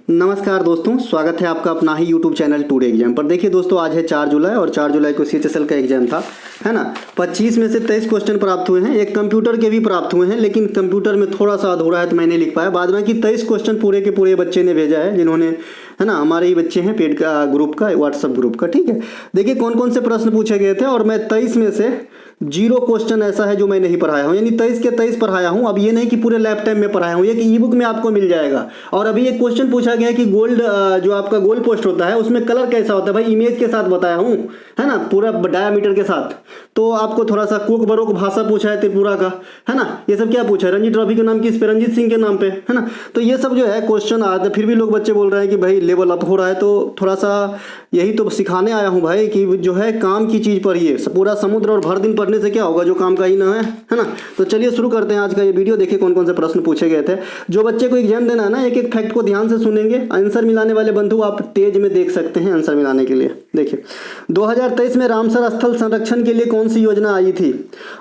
नमस्कार दोस्तों, स्वागत है आपका अपना ही YouTube चैनल टुडे एग्जाम पर। देखिए दोस्तों, आज है 4 जुलाई और 4 जुलाई को CHSL का एग्जाम था, है ना। 25 में से 23 क्वेश्चन प्राप्त हुए हैं। एक कंप्यूटर के भी प्राप्त हुए हैं, लेकिन कंप्यूटर में थोड़ा सा अधूरा है तो मैं नहीं लिख पाया। बाद में कि 23 क्वेश्चन पूरे के पूरे बच्चे ने भेजा है, जिन्होंने, है ना, हमारे ही बच्चे हैं पेड का ग्रुप का, व्हाट्सअप ग्रुप का। ठीक है, देखिए कौन कौन से प्रश्न पूछे गए थे और मैं 23 में से 0 क्वेश्चन ऐसा है जो मैं नहीं पढ़ाया हूँ, यानी 23 के 23 पढ़ाया हूँ। अब ये नहीं कि पूरे लाइफ टाइम में पढ़ाया हूँ, ये कि ई बुक में आपको मिल जाएगा। और अभी एक क्वेश्चन पूछा गया कि गोल्ड जो आपका गोल्ड पोस्ट होता है उसमें कलर कैसा होता है, भाई इमेज के साथ बताया हूँ, है ना, पूरा डायामीटर के साथ। तो आपको थोड़ा सा कुक बरोक भाषा पूछा है त्रिपुरा का, है ना। ये सब क्या पूछा है, रणजी ट्रॉफी के नाम किस पे, रंजीत सिंह के नाम पे, है ना। तो ये सब जो है क्वेश्चन आते, फिर भी लोग बच्चे बोल रहे हैं कि भाई लेवल अप हो रहा है। तो थोड़ा सा यही तो सिखाने आया हूँ भाई कि जो है काम की चीज़ पढ़िए। पूरा समुद्र और भर दिन पढ़ने से क्या होगा, जो काम का ही ना है ना। तो चलिए शुरू करते हैं आज का ये वीडियो। देखिए कौन कौन से प्रश्न पूछे गए थे। जो बच्चे को एग्जाम देना है ना, एक एक फैक्ट को ध्यान से सुनेंगे। आंसर मिलाने वाले बंधु आप तेज में देख सकते हैं आंसर मिलाने के लिए। देखिए 2023 में रामसर स्थल संरक्षण के लिए कौन सी योजना आई थी।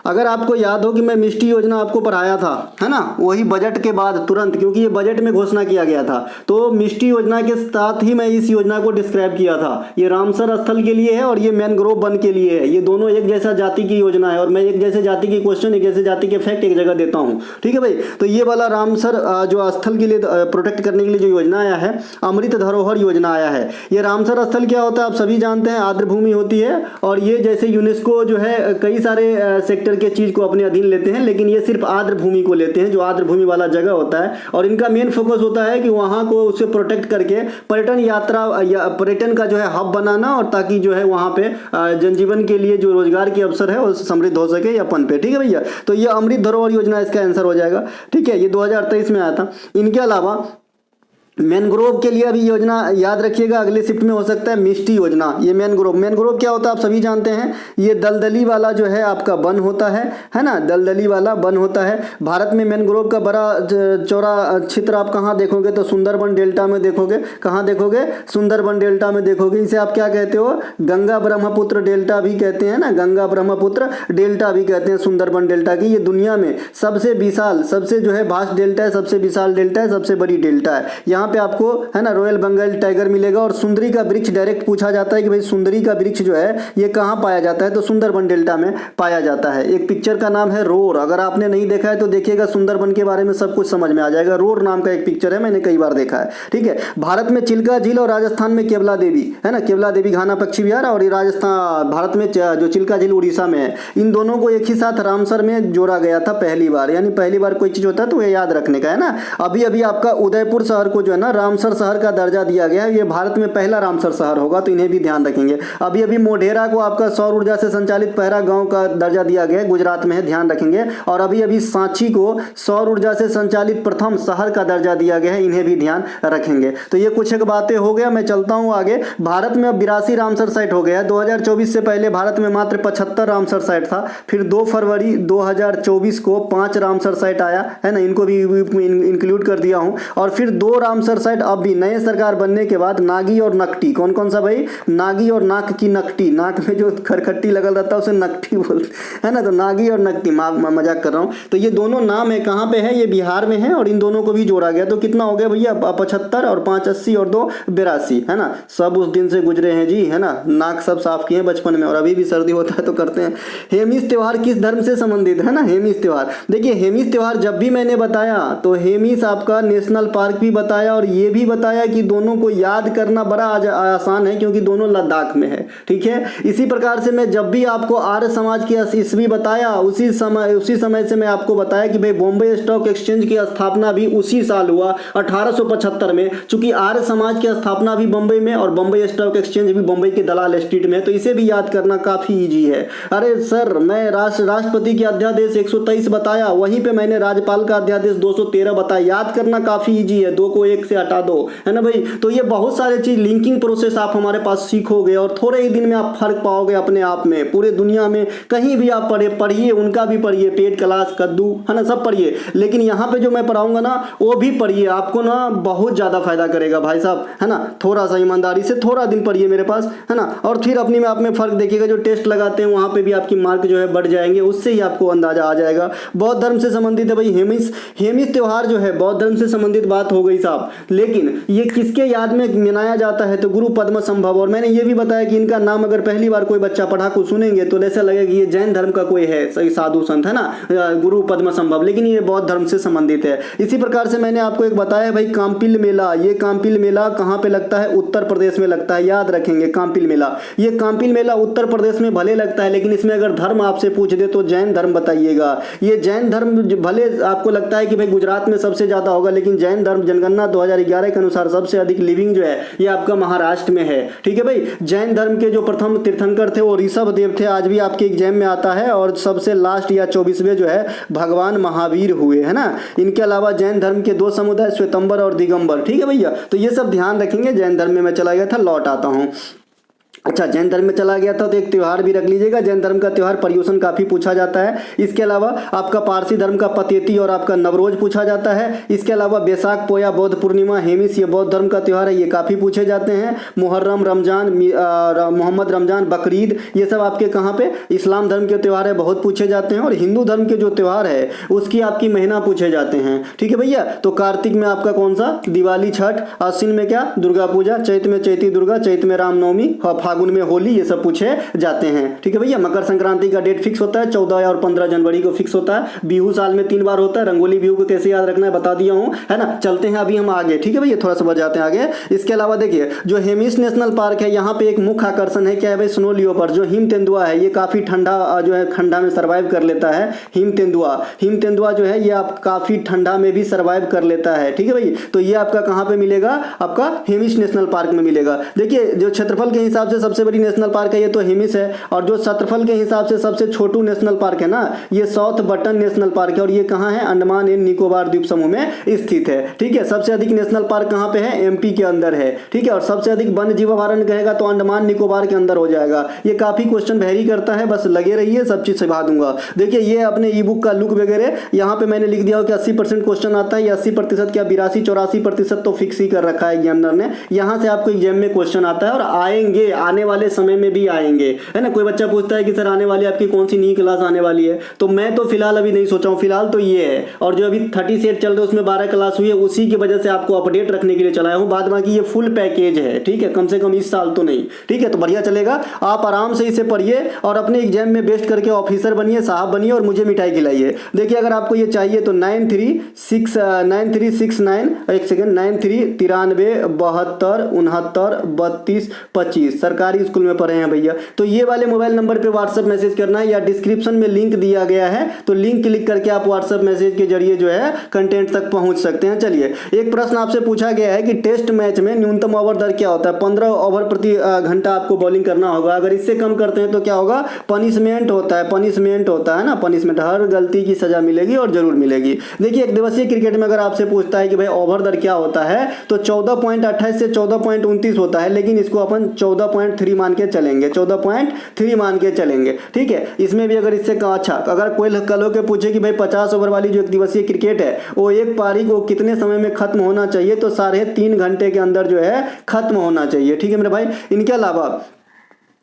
अगर आपको याद हो कि मैं मिष्टी योजना आपको पढ़ाया था, है ना, वही बजट के बाद तुरंत, क्योंकि ये बजट में घोषणा किया गया था। तो मिष्टी योजना के साथ ही मैं इस योजना को डिस्क्राइब किया था। ये रामसर स्थल के लिए है और ये मैनग्रोव वन के लिए है। ये दोनों एक जैसा जाति की योजना है और मैं एक जैसे जाति की क्वेश्चन, एक जैसे जाति के फैक्ट एक जगह देता हूँ। ठीक है भाई। तो ये वाला रामसर जो स्थल के लिए प्रोटेक्ट करने के लिए जो योजना आया है, अमृत धरोहर योजना आया है। ये रामसर स्थल क्या होता है आप सभी जानते हैं, आर्द्र भूमि होती है। और ये जैसे यूनेस्को जो है कई सारे सेक्टर के चीज को अपने अधीन लेते हैं, लेकिन ये सिर्फ आर्द्र भूमि को लेते हैं, जो आर्द्र भूमि वाला जगह होता है। और इनका मेन फोकस होता है कि वहाँ को उसे प्रोटेक्ट करके पर्यटन यात्रा या पर्यटन का जो है हब बनाना, और ताकि जो है वहाँ पे जनजीवन के लिए जो रोजगार के अवसर है वो समृद्ध हो सके या पनपे। ठीक है भैया। तो ये अमृत धरोहर योजना इसका आंसर हो जाएगा। ठीक है, ये 2023 में आया था। इनके अलावा मैनग्रोव के लिए अभी योजना याद रखिएगा, अगले शिफ्ट में हो सकता है मिष्टी योजना। ये मैनग्रोव क्या होता है आप सभी जानते हैं। ये दलदली वाला जो है आपका वन होता है ना, दलदली वाला वन होता है। भारत में मैनग्रोव का बड़ा चौड़ा क्षेत्र आप कहाँ देखोगे, तो सुंदरबन डेल्टा में देखोगे। कहाँ देखोगे, सुंदरबन डेल्टा में देखोगे। इसे आप क्या कहते हो, गंगा ब्रह्मपुत्र डेल्टा भी कहते हैं ना, गंगा ब्रह्मपुत्र डेल्टा भी कहते हैं सुंदरबन डेल्टा की। ये दुनिया में सबसे विशाल, सबसे जो है भास्ट डेल्टा है, सबसे विशाल डेल्टा है, सबसे बड़ी डेल्टा है। यहाँ पे आपको, है ना, रॉयल बंगाल टाइगर मिलेगा। और सुंदरी का वृक्ष डायरेक्ट पूछा जाता है कि भाई सुंदरी का वृक्ष जो है ये कहाँ पाया जाता है, तो सुंदरबन डेल्टा में पाया जाता है। एक पिक्चर का नाम है रोर, अगर आपने नहीं देखा है तो देखिएगा, सुंदरबन के बारे में सब कुछ समझ में आ जाएगा। रोर नाम का एक पिक्चर है, मैंने कई बार देखा है। ठीक है। भारत में चिल्का झील और राजस्थान में केवला देवी, है ना, केवला देवी घाना पक्षी विहार, और ये राजस्थान, भारत में जो चिल्का झील उड़ीसा में है। इन दोनों को एक ही साथ रामसर में जोड़ा गया था पहली बार। यानी पहली बार कोई चीज होता है तो ये याद रखने का, है ना। अभी अभी आपका उदयपुर शहर को जो है ना रामसर शहर का दर्जा दिया गया है। ये भारत में पहला रामसर शहर होगा, तो इन्हें भी ध्यान रखेंगे। अभी अभी मोढेरा को आपका सौर ऊर्जा से संचालित पहला गांव का दर्जा दिया गया है, गुजरात में है, ध्यान रखेंगे। और अभी अभी सांची को सौर ऊर्जा से संचालित प्रथम शहर का दर्जा दिया गया है, इन्हें भी ध्यान रखेंगे। तो ये कुछ एक बातें हो गया। मैं चलता हूं आगे। भारत में अब 82 रामसर साइट हो गया है। 2024 से पहले भारत में मात्र 75 रामसर साइट था। फिर 2 फरवरी 2024 को 5 रामसर साइट आया, है ना, इनको भी इंक्लूड कर दिया हूं। और फिर 2 रामसर साइट अब भी नए सरकार बनने के बाद, नागी और नकटी। कौन कौन सा भाई, नागी और नाक की नकटी, नाक में जो खरखट्टी लगल रहता है उसे नकटी बोलते हैं ना। तो नागी और नकटी, मजाक कर रहा हूँ। तो ये दोनों नाम है, कहाँ पे है, ये बिहार में है। और इन दोनों को भी जोड़ा गया। तो कितना हो गया भैया, 75 और 5 80 और 2 82, है ना। सब उस दिन से गुजरे हैं जी, है ना। नाक सब साफ किए बचपन में, और अभी भी सर्दी होता है तो करते हैं। हेमिस त्योहार किस धर्म से संबंधित है ना, हेमिस त्योहार। देखिए हेमिस त्योहार जब भी मैंने बताया तो हेमिस आपका नेशनल पार्क भी बताया, और ये भी बताया कि दोनों को याद करना बड़ा आसान है क्योंकि दोनों लद्दाख में है। ठीक है। इसी प्रकार से मैं जब भी आपको आर्य समाज की ईस्वी बताया, उसी समय से मैं आपको बताया कि भाई बॉम्बे स्टॉक एक्सचेंज की स्थापना भी उसी साल हुआ 1875 में। चूंकि आर्य समाज की स्थापना भी बम्बई में और बम्बई स्टॉक एक्सचेंज भी बम्बई के दलाल स्ट्रीट में, तो इसे भी याद करना काफी ईजी है। अरे सर, मैं राष्ट्रपति की अध्यादेश 123 बताया, वहीं पे मैंने राज्यपाल का अध्यादेश 213 बताया। याद करना काफी ईजी है, 2 को 1 से हटा दो, है ना भाई। तो ये बहुत सारे चीज लिंकिंग प्रोसेस आप हमारे पास सीखोगे और थोड़े ही दिन में आप फर्क पाओगे अपने आप में। पूरे दुनिया में कहीं भी आप पढ़िए, उनका भी पढ़िए, पेट क्लास कद्दू, है ना, सब पढ़िए। लेकिन यहाँ पे जो मैं पढ़ाऊंगा ना वो भी पढ़िए, आपको ना बहुत ज्यादा फायदा करेगा भाई साहब, है ना। थोड़ा सा ईमानदारी से थोड़ा दिन पढ़िए मेरे पास, है ना। और फिर अपने में आप में फर्क देखिएगा। जो टेस्ट लगाते हैं वहां पे भी आपकी मार्क जो है बढ़ जाएंगे, उससे ही आपको अंदाजा आ जाएगा। बौद्ध धर्म से संबंधित है भाई हेमिस त्योहार जो है, बौद्ध धर्म से संबंधित बात हो गई साहब। लेकिन ये किसके याद में मनाया जाता है, तो गुरु पद्म संभव। और मैंने ये भी बताया कि इनका नाम अगर पहली बार कोई बच्चा पढ़ाकू सुनेंगे तो ऐसा लगेगा कि ये जैन धर्म का कोई है, सही साधु संत है ना, गुरु पद्म संभव, लेकिन ये बौद्ध धर्म से संबंधित है। इसी प्रकार से मैंने आपको एक बताया भाई काम्पिल मेला, ये काम्पिल मेला कहाँ पे लगता है, उत्तर प्रदेश में लगता है, याद रखेंगे काम्पिल मेला। ये काम्पिल मेला उत्तर प्रदेश में भले लगता है, लेकिन इसमें अगर धर्म आपसे पूछ दे तो जैन धर्म बताइएगा। ये जैन धर्म भले आपको लगता है कि भाई गुजरात में सबसे ज्यादा होगा, लेकिन जैन धर्म जनगणना 2011 के अनुसार सबसे अधिक लिविंग जो है ये आपका महाराष्ट्र में है। ठीक है भाई, जैन धर्म के जो प्रथम तीर्थंकर थे वो ऋषभ देव थे, आज भी आपके एग्जाम में आता है। और सबसे लास्ट या 24वें जो है भगवान महावीर हुए, है ना। इनके अलावा जैन धर्म के दो समुदाय श्वेतंबर और दिगंबर। ठीक है भैया, तो ये सब ध्यान रखेंगे। जैन धर्म में मैं चला गया था, लौट आता हूँ। अच्छा, जैन धर्म में चला गया था तो एक त्यौहार भी रख लीजिएगा। जैन धर्म का त्यौहार पर्युषण काफी पूछा जाता है। इसके अलावा आपका पारसी धर्म का पतेती और आपका नवरोज पूछा जाता है। इसके अलावा बैसाख, पोया, बौद्ध पूर्णिमा, हेमिस, ये बौद्ध धर्म का त्यौहार है, ये काफी पूछे जाते हैं। मुहर्रम, रमजान, मोहम्मद रमजान, बकरीद, ये सब आपके कहाँ पे इस्लाम धर्म के त्यौहार है, बहुत पूछे जाते हैं। और हिंदू धर्म के जो त्यौहार है उसकी आपकी महीना पूछे जाते हैं। ठीक है भैया, तो कार्तिक में आपका कौन सा, दिवाली, छठ, आश्विन में क्या, दुर्गा पूजा, चैत में चैती दुर्गा, चैत में रामनवमी, फागुन में होली, ये सब पूछे जाते हैं। ठीक है भैया, मकर संक्रांति का डेट फिक्स होता है, 14 और 15 जनवरी को फिक्स होता है। बिहू साल में 3 बार होता है। रंगोली बिहू को कैसे याद रखना है बता दिया हूं, है ना। चलते हैं अभी हम आगे। ठीक है भैया, थोड़ा सा बढ़ जाते हैं आगे। इसके अलावा देखिए जो हेमिस नेशनल पार्क है, यहाँ पे एक मुख्य आकर्षण है, क्या है भाई, स्नो लियोपर्ड, जो हिम तेंदुआ है। ये काफी ठंडा जो है ठंडा में सर्वाइव कर लेता है। हिम तेंदुआ जो है ये आप काफी ठंडा में भी सर्वाइव कर लेता है। ठीक है भाई, तो ये आपका कहाँ पे मिलेगा, आपका हेमिस नेशनल पार्क में मिलेगा। देखिए जो क्षेत्रफल के हिसाब से सबसे बड़ी नेशनल पार्क है ये तो हेमिस है, और जो क्षेत्रफल के हिसाब से सबसे छोटू नेशनल पार्क है ना, ये साउथ बटन नेशनल पार्क है। और ये कहाँ है, अंडमान एंड निकोबार द्वीप समूह में स्थित है। ठीक है, सबसे अधिक नेशनल पार्क कहाँ पे है, एमपी के अंदर है। ठीक है, और सबसे अधिक वन्य जीव अभयारण्य कहेगा तो अंडमान निकोबार के अंदर हो जाएगा। ये काफी क्वेश्चन वेरी करता है, बस लगे रहिए, सब चीज सिखा दूंगा। देखिए ये अपने ई बुक का लुक वगैरह यहाँ पे मैंने लिख दिया हो कि 80% क्वेश्चन आता है, या 80% क्या 82-84% तो फिक्स ही कर रखा है एग्जामिनर ने। यहाँ से आपको एग्जाम में क्वेश्चन आता है और आएंगे, आने वाले समय में भी आएंगे, है ना। कोई बच्चा पूछता है कि सर आने वाली आपकी कौन सी नई क्लास आने वाली है, तो मैं तो फिलहाल अभी नहीं सोचा हूँ, फिलहाल तो ये है। और जो अभी 30 सेट चल रहे हैं उसमें 12 क्लास हुई है, उसी की वजह से आपको अपडेट रखने के लिए चलाया हूँ। बाद बाकी ये फुल पैकेज है। ठीक है, कम से कम इस साल तो नहीं। ठीक है, तो बढ़िया चलेगा, आप आराम से इसे पढ़िए और अपने एग्जाम में बेस्ट करके ऑफिसर बनिए, साहब बनिए और मुझे मिठाई खिलाइए। देखिए अगर आपको ये चाहिए तो 9369 एक सेकेंड 939372693225 सरकारी स्कूल में पढ़े हैं भैया। तो ये वाले मोबाइल नंबर पे व्हाट्सएप मैसेज करना है, या डिस्क्रिप्शन में लिंक दिया गया है, तो लिंक क्लिक करके आप व्हाट्सएप मैसेज के जरिए जो है कंटेंट तक पहुंच सकते हैं। चलिए, एक प्रश्न आपसे पूछा गया है कि टेस्ट मैच में न्यूनतम ओवर दर क्या होता है। 15 ओवर प्रति घंटा आपको बॉलिंग करना होगा। अगर इससे कम करते हैं तो क्या होगा, पनिशमेंट होता है। पनिशमेंट होता है ना, पनिशमेंट, हर गलती की सजा मिलेगी और जरूर मिलेगी। देखिए एक दिवसीय क्रिकेट में अगर आपसे पूछता है कि भाई ओवर दर क्या होता है, तो 14.28 से 14.29 होता है, लेकिन इसको अपन 14.3 मान के चलेंगे, 14.3 मान के चलेंगे। ठीक है, इसमें भी अगर इससे अच्छा, अगर कोई कल होकर पूछे कि भाई 50 ओवर वाली जो एक दिवसीय क्रिकेट है वो एक पारी को कितने समय में खत्म होना चाहिए, तो 3.5 घंटे के अंदर जो है खत्म होना चाहिए। ठीक है मेरे भाई, इनके अलावा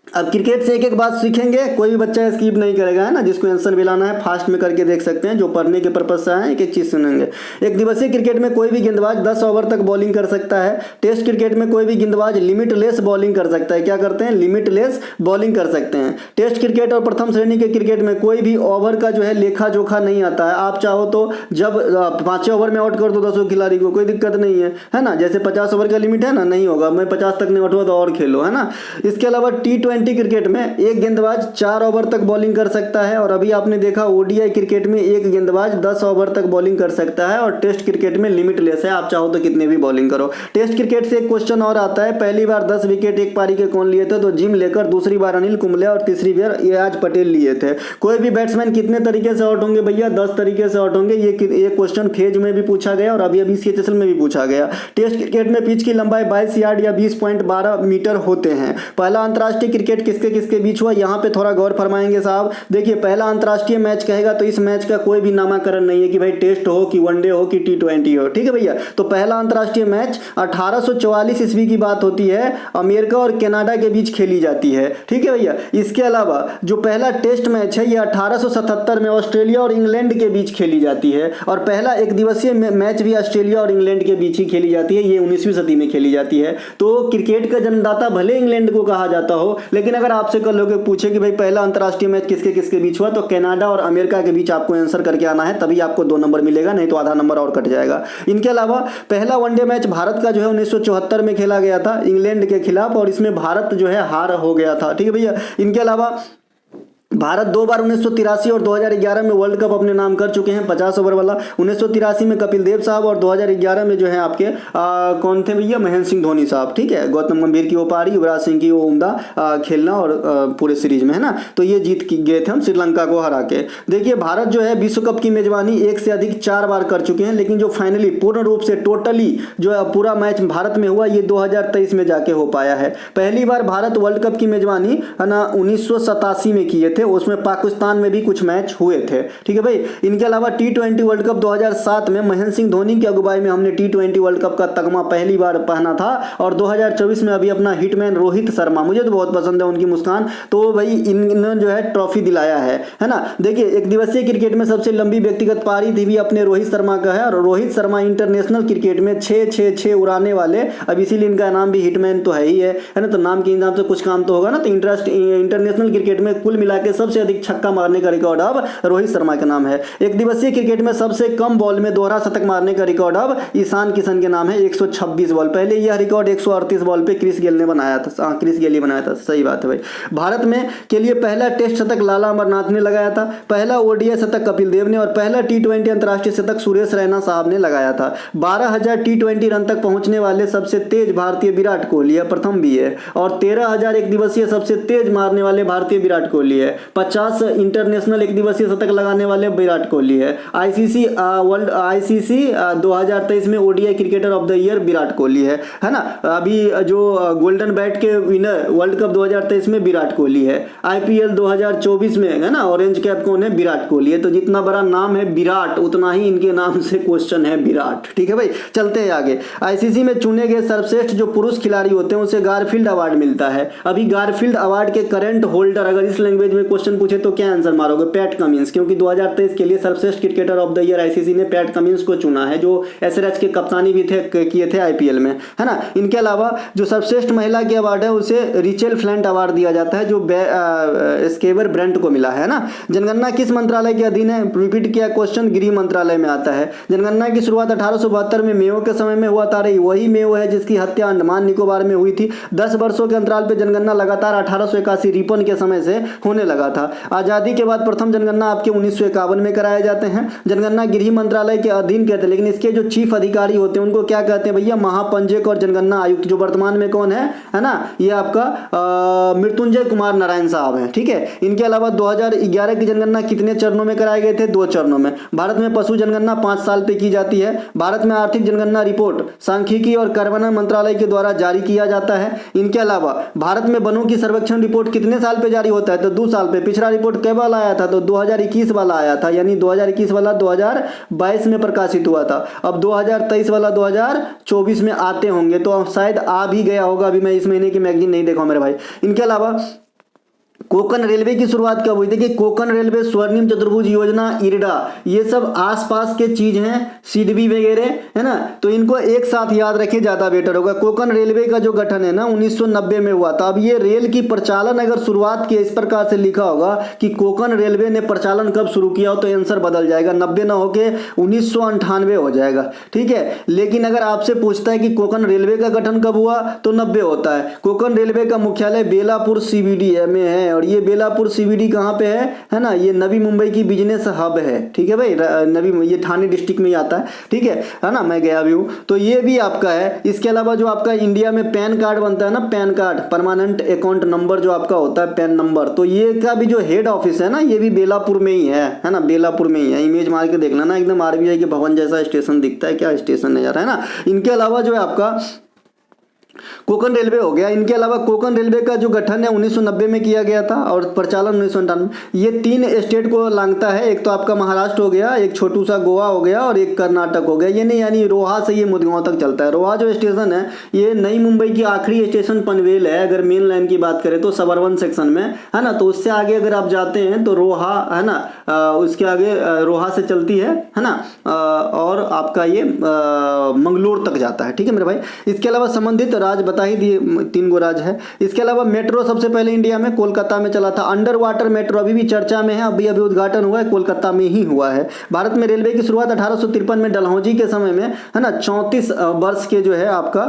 अब क्रिकेट से एक एक बात सीखेंगे, कोई भी बच्चा स्किप नहीं करेगा, है ना। जिसको आंसर मिलाना है फास्ट में करके देख सकते हैं, जो पढ़ने के पर्पज से आए एक एक चीज सुनेंगे। एक दिवसीय क्रिकेट में कोई भी गेंदबाज 10 ओवर तक बॉलिंग कर सकता है। टेस्ट क्रिकेट में कोई भी गेंदबाज लिमिटलेस बॉलिंग कर सकता है। क्या करते हैं, लिमिटलेस बॉलिंग कर सकते हैं। टेस्ट क्रिकेट और प्रथम श्रेणी के क्रिकेट में कोई भी ओवर का जो है लेखा जोखा नहीं आता है। आप चाहो तो जब 5 ओवर में आउट कर दो 10 खिलाड़ी को, कोई दिक्कत नहीं है ना। जैसे 50 ओवर का लिमिट है ना, नहीं होगा, मैं 50 तक नहीं आउट हुआ तो और खेलो, है ना। इसके अलावा T20 क्रिकेट में एक गेंदबाज 4 ओवर तक बॉलिंग कर सकता है, और अभी आपने देखा ODI क्रिकेट में एक गेंदबाज 10 ओवर तक बॉलिंग कर सकता है, और टेस्ट क्रिकेट में लिमिटलेस है, आप चाहो तो कितने भी बॉलिंग करो। टेस्ट क्रिकेट से एक क्वेश्चन और आता है, पहली बार 10 विकेट एक पारी के कौन लिए थे, तो जिम लेकर, दूसरी बार अनिल कुंबले और तीसरी बार एजाज पटेल लिए थे। कोई भी बैट्समैन कितने तरीके से आउट होंगे भैया, 10 तरीके से आउट होंगे। ये क्वेश्चन फेज में भी पूछा गया और अभी CHSL में भी पूछा गया। टेस्ट क्रिकेट में पिच की लंबाई 22 यार्ड या 20.12 मीटर होते हैं। पहला अंतर्राष्ट्रीय क्रिकेट किसके किसके बीच हुआ, यहाँ पे थोड़ा गौर फरमाएंगे साहब। देखिए पहला अंतर्राष्ट्रीय मैच कहेगा तो इस मैच का कोई भी नामाकरण नहीं है कि भाई टेस्ट हो कि वनडे हो कि T20 हो, ठीक है भैया। तो पहला अंतर्राष्ट्रीय मैच 1844 ईस्वी की बात होती है, अमेरिका और कनाडा के बीच खेली जाती है, ठीक है भैया। इसके अलावा जो पहला टेस्ट मैच है ये 1877 में ऑस्ट्रेलिया और इंग्लैंड के बीच खेली जाती है, और पहला एक दिवसीय मैच भी ऑस्ट्रेलिया और इंग्लैंड के बीच ही खेली जाती है, ये 19वीं सदी में खेली जाती है। तो क्रिकेट का जन्मदाता भले इंग्लैंड को कहा जाता हो, लेकिन अगर आपसे कल लोग पूछे कि भाई पहला अंतर्राष्ट्रीय मैच किसके किसके बीच हुआ, तो कनाडा और अमेरिका के बीच आपको आंसर करके आना है, तभी आपको 2 नंबर मिलेगा, नहीं तो आधा नंबर और कट जाएगा। इनके अलावा पहला वनडे मैच भारत का जो है 1974 में खेला गया था इंग्लैंड के खिलाफ, और इसमें भारत जो है हार हो गया था, ठीक है भैया। इनके अलावा भारत 2 बार 1983 और 2011 में वर्ल्ड कप अपने नाम कर चुके हैं 50 ओवर वाला। 1983 में कपिल देव साहब और 2011 में जो है आपके कौन थे भैया, महेंद्र सिंह धोनी साहब, ठीक है। गौतम गंभीर की वो पारी, युवराज सिंह की वो उम्दा खेलना और पूरे सीरीज में, है ना। तो ये जीत गए थे हम श्रीलंका को हरा के। देखिए भारत जो है विश्व कप की मेजबानी 1 से अधिक 4 बार कर चुके हैं, लेकिन जो फाइनली पूर्ण रूप से टोटली जो है पूरा मैच भारत में हुआ ये 2023 में जाके हो पाया है। पहली बार भारत वर्ल्ड कप की मेजबानी है ना 1987 में किए थे, उसमें पाकिस्तान में भी कुछ मैच हुए थे, ठीक है भाई। इनके अलावा T20 वर्ल्ड कप 2007 में महेंद्र सिंह धोनी की अगुवाई में हमने T20 वर्ल्ड कप का तगमा पहली बार पहना था, और 2024 में अभी अपना हिटमैन रोहित शर्मा, मुझे तो बहुत पसंद है उनकी मुस्कान, तो भाई इन्होंने जो है ट्रॉफी दिलाया है ना। देखिए एक दिवसीय क्रिकेट में सबसे लंबी व्यक्तिगत पारी भी अपने रोहित शर्मा का है, और रोहित शर्मा इंटरनेशनल क्रिकेट में 6 उड़ाने वाले, अब इसीलिए इनका नाम भी हिटमैन तो है ही है ना। तो नाम के हिसाब से कुछ काम तो होगा ना। तो इंटरनेशनल क्रिकेट में कुल मिला के सबसे अधिक छक्का मारने का रिकॉर्ड अब रोहित शर्मा के नाम है। एक दिवसीय क्रिकेट में सबसे कम बॉल में दोहरा शतक मारने का रिकॉर्ड अब ईशान किशन के नाम है, 126 बॉल। पहले यह रिकॉर्ड 138 बॉल पे क्रिस गेल ने बनाया था, क्रिस गेल ही बनाया था, सही बात है भाई। भारत में के लिए पहला टेस्ट शतक लाला अमरनाथ ने लगाया था, पहला ODI शतक कपिल देव ने, और पहला T20 अंतर्राष्ट्रीय शतक सुरेश रैना साहब ने लगाया था। 12,000 T20 रन तक पहुंचने वाले सबसे तेज भारतीय विराट कोहली है, प्रथम भी है, और 13,000 एक दिवसीय सबसे तेज मारने वाले भारतीय विराट कोहली है। 50 इंटरनेशनल एक दिवसीय शतक लगाने वाले विराट कोहली है। ICC 2023 में ODI cricketer of the year Virat Kohli है ना। अभी जो गोल्डन बैट के विनर वर्ल्ड कप 2023 में विराट कोहली है। IPL 2024 में है ना ऑरेंज कैप कौन है, विराट कोहली है। तो जितना बड़ा नाम है विराट, उतना ही इनके नाम से क्वेश्चन है विराट, ठीक है भाई। चलते हैं आगे। ICC में चुने गए सर्वश्रेष्ठ जो पुरुष खिलाड़ी होते हैं उसे गारफील्ड अवार्ड मिलता है। अभी गारफील्ड अवार्ड के करंट होल्डर, अगर इस लैंग्वेज में क्वेश्चन पूछे तो क्या आंसर मारोगे, पैट कमिंस, क्योंकि 2023 के लिए सर्वश्रेष्ठ cricketer of the year ICC ने पैट कमिंस को चुना है, जो SRH के कप्तानी भी किए थे IPL में, है ना। इनके अलावा जो सर्वश्रेष्ठ महिला के अवार्ड है उसे रिचेल फ्लैंट अवार्ड दिया जाता है, जो स्केबर ब्रेंट को मिला है ना। जनगणना किस मंत्रालय के अधीन है, रिपीट किया क्वेश्चन, गृह मंत्रालय में आता है। जनगणना की शुरुआत 1872 में मेयो के समय में हुआ था, वही मेयो है जिसकी हत्या अंडमान निकोबार में हुई थी। 10 वर्षों के अंतराल पे जनगणना लगातार 1881 रिपन के समय से होने लगा था। आजादी के बाद प्रथम जनगणना आपके 1951 में कराए जाते हैं। जनगणना गृह मंत्रालय के अधीन कहते हैं, लेकिन इसके जो चीफ अधिकारी होते हैं उनको क्या कहते हैं भैया, महापंजीयक और जनगणना आयुक्त, जो वर्तमान में कौन है ना, ये आपका मृत्युंजय कुमार नारायण साहब हैं, ठीक है। इनके अलावा 2011 की जनगणना कितने चरणों में कराए गए थे, 2 चरणों में। भारत में पशु जनगणना 5 साल पे की जाती है। भारत में आर्थिक जनगणना रिपोर्ट सांख्यिकी और कार्यान्वयन मंत्रालय के द्वारा जारी किया जाता है। इनके अलावा भारत में वनों की सर्वेक्षण रिपोर्ट कितने साल पे जारी होता है, तो 2 साल पे। पिछला रिपोर्ट कब वाला आया था, तो 2021 वाला आया था, यानी 2021 वाला 2022 में प्रकाशित हुआ था। अब 2023 वाला 2024 में आते होंगे, तो शायद आ भी गया होगा। अभी मैं इस महीने की मैगजीन नहीं देखा मेरे भाई। इनके अलावा कोंकण रेलवे की शुरुआत कब हुई? देखिए कोंकण रेलवे, स्वर्णिम चतुर्भुज योजना, इरडा, ये सब आसपास के चीज हैं, सिडबी वगैरह, है ना। तो इनको एक साथ याद रखें, ज्यादा बेटर होगा। कोंकण रेलवे का जो गठन है ना 1990 में हुआ था। अब ये रेल की प्रचालन अगर शुरुआत की इस प्रकार से लिखा होगा कि कोंकण रेलवे ने प्रचालन कब शुरू किया हो, तो आंसर बदल जाएगा, 90 ना होके 1998 हो जाएगा, ठीक है। लेकिन अगर आपसे पूछता है कि कोंकण रेलवे का गठन कब हुआ, तो 90 होता है। कोंकण रेलवे का मुख्यालय बेलापुर CBD में है, और ये बेलापुर CBD कहाँ पे है ना, ये नवी मुंबई की बिजनेस हब है, ठीक है भाई। ये ठाणे डिस्ट्रिक्ट में ही आता है, ठीक है ना, मैं गया भी हूँ। तो ये भी आपका है। इसके अलावा जो आपका इंडिया में पैन कार्ड बनता है ना, pan card, permanent account number जो आपका होता है, पैन नंबर, तो ये का भी जो हेड ऑफिस है ना, ये भी बेलापुर में ही है ना, बेलापुर में ही है। इमेज मार के देख लेना, एकदम RBI के भवन जैसा स्टेशन दिखता है, क्या स्टेशन है यार, है ना। इनके अलावा जो है आपका कोंकण रेलवे हो गया। इनके अलावा कोंकण रेलवे का जो गठन है 1990 में किया गया था और प्रचालन 1998। ये 3 स्टेट को लांघता है, एक तो आपका महाराष्ट्र हो गया, एक छोटू सा गोवा हो गया और एक कर्नाटक हो गया। ये नहीं यानी रोहा से ये मुदगांव तक चलता है। रोहा जो स्टेशन है ये नई मुंबई की आखिरी स्टेशन पनवेल है, अगर मेन लाइन की बात करें तो सबअर्बन सेक्शन में, है ना। तो उससे आगे अगर आप जाते हैं तो रोहा, है ना, उसके आगे रोहा से चलती है ना, और आपका ये मंगलोर तक जाता है। ठीक है मेरे भाई। इसके अलावा संबंधित राज्य बता ही दिए, 3 गो राज्य है। इसके अलावा मेट्रो सबसे पहले इंडिया में कोलकाता में चला था। अंडर वाटर मेट्रो अभी भी चर्चा में है, अभी अभी उद्घाटन हुआ है, कोलकाता में ही हुआ है। भारत में रेलवे की शुरुआत 1853 में डलहौजी के समय में, है ना, 34 वर्ष के जो है आपका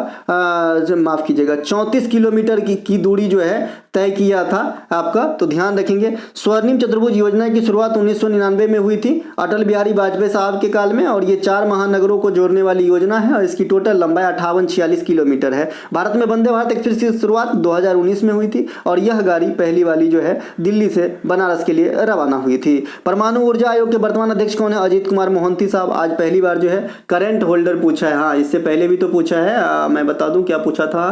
माफ कीजिएगा 34 किलोमीटर की दूरी जो है तय किया था आपका, तो ध्यान रखेंगे। स्वर्णिम चतुर्भुज योजना की शुरुआत 1999 में हुई थी अटल बिहारी वाजपेयी साहब के काल में, और ये 4 महानगरों को जोड़ने वाली योजना है और इसकी टोटल लंबाई 5846 किलोमीटर है। भारत में वंदे भारत एक्सप्रेस की शुरुआत 2019 में हुई थी और यह गाड़ी पहली वाली जो है दिल्ली से बनारस के लिए रवाना हुई थी। परमाणु ऊर्जा आयोग के वर्तमान अध्यक्ष कौन है? अजीत कुमार मोहंती साहब। आज पहली बार जो है करंट होल्डर पूछा है। हाँ, इससे पहले भी तो पूछा है। मैं बता दूं क्या पूछा था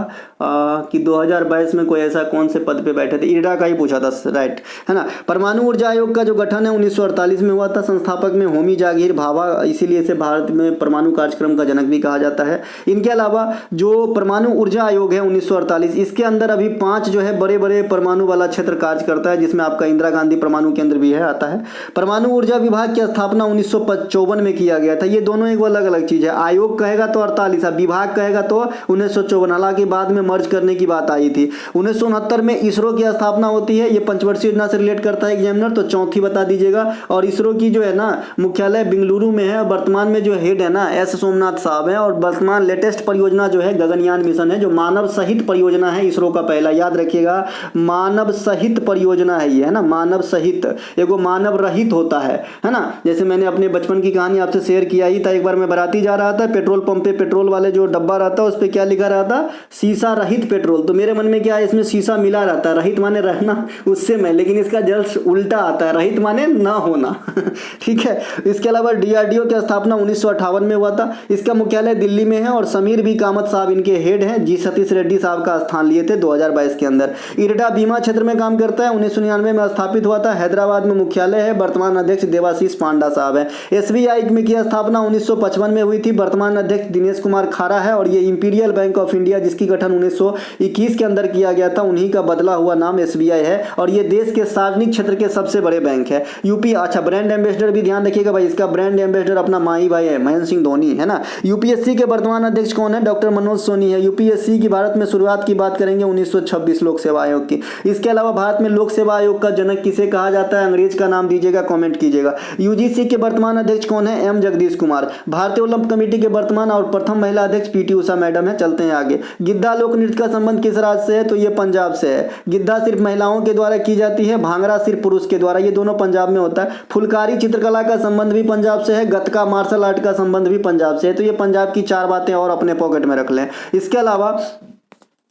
कि 2022 में कोई ऐसा कौन से पद पे बैठे थे, इरडा का ही पूछा था, राइट, है ना। परमाणु ऊर्जा आयोग का जो गठन है 1948 में हुआ था। संस्थापक में होमी जागीर भाभा, इसीलिए इसे भारत में परमाणु कार्यक्रम का जनक भी कहा जाता है। इनके अलावा जो परमाणु ऊर्जा आयोग है 1948, इसके अंदर अभी 5 जो है बड़े बड़े परमाणु वाला क्षेत्र कार्य करता है, जिसमें आपका इंदिरा गांधी परमाणु केंद्र भी है आता है। परमाणु ऊर्जा विभाग की स्थापना 1954 में किया गया था। ये दोनों एक अलग अलग चीज है। आयोग कहेगा तो 48, विभाग कहेगा तो 1954, हालांकि बाद में मर्ज करने की बात आई थी। 1969 में इसरो की स्थापना होती है। ये पंचवर्षीय योजना से रिलेट करता है एग्जामिनर, तो चौथी बता दीजिएगा। और इसरो की जो है ना मुख्यालय बेंगलुरु में है। वर्तमान में जो हेड है ना एस सोमनाथ साहब है, और वर्तमान लेटेस्ट परियोजना जो है गगनयान मिशन है, जो मानव सहित परियोजना है इसरो का पहला, याद रखिएगा, मानव सहित परियोजना है ये, है ना, मानव सहित। एगो मानव रहित होता है ना। जैसे मैंने अपने बचपन की कहानी आपसे शेयर किया ही था। एक बार मैं बाराती जा रहा था, पेट्रोल पंप पे पेट्रोल वाले जो डब्बा रहता है उस पर क्या लिखा रहता, शीशा रहित पेट्रोल। तो मेरे मन में क्या है, इसमें शीशा मिला रहता है। रहित माने रहना, उससे मैं, लेकिन इसका जल्द उल्टा आता है, रहित माने ना होना। ठीक है। इसके अलावा डीआरडीओ की स्थापना 1958 में हुआ था। इसका मुख्यालय दिल्ली में है और समीर बी कामत साहब इनके हेड हैं। जी सतीश रेड्डी साहब का स्थान लिए थे 2022 के अंदर। इरडा बीमा क्षेत्र में काम करता है, 1999 में स्थापित हुआ था। हैदराबाद में मुख्यालय है। वर्तमान अध्यक्ष देवाशीष पांडा साहब है। एसबीआई में की स्थापना 1955 में हुई थी। वर्तमान अध्यक्ष दिनेश कुमार खारा है। और ये इंपीरियल बैंक ऑफ इंडिया, जिसकी गठन 1921 के अंदर किया गया था, उन्हीं का बदला हुआ नाम एसबीआई है। और ये देश के सार्वजनिक क्षेत्र के सबसे बड़े बैंक है। यूपी, अच्छा, ब्रांड एम्बेसडर भी ध्यान रखिएगा भाई, इसका ब्रांड एम्बेसडर अपना माही भाई है, महेंद्र सिंह धोनी, है ना। यूपीएससी के वर्तमान अध्यक्ष कौन है? डॉक्टर मनोज सोनी है। यूपीएससी की भारत में शुरुआत की बात करेंगे 1926 लोक सेवा आयोग की। इसके अलावा भारत में लोक सेवा आयोग का जनक किसे कहा जाता है? अंग्रेज का नाम दीजिएगा, कमेंट कीजिएगा। यूजीसी के वर्तमान अध्यक्ष कौन है? एम जगदीश कुमार। भारतीय ओलंपिक कमेटी के वर्तमान और प्रथम महिला अध्यक्ष पीटी उषा मैडम है। चलते हैं आगे। गिद्धा लोक नृत्य का संबंध किस राज्य से है? तो ये पंजाब से है। गिद्धा सिर्फ महिलाओं के द्वारा की जाती है, भांगड़ा सिर्फ पुरुष के द्वारा, ये दोनों पंजाब में होता है। फुलकारी चित्रकला का संबंध भी पंजाब से है। गतका मार्शल आर्ट का संबंध भी पंजाब से है। तो ये पंजाब की 4 बातें और अपने पॉकेट में रख लें। इसके अलावा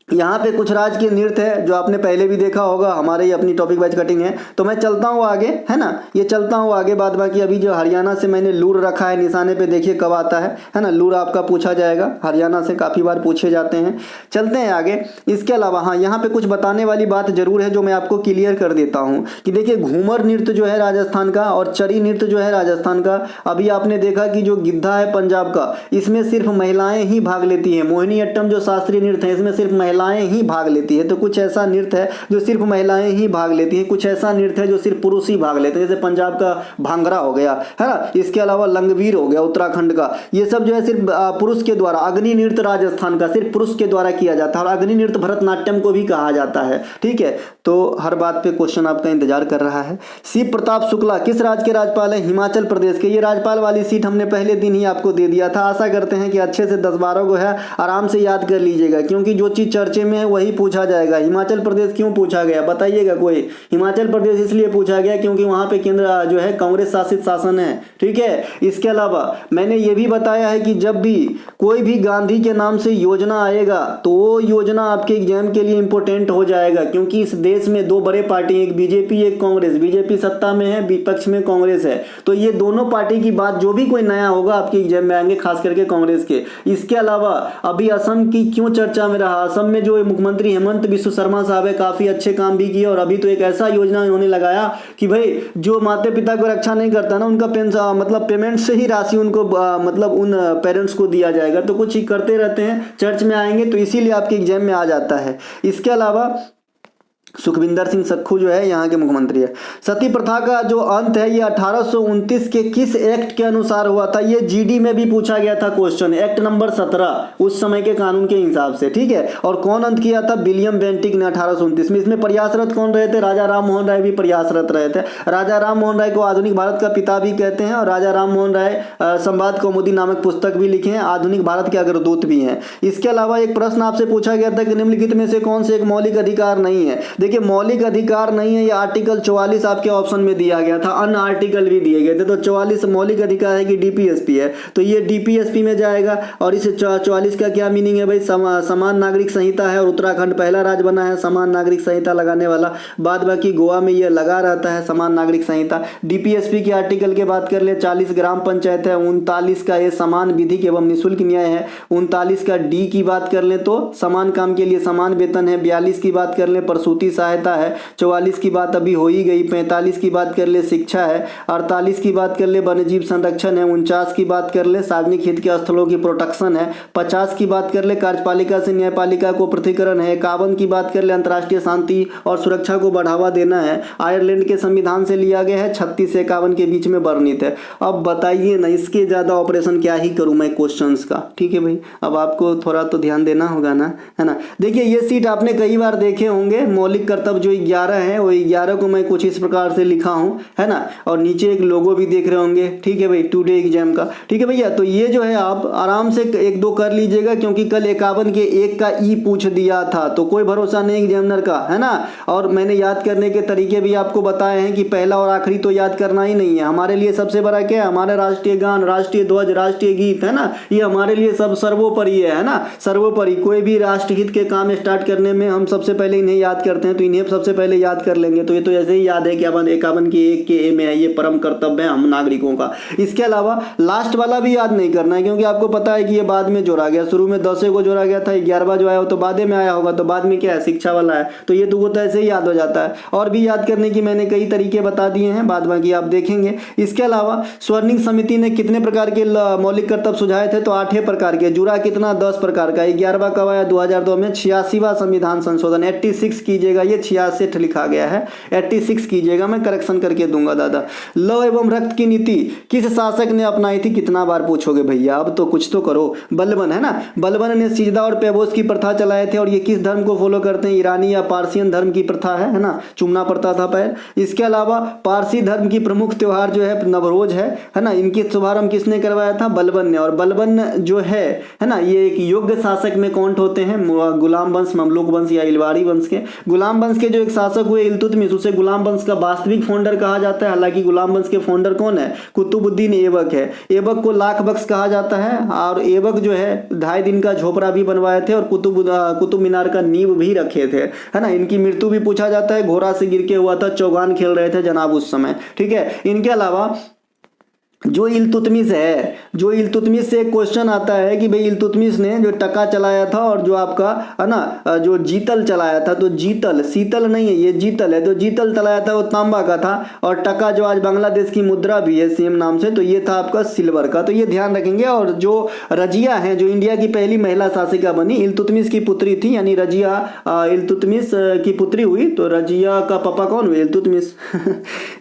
यहाँ पे कुछ राज्य के नृत्य है जो आपने पहले भी देखा होगा, हमारे ही अपनी टॉपिक वाइज कटिंग है। तो मैं चलता हूँ आगे, है ना, ये चलता हूँ आगे। बाद बाकी अभी जो हरियाणा से मैंने लूर रखा है निशाने पे, देखिए कब आता है ना। लूर आपका पूछा जाएगा, हरियाणा से काफ़ी बार पूछे जाते हैं। चलते हैं आगे। इसके अलावा हाँ, यहाँ पे कुछ बताने वाली बात जरूर है जो मैं आपको क्लियर कर देता हूँ कि देखिए घूमर नृत्य जो है राजस्थान का और चरी नृत्य जो है राजस्थान का। अभी आपने देखा कि जो गिद्धा है पंजाब का, इसमें सिर्फ महिलाएं ही भाग लेती हैं। मोहिनी अट्टम जो शास्त्रीय नृत्य है, इसमें सिर्फ महिलाएं ही भाग लेती है। तो कुछ ऐसा नृत्य है जो सिर्फ महिलाएं ही भाग लेती हैं, कुछ ऐसा नृत्य है जो सिर्फ पुरुष ही भाग लेते हैं, जैसे पंजाब का भांगड़ा हो गया, है ना। इसके अलावा लंगवीर हो गया उत्तराखंड का, ये सब जो है सिर्फ पुरुष के द्वारा। अग्नि नृत्य राजस्थान का सिर्फ पुरुष के द्वारा किया जाता है और अग्नि नृत्य भरतनाट्यम को भी कहा जाता है। ठीक है, तो हर बात पे क्वेश्चन आपका इंतजार कर रहा है। शिव प्रताप शुक्ला किस राज्य के राज्यपाल हैं? हिमाचल प्रदेश के। ये राज्यपाल वाली सीट हमने पहले दिन ही आपको दे दिया था। आशा करते हैं कि अच्छे से 10-12 को है आराम से याद कर लीजिएगा, क्योंकि जो चीज़ चर्चे में है वही पूछा जाएगा। हिमाचल प्रदेश क्यों पूछा गया बताइएगा कोई? हिमाचल प्रदेश इसलिए पूछा गया क्योंकि वहाँ पे केंद्र जो है कांग्रेस शासित शासन है, ठीक है। इसके अलावा मैंने ये भी बताया है कि जब भी कोई भी गांधी के नाम से योजना आएगा तो वो योजना आपके एग्जाम के लिए इंपॉर्टेंट हो जाएगा, क्योंकि इस देश में दो बड़े पार्टी, एक बीजेपी एक कांग्रेस। बीजेपी सत्ता में है, विपक्ष में कांग्रेस है, तो ये दोनों पार्टी की बात जो भी कोई नया होगा आपके एग्जाम में आएंगे, खास करके कांग्रेस के। इसके अलावा अभी असम की क्यों चर्चा में रहा? असम में जो मुख्यमंत्री हेमंत बिस्व शर्मा साहब है, काफी अच्छे काम भी किए, और अभी तो एक ऐसा योजना उन्होंने लगाया कि भाई जो माता पिता को रक्षा नहीं करता ना, उनका मतलब पेमेंट से ही राशि उनको मतलब उन पेरेंट्स को दिया जाएगा। तो कुछ ही करते रहते हैं, चर्च में आएंगे तो इसीलिए आपके एग्जाम में आ जाता है। इसके अलावा सुखविंदर सिंह सुक्खू जो है यहाँ के मुख्यमंत्री है। सती प्रथा का जो अंत है ये 1829 के किस एक्ट के अनुसार हुआ था? ये जीडी में भी पूछा गया था क्वेश्चन, एक्ट नंबर 17 उस समय के कानून के हिसाब से, ठीक है। और कौन अंत किया था? विलियम बेंटिक ने 1829 में। इसमें प्रयासरत कौन रहे थे? राजा राम मोहन राय भी प्रयासरत रहे थे। राजा राम मोहन राय को आधुनिक भारत का पिता भी कहते हैं, और राजा राम मोहन राय संवाद कौमुदी नामक पुस्तक भी लिखे हैं, आधुनिक भारत के अग्रदूत भी हैं। इसके अलावा एक प्रश्न आपसे पूछा गया था कि निम्नलिखित में से कौन से एक मौलिक अधिकार नहीं है? देखिए मौलिक अधिकार नहीं है, ये आर्टिकल 44 आपके ऑप्शन में दिया गया था, अन्य आर्टिकल भी दिए गए थे। तो 44 मौलिक अधिकार है कि डीपीएसपी है, तो ये डीपीएसपी में जाएगा। और इस 44 का क्या मीनिंग है भाई? समान नागरिक संहिता है, और उत्तराखंड पहला राज्य बना है समान नागरिक संहिता लगाने वाला। बाद बाकी गोवा में ये लगा रहता है समान नागरिक संहिता। डीपीएसपी के आर्टिकल की बात कर ले, 40 ग्राम पंचायत है, 39 का ये समान विधिक एवं निःशुल्क न्याय है, 39 का डी की बात कर ले तो समान काम के लिए समान वेतन है, 42 की बात कर ले प्रसूति सहायता है, 44 की बात अभी हो ही गई, 45 की बात कर ले शिक्षा है, 48 की बात कर ले वन्यजीव संरक्षण है, 49 की बात कर ले सार्वजनिक हित के स्थलों की प्रोटेक्शन है, 50 की बात कर ले कार्यपालिका से न्यायपालिका को पृथक्करण है, 51 की बात कर ले अंतर्राष्ट्रीय शांति और सुरक्षा को बढ़ावा देना है, आयरलैंड के संविधान से लिया गया है, 36 से 51 के बीच में वर्णित है। अब बताइए ना, इसके ज्यादा ऑपरेशन क्या ही करूं मैं क्वेश्चंस का, ठीक है भाई। अब आपको थोड़ा तो ध्यान देना होगा ना, है ना। देखिए ये सीट आपने कई बार देखे होंगे, मौलिक कर्तव्य जो 11 है वो 11 को मैं कुछ इस प्रकार से लिखा हूं, है ना। और नीचे एक लोगो भी देख रहे होंगे, ठीक है भाई, टुडे एग्जाम का, ठीक है भैया। तो ये जो है आप आराम से 1-2 कर लीजिएगा, क्योंकि कल 51 के 1 का ई पूछ दिया था, तो कोई भरोसा नहीं एग्जामिनर का, है ना। और मैंने याद करने के तरीके भी आपको बताए हैं कि पहला और आखिरी तो याद करना ही नहीं है। हमारे लिए सबसे बड़ा क्या है? हमारा राष्ट्रीय गान, राष्ट्रीय ध्वज, राष्ट्रीय गीत, है ना। ये हमारे लिए सब सर्वोपरि है ना, सर्वोपरि। कोई भी राष्ट्रहित के काम स्टार्ट करने में हम सबसे पहले इन्हें याद करते हैं, तो इन्हें सबसे पहले याद कर लेंगे। तो ये तो ऐसे ही याद है कि 51 की 1 के ए में है, ये परम कर्तव्य है हम नागरिकों का। इसके अलावा लास्ट वाला भी याद नहीं करना है, क्योंकि आपको पता है कि ये बाद में जोड़ा गया, शुरू में 10 को जोड़ा गया था, 11वां जो आया हो तो बाद में आया होगा, तो बाद में क्या है? शिक्षा वाला है, तो ये 2 तो ऐसे ही याद हो जाता है। और भी याद करने की मैंने कई तरीके बता दिए हैं, बाद बाकी आप देखेंगे। इसके अलावा स्वर्णिम समिति ने कितने प्रकार के मौलिक कर्तव्य सुझाए थे? तो 8 प्रकार के। जुड़ा कितना? 10 प्रकार का। 11वां कब आया? 2002 में 86वां संविधान संशोधन, 86 कीजिएगा, ये 66 लिखा गया है, 86 कीजिएगा, मैं करेक्शन करके दूंगा दादा। लव एवं रक्त की नीति किस शासक ने अपनाई थी? कितना बार पूछोगे भैया, अब तो कुछ तो करो। बलबन, है ना। बलबन ने सिजदा और पेबोस की प्रथा चलाए थे, और ये किस धर्म को फॉलो करते हैं? ईरानी या पारसियन धर्म की प्रथा है ना, चुमना पड़ता था पैर। इसके अलावा पारसी धर्म की प्रमुख त्योहार जो है नवरोज है ना। इनकी शुभारंभ किसने करवाया था? बलबन ने। और बलबन जो है ना, ये एक योग्य शासक में काउंट होते हैं, गुलाम वंश, ममलूक वंश या इलवारी वंश के। गुलाम वंश के जो एक शासक हुए इल्तुतमिश, उसे गुलाम वंश का वास्तविक फाउंडर कहा जाता है। हालांकि गुलाम वंश के फाउंडर कौन है? कुतुबुद्दीन ऐबक है। ऐबक को लाख बख्श कहा जाता है, और ऐबक जो है 2.5 दिन का झोपड़ा भी बनवाए थे, और कुतुब मीनार का नींव भी रखे थे, है ना। इनकी मृत्यु भी पूछा जाता है, घोड़ा से गिर के हुआ था, चौगान खेल रहे थे जनाब उस समय, ठीक है। इनके अलावा जो इल्तुतमिश है, जो इल्तुतमिश से एक क्वेश्चन आता है कि भाई इल्तुतमिश ने जो टका चलाया था और जो आपका है ना जो जीतल चलाया था, तो जीतल, शीतल नहीं है, ये जीतल है, तो जीतल चलाया था वो तांबा का था, और टका जो आज बांग्लादेश की मुद्रा भी है सेम नाम से, तो ये था आपका सिल्वर का। तो ये ध्यान रखेंगे। और जो रजिया है, जो इंडिया की पहली महिला शासिका बनी, इल्तुतमिश की पुत्री थी, यानी रजिया इल्तुतमिश की पुत्री हुई, तो रजिया का पापा कौन हुए? इल्तुतमिश।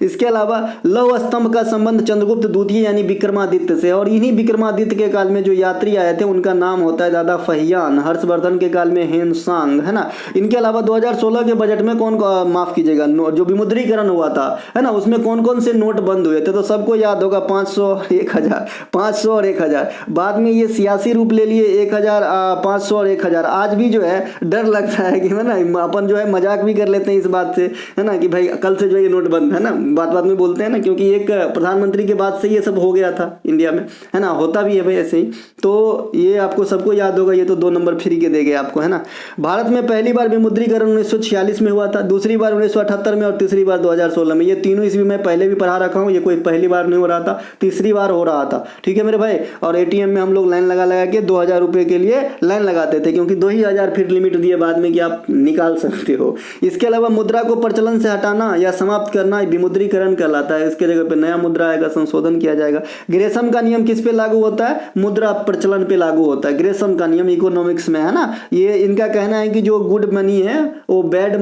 इसके अलावा लौह स्तंभ का संबंध चंद्रगुप्त द्वितीय होती है यानी विक्रमादित्य से, और इन्हीं विक्रमादित्य के काल में जो यात्री आए थे उनका नाम होता है दादा फहियान। हर्षवर्धन के काल में हेनसांग, है ना। इनके अलावा 2016 के बजट में कौन माफ कीजिएगा जो विमुद्रीकरण हुआ था, है ना, उसमें कौन कौन से नोट बंद हुए थे, तो सबको याद होगा 500 और 1000, 500 और 1000। बाद में ये सियासी रूप ले लिए 1000, 500 और 1000। आज भी जो है डर लगता है कि, है ना, अपन जो है मजाक भी कर लेते हैं इस बात से, है ना, कि भाई कल से जो ये नोट बंद, है ना, बात बात में बोलते हैं ना, क्योंकि एक प्रधानमंत्री के बाद से ये सब हो गया था इंडिया में, है ना, होता भी है भाई ऐसे ही। तो ये आपको सबको याद होगा, ये तो 2 नंबर फ्री के दे गए आपको, है ना। भारत में पहली बार विमुद्रीकरण 1946 में हुआ था, दूसरी बार 1978 में और तीसरी बार 2016 में। ये तीनों ईस्वी में पहले भी पढ़ा रखा हूँ, ये कोई पहली बार नहीं हो रहा था, तीसरी बार हो रहा था, ठीक है मेरे भाई। और एटीएम में हम लोग लाइन लगा लगा के 2000 रुपये के लिए लाइन लगाते थे, क्योंकि 2000 फिर लिमिट दिए बाद में कि आप निकाल सकते हो। इसके अलावा मुद्रा को प्रचलन से हटाना या समाप्त करना विमुद्रीकरण कहलाता है। इसके जगह पे नया मुद्रा आएगा, संशोधन किया जाएगा। ग्रेसम का नियम किस पे लागू होता है? मुद्रा प्रचलन पे लागू होता है। ग्रेसम का नियम इकोनॉमिक्स में, है ना। ये इनका कहना है कि जो गुड मनी है वो बैड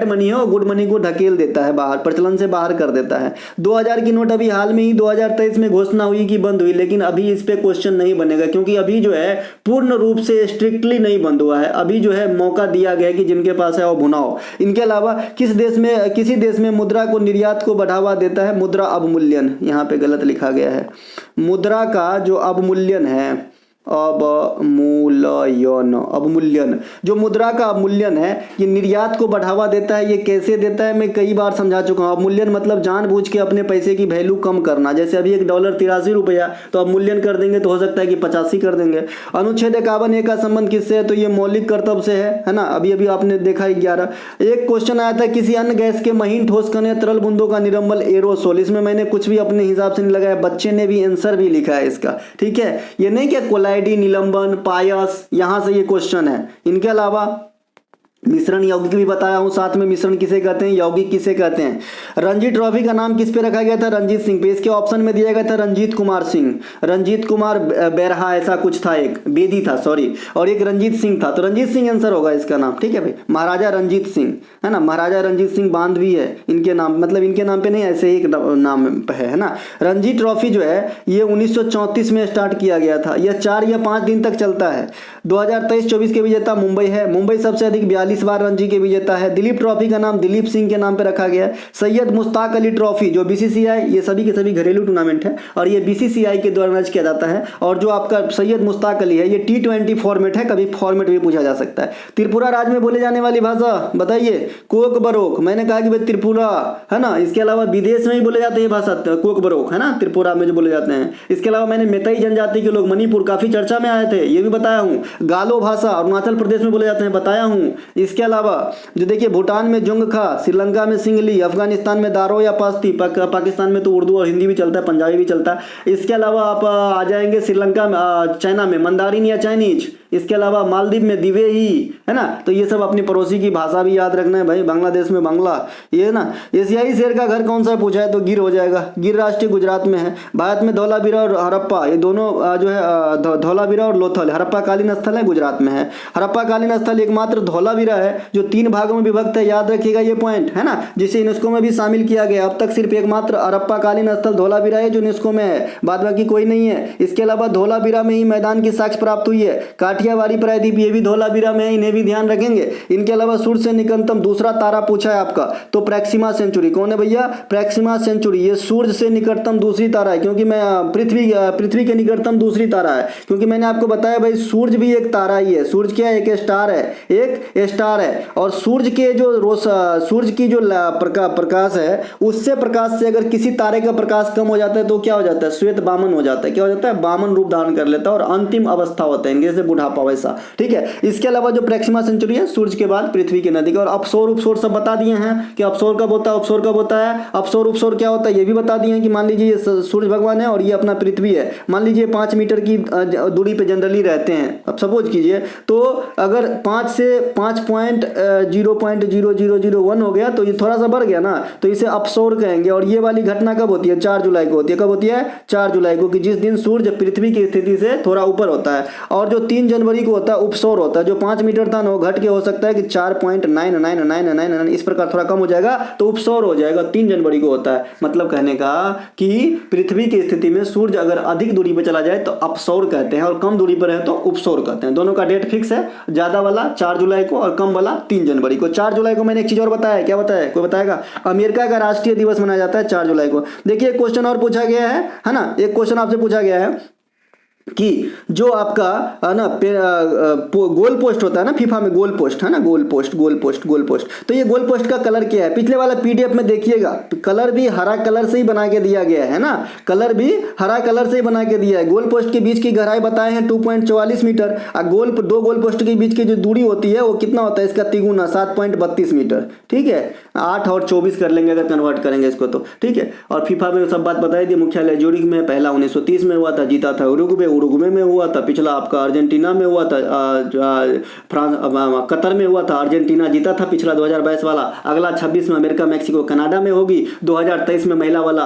मनी है वो गुड मनी को ढकेल देता है बाहर, प्रचलन से बाहर कर देता है। 2000 की नोट अभी हाल में ही 2023 में घोषणा हुई कि बंद हुई, लेकिन अभी इस पे क्वेश्चन नहीं बनेगा, क्योंकि अभी जो है पूर्ण रूप से स्ट्रिक्टली नहीं बंद हुआ है। अभी जो है मौका दिया गया कि जिनके पास है वो भुनाओ। इनके अलावा किसी देश में मुद्रा को निर्यात को बढ़ावा देता है मुद्रा अवमूल्यन। यहाँ पे गलत लिखा गया है। मुद्रा का जो अवमूल्यन है, अवमूल्यन, जो मुद्रा का अवमूल्यन है ये निर्यात को बढ़ावा देता है। ये कैसे देता है मैं कई बार समझा चुका हूँ। अवमूल्यन मतलब जानबूझ के अपने पैसे की वैल्यू कम करना। जैसे अभी $1 83 रुपया, तो अवमूल्यन कर देंगे तो हो सकता है कि 85 कर देंगे। अनुच्छेद 51A का संबंध किससे है? तो ये मौलिक कर्तव्य से है ना। अभी आपने देखा 11। एक क्वेश्चन आया था, किसी अन्य गैस के महीन ठोस कण या तरल बूंदों का निरंबल एरोसोल। इसमें मैंने कुछ भी अपने हिसाब से नहीं लगाया, बच्चे ने भी आंसर भी लिखा है इसका, ठीक है। ये नहीं क्या कोलाइडी, निलंबन, पायस, यहां से ये क्वेश्चन है। इनके अलावा मिश्रण यौगिक भी बताया हूं, साथ में मिश्रण किसे कहते हैं, यौगिक किसे कहते हैं। रणजी ट्रॉफी का नाम किस पे रखा गया था? रंजीत सिंह पे। इसके ऑप्शन में दिया गया था रंजीत कुमार सिंह, रंजीत कुमार बेरहा, ऐसा कुछ था, एक बेदी था सॉरी, और एक रंजीत सिंह था, तो रंजीत सिंह आंसर होगा इसका नाम, ठीक है भाई। महाराजा रंजीत सिंह, है ना, महाराजा रंजीत सिंह बांध भी है इनके नाम, मतलब इनके नाम पे नहीं, ऐसे ही एक नाम है ना। रणजी ट्रॉफी जो है ये 1934 में स्टार्ट किया गया था। यह 4 या 5 दिन तक चलता है। 2023-24 के विजेता मुंबई है। मुंबई सबसे अधिक 42 बार रणजी के विजेता है। दिलीप ट्रॉफी का नाम दिलीप सिंह के नाम पे रखा गया है। सैयद मुश्ताक अली ट्रॉफी जो बीसीसीआई, ये सभी के सभी घरेलू टूर्नामेंट है और ये बीसीसीआई के द्वारा मैच किया जाता है। और जो आपका सैयद मुश्ताक अली है ये T20 फॉर्मेट है, कभी फॉर्मेट भी पूछा जा सकता है। त्रिपुरा राज्य में बोले जाने वाली भाषा बताइए। कोक बरोक, मैंने कहा कि भाई त्रिपुरा, है ना। इसके अलावा विदेश में भी बोले जाते हैं भाषा कोक बरोक, है ना, त्रिपुरा में जो बोले जाते हैं। इसके अलावा मैंने मेतई जनजाति के लोग मणिपुर काफी चर्चा में आए थे, ये भी बताया हूँ। गालो भाषा अरुणाचल प्रदेश में बोले जाते हैं, बताया हूँ। इसके अलावा जो देखिए भूटान में जुंगखा, श्रीलंका में सिंगली, अफगानिस्तान में दारो या पास्ती, पाकिस्तान में तो उर्दू और हिंदी भी चलता है, पंजाबी भी चलता है। इसके अलावा आप आ जाएंगे श्रीलंका में, चाइना में मंदारिन या चाइनीज। इसके अलावा मालदीव में दिवेही, है ना। तो ये सब अपनी पड़ोसी की भाषा भी याद रखना है भाई। बांग्लादेश में बांग्ला, ये ना। एशियाई शेर का घर कौन सा पूछा है तो गिर हो जाएगा। गिर राष्ट्रीय गुजरात में है। भारत में धौलावीरा और हड़प्पा, ये दोनों जो है धौलावीरा और लोथल, हड़प्पा कालीन स्थल है, गुजरात में है। हड़प्पा कालीन स्थल एकमात्र धौलावीरा है जो 3 भागों में विभक्त है, याद रखिएगा ये पॉइंट, है ना, जिसे यूनेस्को में भी शामिल किया गया। अब तक सिर्फ एकमात्र हड़प्पा कालीन स्थल धौलावीरा है जो यूनेस्को में है, बाद बाकी कोई नहीं है। इसके अलावा धौलावीरा में ही मैदान की साक्ष्य प्राप्त हुई है। काठियावाड़ी प्रायद्वीप ये भी धौलावीरा में है, इन्हें भी ध्यान रखेंगे। इनके अलावा सूर्य से निकटतम दूसरा तारा पूछा है आपका, तो प्रैक्सिमा सेंचुरी। कौन है भैया? प्रैक्सिमा सेंचुरी। ये सूर्य से निकटतम दूसरी तारा है, क्योंकि मैं पृथ्वी के निकटतम दूसरी तारा है, क्योंकि मैंने आपको बताया भाई सूर्य भी एक तारा ही है। सूर्य क्या है? एक स्टार है, एक स्टार है। और सूर्य के जो सूर्य की जो प्रकाश है, उससे प्रकाश से अगर किसी तारे का प्रकाश कम हो जाता है तो क्या हो जाता है? श्वेत बामन हो जाता है। क्या हो जाता है? बामन रूप धारण कर लेता है और अंतिम अवस्था होता है, जैसे बुढ़ापा वैसा, ठीक है। इसके अलावा जो प्रैक्सिमा सेंचुरी है सूर्य के बाद पृथ्वी के नजदीक। और अपसौर उपसौर सब बता दिए हैं कि अपसौर कब होता है, उपसौर कब होता है, अपसौर उपसौर क्या होता है ये भी बता दिए हैं कि मान लीजिए ये सूर्य भगवान है और ये अपना पृथ्वी है। मान लीजिए 5 मीटर की दूरी पे जनरली रहते हैं। अब सपोज कीजिए तो अगर 5 से 5.0.0001 हो गया तो ये थोड़ा सा बढ़ गया ना, तो इसे अपसौर कहेंगे। और ये वाली घटना कब होती है? 4 जुलाई को होती है। कब होती है? 4 जुलाई को, कि जिस दिन सूर्य पृथ्वी की स्थिति से थोड़ा ऊपर होता है। और जो 3 जनवरी को होता है उपसौर होता है, जो 5 मीटर था ना वो घट के हो सकता है कि 4.9999 इस प्रकार थोड़ा कम हो जाएगा तो उपसौर हो जाएगा, 3 जनवरी को होता है। मतलब कहने का कि पृथ्वी की स्थिति में सूर्य अगर अधिक दूरी पर चला जाए तो अपसौर कहते हैं और कम दूरी पर है तो उपसौर कहते हैं। दोनों का डेट फिक्स है, ज्यादा वाला 4 जुलाई को और कम वाला 3 जनवरी को। 4 जुलाई को मैंने एक चीज और बताया, क्या बताया, कोई बताएगा? अमेरिका का राष्ट्रीय दिवस मनाया जाता है 4 जुलाई को। देखिए क्वेश्चन और पूछा गया है ना, एक क्वेश्चन आपसे पूछा गया है कि जो आपका ना गोल पोस्ट होता है ना फीफा में, गोल पोस्ट है ना, गोल पोस्ट, तो ये गोल पोस्ट का कलर क्या है? पिछले वाला पीडीएफ में देखिएगा कलर भी हरा कलर से ही बना के दिया गया है ना, कलर भी हरा कलर से ही बना के दिया है। गोल पोस्ट के बीच की गहराई बताए हैं 2.44 मीटर और दो गोल पोस्ट के बीच की जो दूरी होती है वो कितना होता है? इसका तिगुना 7.32 मीटर। ठीक है, 8 और 24 कर लेंगे अगर कन्वर्ट करेंगे इसको तो। ठीक है, और फीफा में सब बात बताई दी। मुख्यालय ज्यूरिख में, पहला 1930 में हुआ था, जीता था उरुग्वे में हुआ था, पिछला आपका अर्जेंटीना में हुआ था, फ्रांस कतर में हुआ था, अर्जेंटीना जीता था पिछला 2022 वाला। अगला 26 में अमेरिका मैक्सिको कनाडा में होगी। 2023 में महिला वाला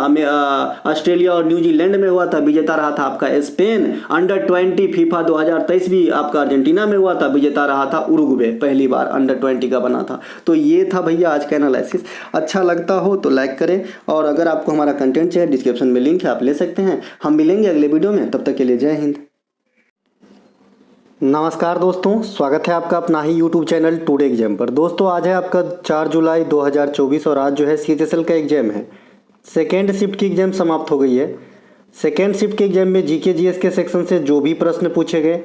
ऑस्ट्रेलिया और न्यूजीलैंड में हुआ था, विजेता रहा था आपका स्पेन। अंडर 20 फीफा 2023 भी आपका अर्जेंटीना में हुआ था, विजेता रहा था उरुग्वे, पहली बार अंडर 20 का बना था। तो ये था भैया आज का एनालिसिस। अच्छा लगता हो तो लाइक करें और अगर आपको हमारा कंटेंट चाहिए डिस्क्रिप्शन में लिंक है, आप ले सकते हैं। हम मिलेंगे अगले वीडियो में, तब तक के लिए जय हिंद। नमस्कार दोस्तों, स्वागत है आपका अपना ही YouTube चैनल टुडे एग्जाम पर। दोस्तों आज है आपका 4 जुलाई 2024 और आज जो है CHSL का एग्जाम है। सेकेंड शिफ्ट की एग्जाम समाप्त हो गई है। सेकेंड शिफ्ट के एग्जाम में GK GS के सेक्शन से जो भी प्रश्न पूछे गए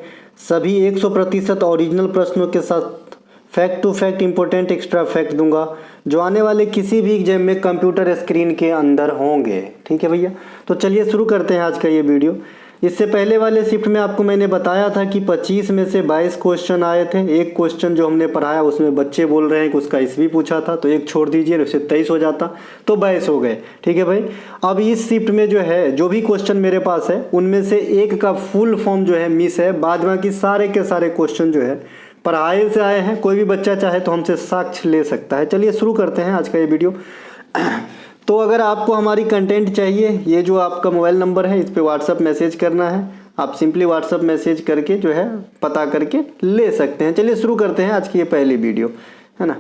सभी 100% ओरिजिनल प्रश्नों के साथ fact to fact important extra fact दूंगा जो आने वाले किसी भी एग्जाम में कंप्यूटर स्क्रीन के अंदर होंगे। ठीक है भैया, तो चलिए शुरू करते हैं आज का ये वीडियो। इससे पहले वाले शिफ्ट में आपको मैंने बताया था कि 25 में से 22 क्वेश्चन आए थे। एक क्वेश्चन जो हमने पढ़ाया उसमें बच्चे बोल रहे हैं कि उसका ईस्वी पूछा था, तो एक छोड़ दीजिए, उससे 23 हो जाता तो 22 हो गए। ठीक है भाई, अब इस शिफ्ट में जो है जो भी क्वेश्चन मेरे पास है उनमें से एक का फुल फॉर्म जो है मिस है, बाद बाकी सारे के सारे क्वेश्चन जो है पढ़ाई से आए हैं। कोई भी बच्चा चाहे तो हमसे साक्ष्य ले सकता है। चलिए शुरू करते हैं आज का ये वीडियो। तो अगर आपको हमारी कंटेंट चाहिए, ये जो आपका मोबाइल नंबर है इस पे व्हाट्सअप मैसेज करना है। आप सिंपली व्हाट्सअप मैसेज करके जो है पता करके ले सकते हैं। चलिए शुरू करते हैं आज की ये पहली वीडियो, है ना।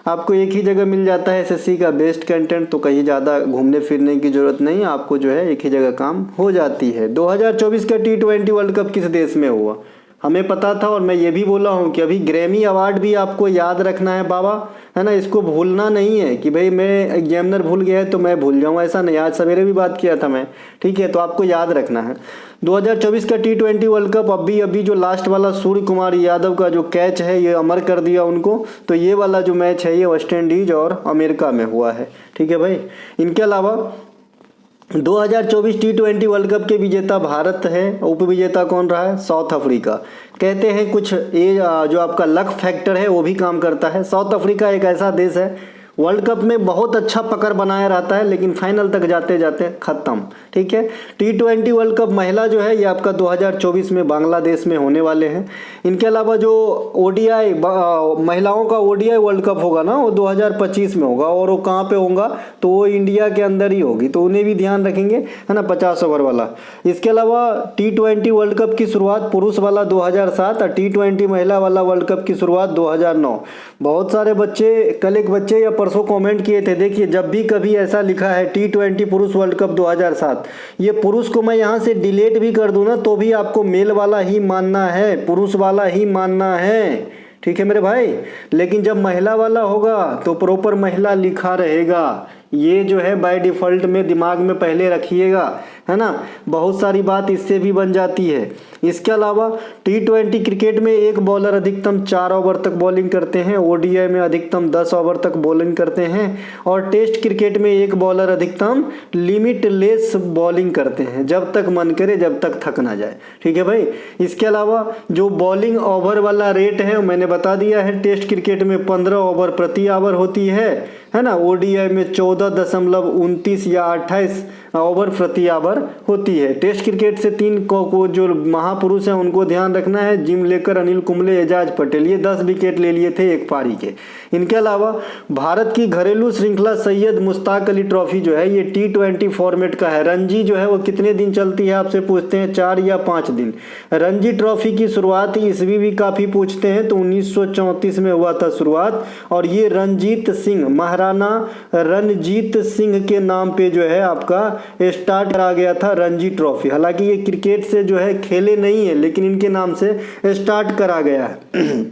आपको एक ही जगह मिल जाता है SSC का बेस्ट कंटेंट, तो कहीं ज़्यादा घूमने फिरने की ज़रूरत नहीं, आपको जो है एक ही जगह काम हो जाती है। 2024 का T20 वर्ल्ड कप किस देश में हुआ? हमें पता था और मैं ये भी बोला हूँ कि अभी ग्रैमी अवार्ड भी आपको याद रखना है बाबा, है ना। इसको भूलना नहीं है कि भाई मैं एग्जामिनर भूल गया है तो मैं भूल जाऊँ, ऐसा नहीं। आज सवेरे भी बात किया था मैं, ठीक है, तो आपको याद रखना है। 2024 का T20 वर्ल्ड कप अभी जो लास्ट वाला सूर्य कुमार यादव का जो कैच है ये अमर कर दिया उनको। तो ये वाला जो मैच है ये वेस्ट इंडीज और अमेरिका में हुआ है। ठीक है भाई, इनके अलावा 2024 T20 वर्ल्ड कप के विजेता भारत है, उप विजेता कौन रहा है? South Africa. कहते हैं कुछ ये जो आपका लक फैक्टर है वो भी काम करता है। साउथ अफ्रीका एक ऐसा देश है वर्ल्ड कप में बहुत अच्छा पकड़ बनाया रहता है लेकिन फाइनल तक जाते जाते खत्म। ठीक है, T20 वर्ल्ड कप महिला जो है ये आपका 2024 में बांग्लादेश में होने वाले हैं। इनके अलावा जो ODI महिलाओं का ODI वर्ल्ड कप होगा ना वो 2025 में होगा और वो कहाँ पे होगा? तो वो इंडिया के अंदर ही होगी, तो उन्हें भी ध्यान रखेंगे, है ना, 50 ओवर वाला। इसके अलावा T20 वर्ल्ड कप की शुरुआत पुरुष वाला 2007 और T20 महिला वाला वर्ल्ड कप की शुरुआत 2009। बहुत सारे बच्चे, कल एक बच्चे या परसों कमेंट किए थे, देखिए जब भी कभी ऐसा लिखा है T20 पुरुष वर्ल्ड कप 2007, ये पुरुष को मैं यहाँ से डिलीट भी कर दूँ ना तो भी आपको मेल वाला ही मानना है, पुरुष वाला ही मानना है। ठीक है मेरे भाई, लेकिन जब महिला वाला होगा तो प्रॉपर महिला लिखा रहेगा। ये जो है बाय डिफ़ॉल्ट में दिमाग में पहले रखिएगा, है ना। बहुत सारी बात इससे भी बन जाती है। इसके अलावा T20 क्रिकेट में एक बॉलर अधिकतम 4 ओवर तक बॉलिंग करते हैं, ODI में अधिकतम 10 ओवर तक बॉलिंग करते हैं और टेस्ट क्रिकेट में एक बॉलर अधिकतम लिमिटलेस बॉलिंग करते हैं, जब तक मन करे, जब तक थक ना जाए। ठीक है भाई, इसके अलावा जो बॉलिंग ओवर वाला रेट है मैंने बता दिया है। टेस्ट क्रिकेट में 15 ओवर प्रति ओवर होती है ना। ODI में 14 14.29 या 28 ओवर प्रति ओवर होती है। टेस्ट क्रिकेट से 3 को जो महापुरुष हैं उनको ध्यान रखना है, जिम लेकर, अनिल कुंबले, एजाज पटेल, ये 10 विकेट ले लिए थे एक पारी के। इनके अलावा भारत की घरेलू श्रृंखला सैयद मुश्ताक अली ट्रॉफी जो है ये T20 फॉर्मेट का है। रणजी जो है वो कितने दिन चलती है आपसे पूछते हैं, 4 या 5 दिन। रणजी ट्रॉफी की शुरुआत ईस्वी भी काफ़ी पूछते हैं, तो 1934 में हुआ था शुरुआत, और ये रणजीत सिंह, महाराणा रणजीत सिंह के नाम पे जो है आपका स्टार्ट करा गया था रणजी ट्रॉफी। हालांकि ये क्रिकेट से जो है खेले नहीं है, लेकिन इनके नाम से स्टार्ट करा गया है।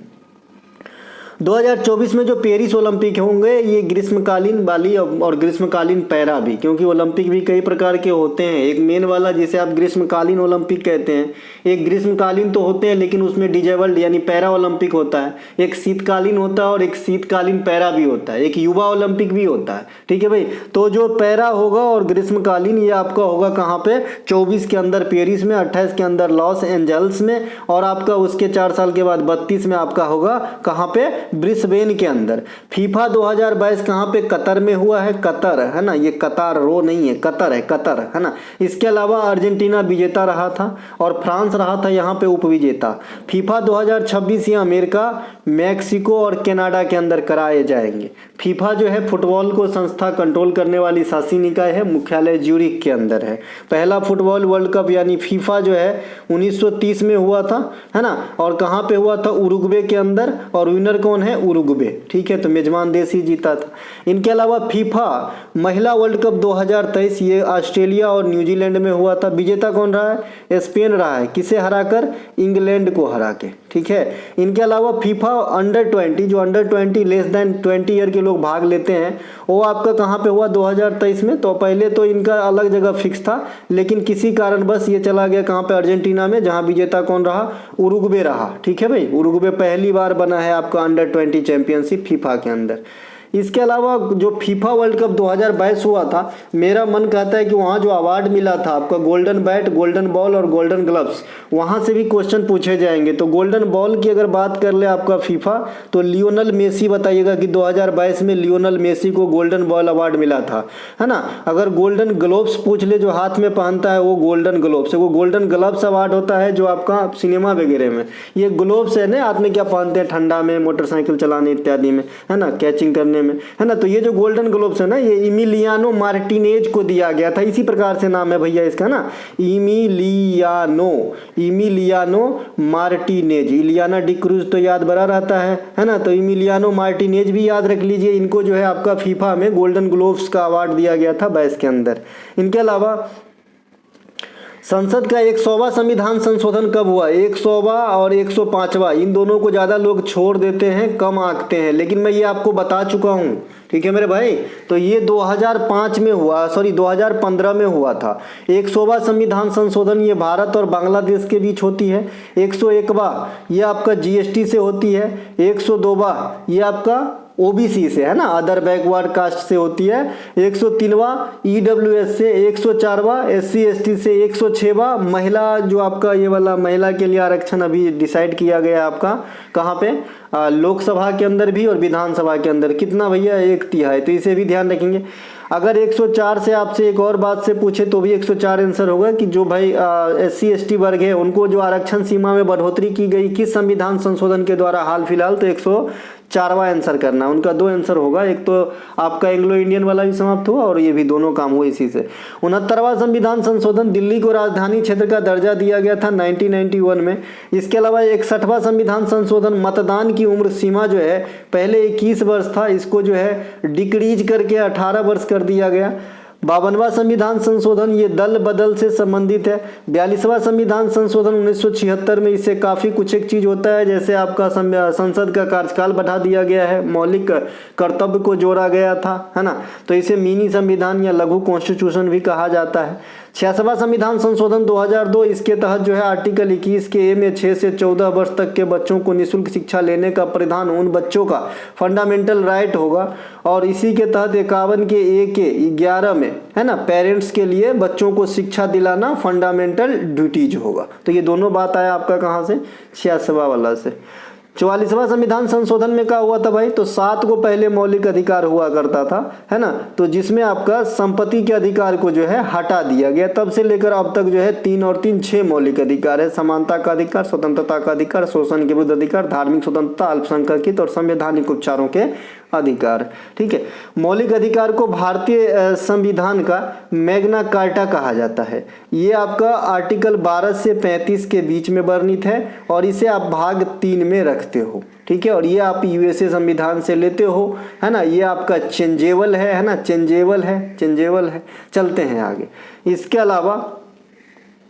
2024 में जो पेरिस ओलंपिक होंगे ये ग्रीष्मकालीन बाली और ग्रीष्मकालीन पैरा भी, क्योंकि ओलंपिक भी कई प्रकार के होते हैं। एक मेन वाला जिसे आप ग्रीष्मकालीन ओलंपिक कहते हैं, एक ग्रीष्मकालीन तो होते हैं लेकिन उसमें डिजेबल्ड यानी पैरा ओलंपिक होता है, एक शीतकालीन होता है और एक शीतकालीन पैरा भी होता है, एक युवा ओलंपिक भी होता है। ठीक है भाई, तो जो पैरा होगा और ग्रीष्मकालीन ये आपका होगा कहाँ पे, 24 के अंदर पेरिस में, 28 के अंदर लॉस एंजल्स में, और आपका उसके 4 साल के बाद 32 में आपका होगा कहाँ पे, ब्रिस्बेन के अंदर। फीफा 2022 कहाँ पे, कतर में हुआ है, कतर है ना, ये कतार रो नहीं है, कतर है, कतर है ना। इसके अलावा अर्जेंटीना विजेता रहा था और फ्रांस रहा था यहाँ पे उपविजेता। फीफा 2026 ये अमेरिका, मैक्सिको और कनाडा के अंदर कराए जाएंगे। फीफा जो है फुटबॉल को संस्था कंट्रोल करने वाली शासी निकाय है, मुख्यालय ज्यूरिख के अंदर है। पहला फुटबॉल वर्ल्ड कप यानी फीफा जो है 1930 में हुआ था, है ना, और कहाँ पे हुआ था, उरुग्वे के अंदर, और विनर कौन है, उरुग्वे। ठीक है, तो मेजबान देश ही जीता था। इनके अलावा फीफा महिला वर्ल्ड कप 2023 ये ऑस्ट्रेलिया और न्यूजीलैंड में हुआ था। विजेता कौन रहा है, स्पेन रहा है, किसे हराकर, इंग्लैंड को हरा के। ठीक है, इनके अलावा फीफा अंडर 20 जो अंडर 20 लेस देन 20 ईयर के लोग भाग लेते हैं, वो आपका कहाँ पे हुआ, 2023 में। तो पहले तो इनका अलग जगह फिक्स था, लेकिन किसी कारण बस ये चला गया कहाँ पे, अर्जेंटीना में, जहाँ विजेता कौन रहा, उरुग्वे रहा। ठीक है भाई, उरुग्वे पहली बार बना है आपका अंडर 20 चैंपियनशिप फीफा के अंदर। इसके अलावा जो फीफा वर्ल्ड कप 2022 हुआ था, मेरा मन कहता है कि वहाँ जो अवार्ड मिला था आपका, गोल्डन बैट, गोल्डन बॉल और गोल्डन ग्लव्स, वहाँ से भी क्वेश्चन पूछे जाएंगे। तो गोल्डन बॉल की अगर बात कर ले आपका फीफा, तो लियोनल मेसी बताइएगा कि 2022 में लियोनल मेसी को गोल्डन बॉल अवार्ड मिला था, है ना। अगर गोल्डन ग्लोव्स पूछ ले, जो हाथ में पहनता है वो गोल्डन ग्लोव्स है, वो गोल्डन ग्लव्स अवार्ड होता है जो आपका सिनेमा वगैरह में, ये ग्लोव्स है ना, हाथ में क्या पहनते हैं ठंडा में, मोटरसाइकिल चलाने इत्यादि में, है ना, कैचिंग करने में, है ना। तो ये जो गोल्डन ग्लोव्स है ना, ये इमिलियानो मार्टिनेज को दिया गया था, इसी प्रकार से नाम है भैया इसका ना, इमिलियानो मार्टिनेज। इलियाना डिक्रूज तो याद बरा रहता है ना, तो इमिलियानो मार्टिनेज भी याद रख लीजिए। इनको जो है आपका फीफा में गोल्डन ग्लोव्स का अवार्ड दिया गया था 22 के अंदर। इनके अलावा संसद का 100वां संविधान संशोधन कब हुआ, 100वां और 105वां, इन दोनों को ज़्यादा लोग छोड़ देते हैं, कम आंकते हैं, लेकिन मैं ये आपको बता चुका हूँ। ठीक है मेरे भाई, तो ये 2005 में हुआ, 2015 में हुआ था। 100वां संविधान संशोधन ये भारत और बांग्लादेश के बीच होती है। 101वां ये आपका जीएसटी से होती है। 102वां ये आपका ओबीसी से, है ना, अदर बैकवर्ड कास्ट से होती है। 103वां ईडब्ल्यूएस से, 104वां एससी एसटी से, 106वां महिला जो आपका ये वाला महिला के लिए आरक्षण अभी डिसाइड किया गया आपका कहाँ पे, लोकसभा के अंदर भी और विधानसभा के अंदर। कितना भैया, 1/3, तो इसे भी ध्यान रखेंगे। अगर 104 से आपसे एक और बात से पूछे तो भी 104 आंसर होगा कि जो भाई एससी एसटी वर्ग है उनको जो आरक्षण सीमा में बढ़ोतरी की गई किस संविधान संशोधन के द्वारा हाल फिलहाल, तो 104वां आंसर करना। उनका 2 आंसर होगा, एक तो आपका एंग्लो इंडियन वाला भी समाप्त हुआ और ये भी, दोनों काम हुए इसी से। 69वां संविधान संशोधन, दिल्ली को राजधानी क्षेत्र का दर्जा दिया गया था 1991 में। इसके अलावा 61वां संविधान संशोधन, मतदान की उम्र सीमा जो है पहले 21 वर्ष था, इसको जो है डिक्रीज करके 18 वर्ष कर दिया गया। 52वां संविधान संशोधन ये दल बदल से संबंधित है। 42वां संविधान संशोधन 1976 में, इससे काफ़ी कुछ एक चीज़ होता है, जैसे आपका संसद का कार्यकाल बढ़ा दिया गया है, मौलिक कर्तव्य को जोड़ा गया था, है ना, तो इसे मिनी संविधान या लघु कॉन्स्टिट्यूशन भी कहा जाता है। 66वां संविधान संशोधन 2002, इसके तहत जो है आर्टिकल 21 के ए में 6 से 14 वर्ष तक के बच्चों को निःशुल्क शिक्षा लेने का परिधान उन बच्चों का फंडामेंटल राइट होगा, और इसी के तहत 51 के ए के 11 में, है ना, पेरेंट्स के लिए बच्चों को शिक्षा दिलाना फंडामेंटल ड्यूटीज होगा। तो ये दोनों बात आया आपका कहाँ से, 66वां वाला से। 44वां संविधान संशोधन में क्या हुआ था भाई, तो 7 को पहले मौलिक अधिकार हुआ करता था, है ना, तो जिसमें आपका संपत्ति के अधिकार को जो है हटा दिया गया। तब से लेकर अब तक जो है 3 और 3 6 मौलिक अधिकार है। समानता का अधिकार, स्वतंत्रता का अधिकार, शोषण के विरुद्ध अधिकार, धार्मिक स्वतंत्रता, अल्पसंख्यक और संवैधानिक उपचारों के अधिकार। ठीक है, मौलिक अधिकार को भारतीय संविधान का मैग्ना कार्टा कहा जाता है। ये आपका आर्टिकल 12 से 35 के बीच में वर्णित है और इसे आप भाग 3 में रखते हो। ठीक है, और ये आप यूएसए संविधान से लेते हो, है ना, ये आपका चेंजेबल है ना, चेंजेबल है। चलते हैं आगे। इसके अलावा